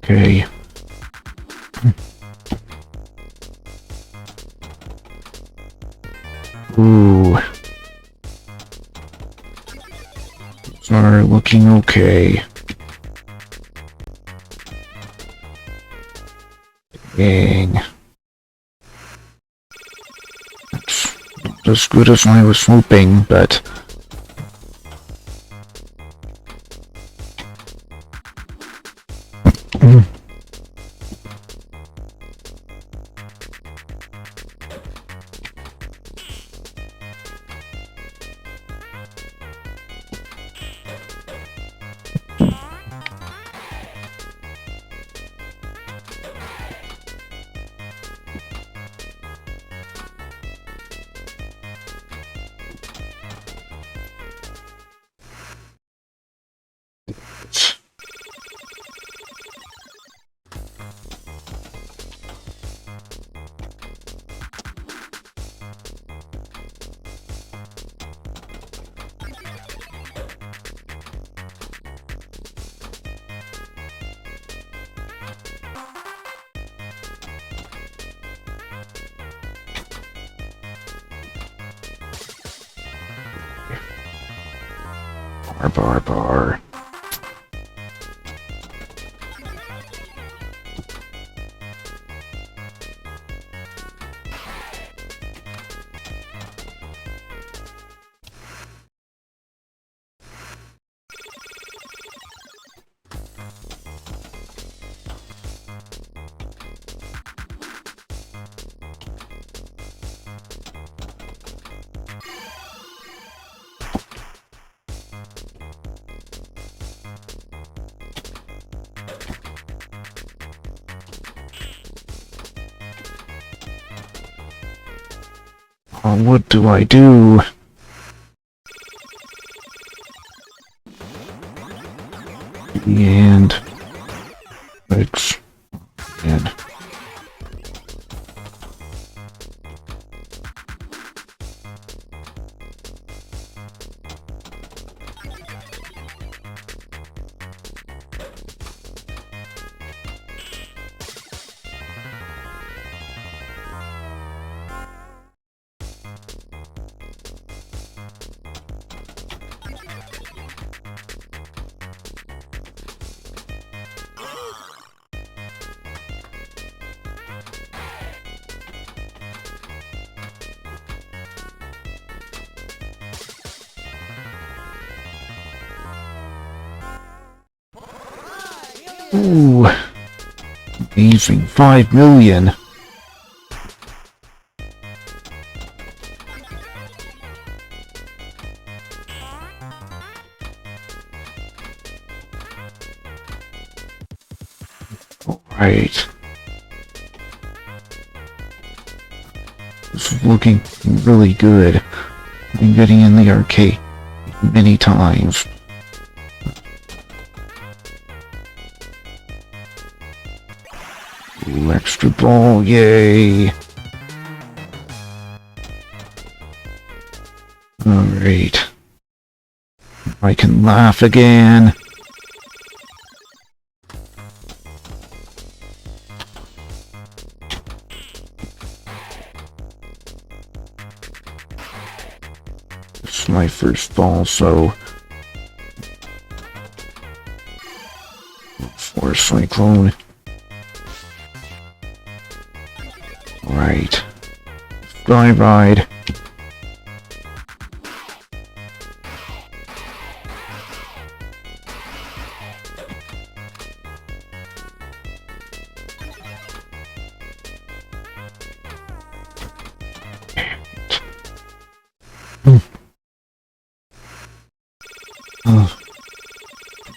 okay. Ooh. Are looking okay. Dang. That's not as good as I was hoping, but... Bar. What do I do? And it's and ooh, amazing, 5 million. Alright. This is looking really good. I'm getting in the arcade many times. Ooh, extra ball, yay! Alright. I can laugh again. This is my first ball, so... Force Cyclone. Right. Sky Ride.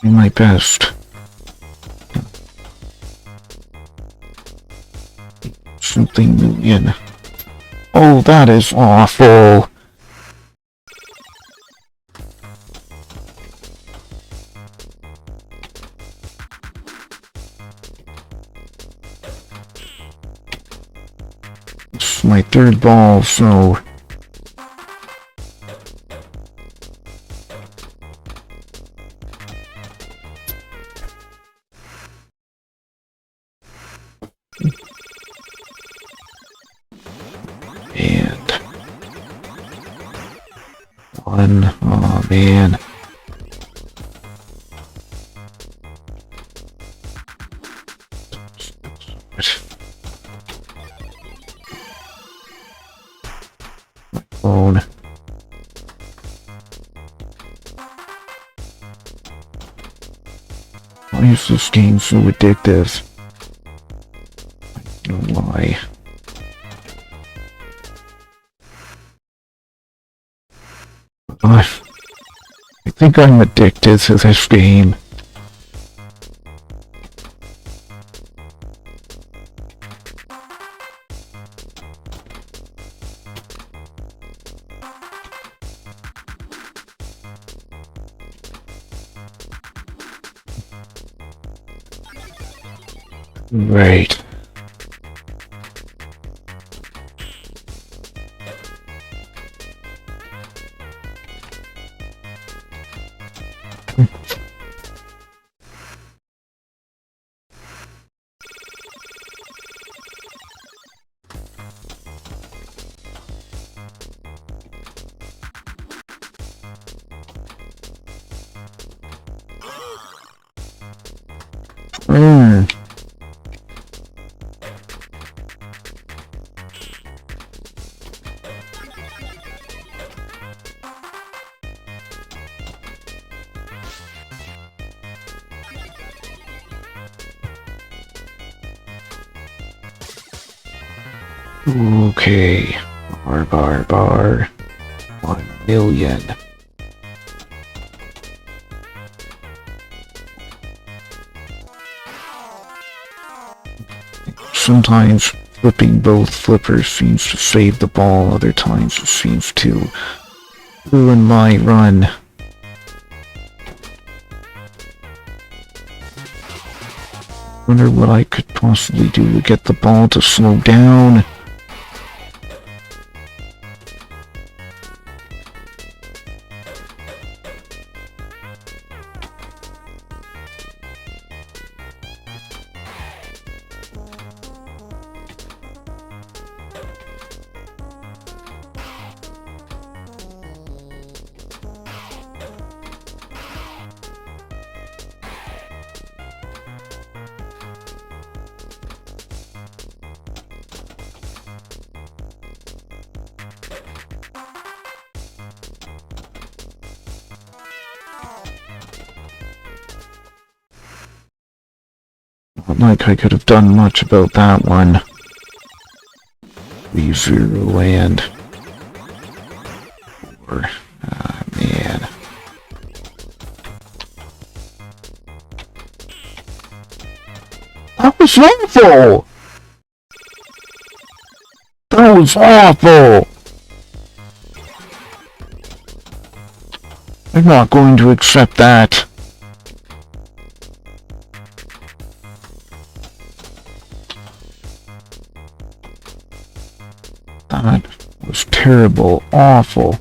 Doing my best. Something million. Oh, that is awful. It's my third ball, so... And... one, oh man. My phone. Why is this game so addictive? I don't know why. I think I'm addicted to this game. Right. Okay. Bar. 1 million. Sometimes Flipping both flippers seems to save the ball, other times it seems to ruin my run. Wonder what I could possibly do to get the ball to slow down. Not like I could have done much about that one. 3-0 and... Ah, man. That was awful! That was awful! I'm not going to accept that. That was terrible, awful,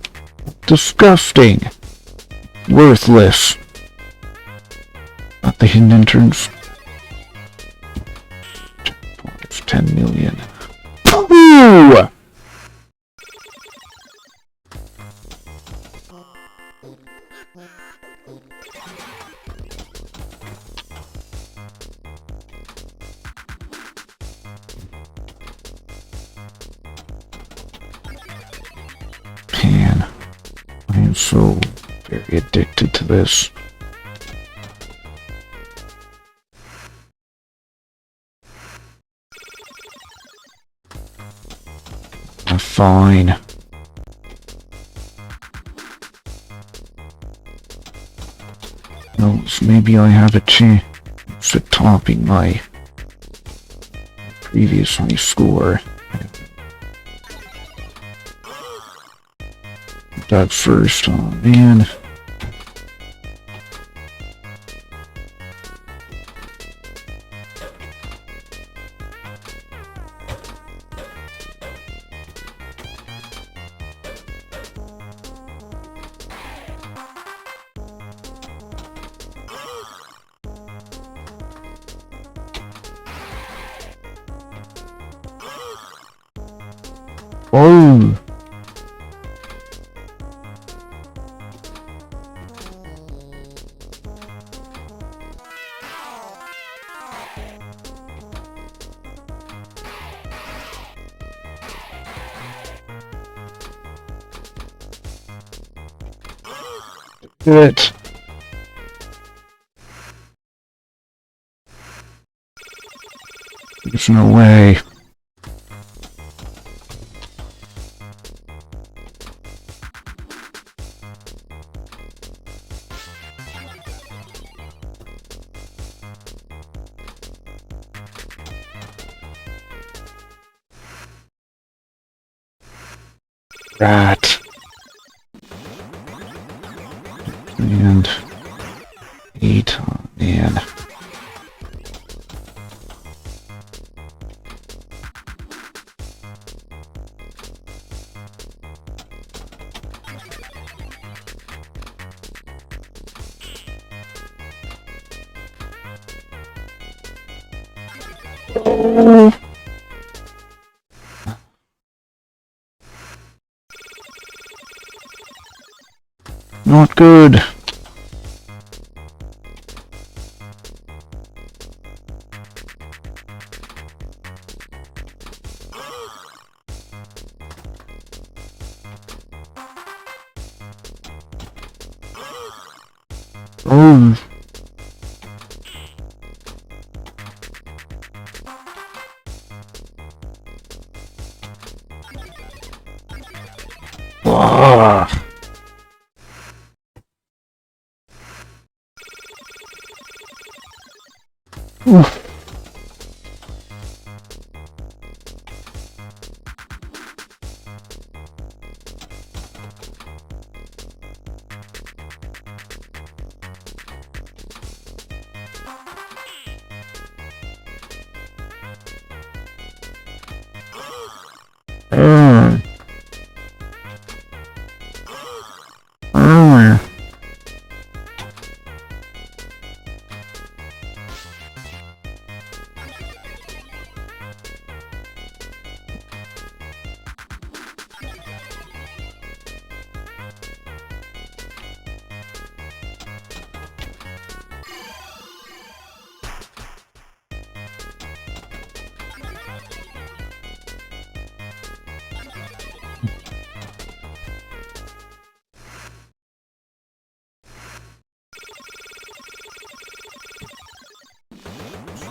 disgusting, worthless. Not the hidden entrance. It's 10 million. Ooh! Man, I am so very addicted to this. Fine. No, maybe I have a chance at topping my previous high score. That first, oh man. Oh! It. There's no way. Rat. And 8, oh man. Oh. Not good. Oh. Ah. Oof.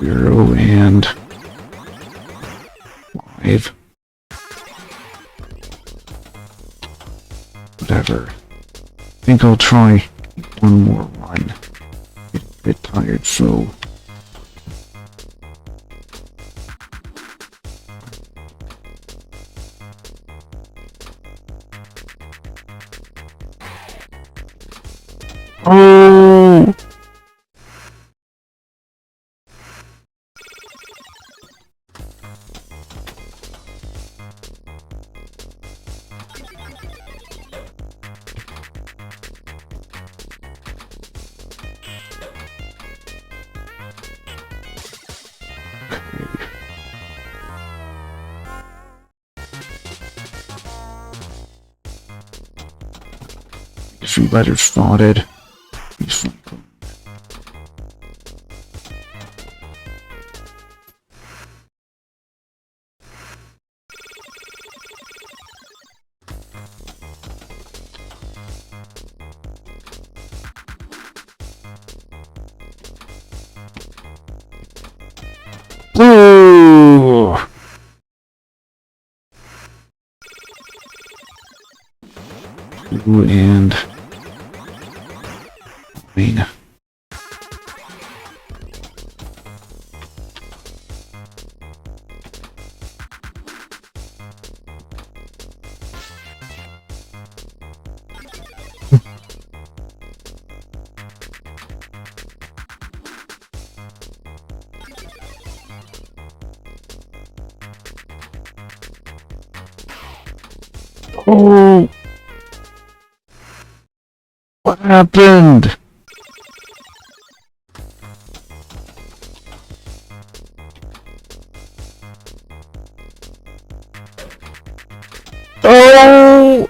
0 and 5. Whatever. I think I'll try one more run. Getting a bit tired, so... Oh! Two letters spotted. Blue! Blue and green. Oh! What happened? Oh!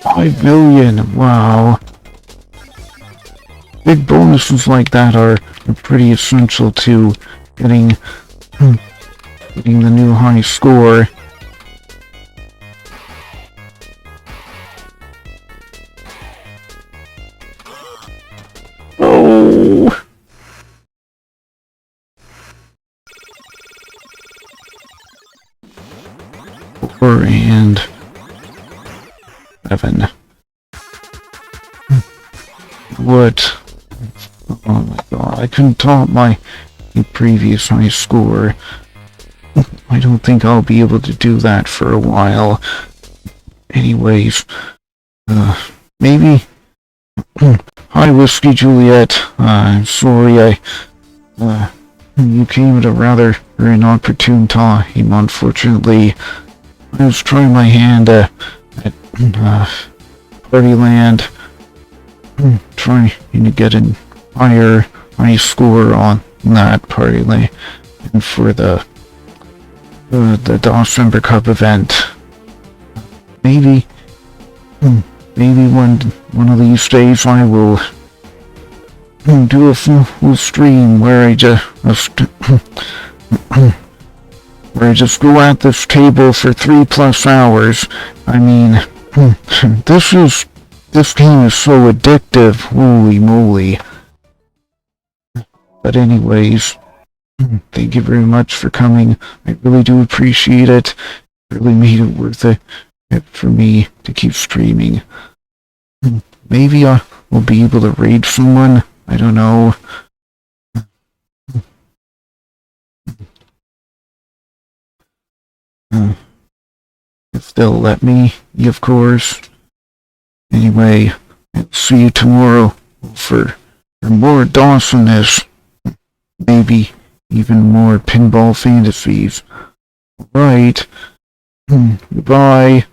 $5 million, wow. Big bonuses like that are pretty essential to getting the new high score. Oh! Four and 7. What? Oh my god, I couldn't top my previous high score. I don't think I'll be able to do that for a while. Anyways, maybe... Hi, Whiskey Juliet. I'm sorry you came at a rather inopportune time, unfortunately. I was trying my hand at Partyland, trying to get a high score on that Partyland, and for the December Cup event. Maybe one of these days I will do a full stream where I just go at this table for 3+ hours. I mean, this game is so addictive, holy moly. But anyways, thank you very much for coming. I really do appreciate it. It really made it worth it for me to keep streaming. Maybe I will be able to raid someone. I don't know. If they'll let me, of course. Anyway, I'll see you tomorrow for more Dawsonness. Maybe even more pinball fantasies. Alright. Goodbye.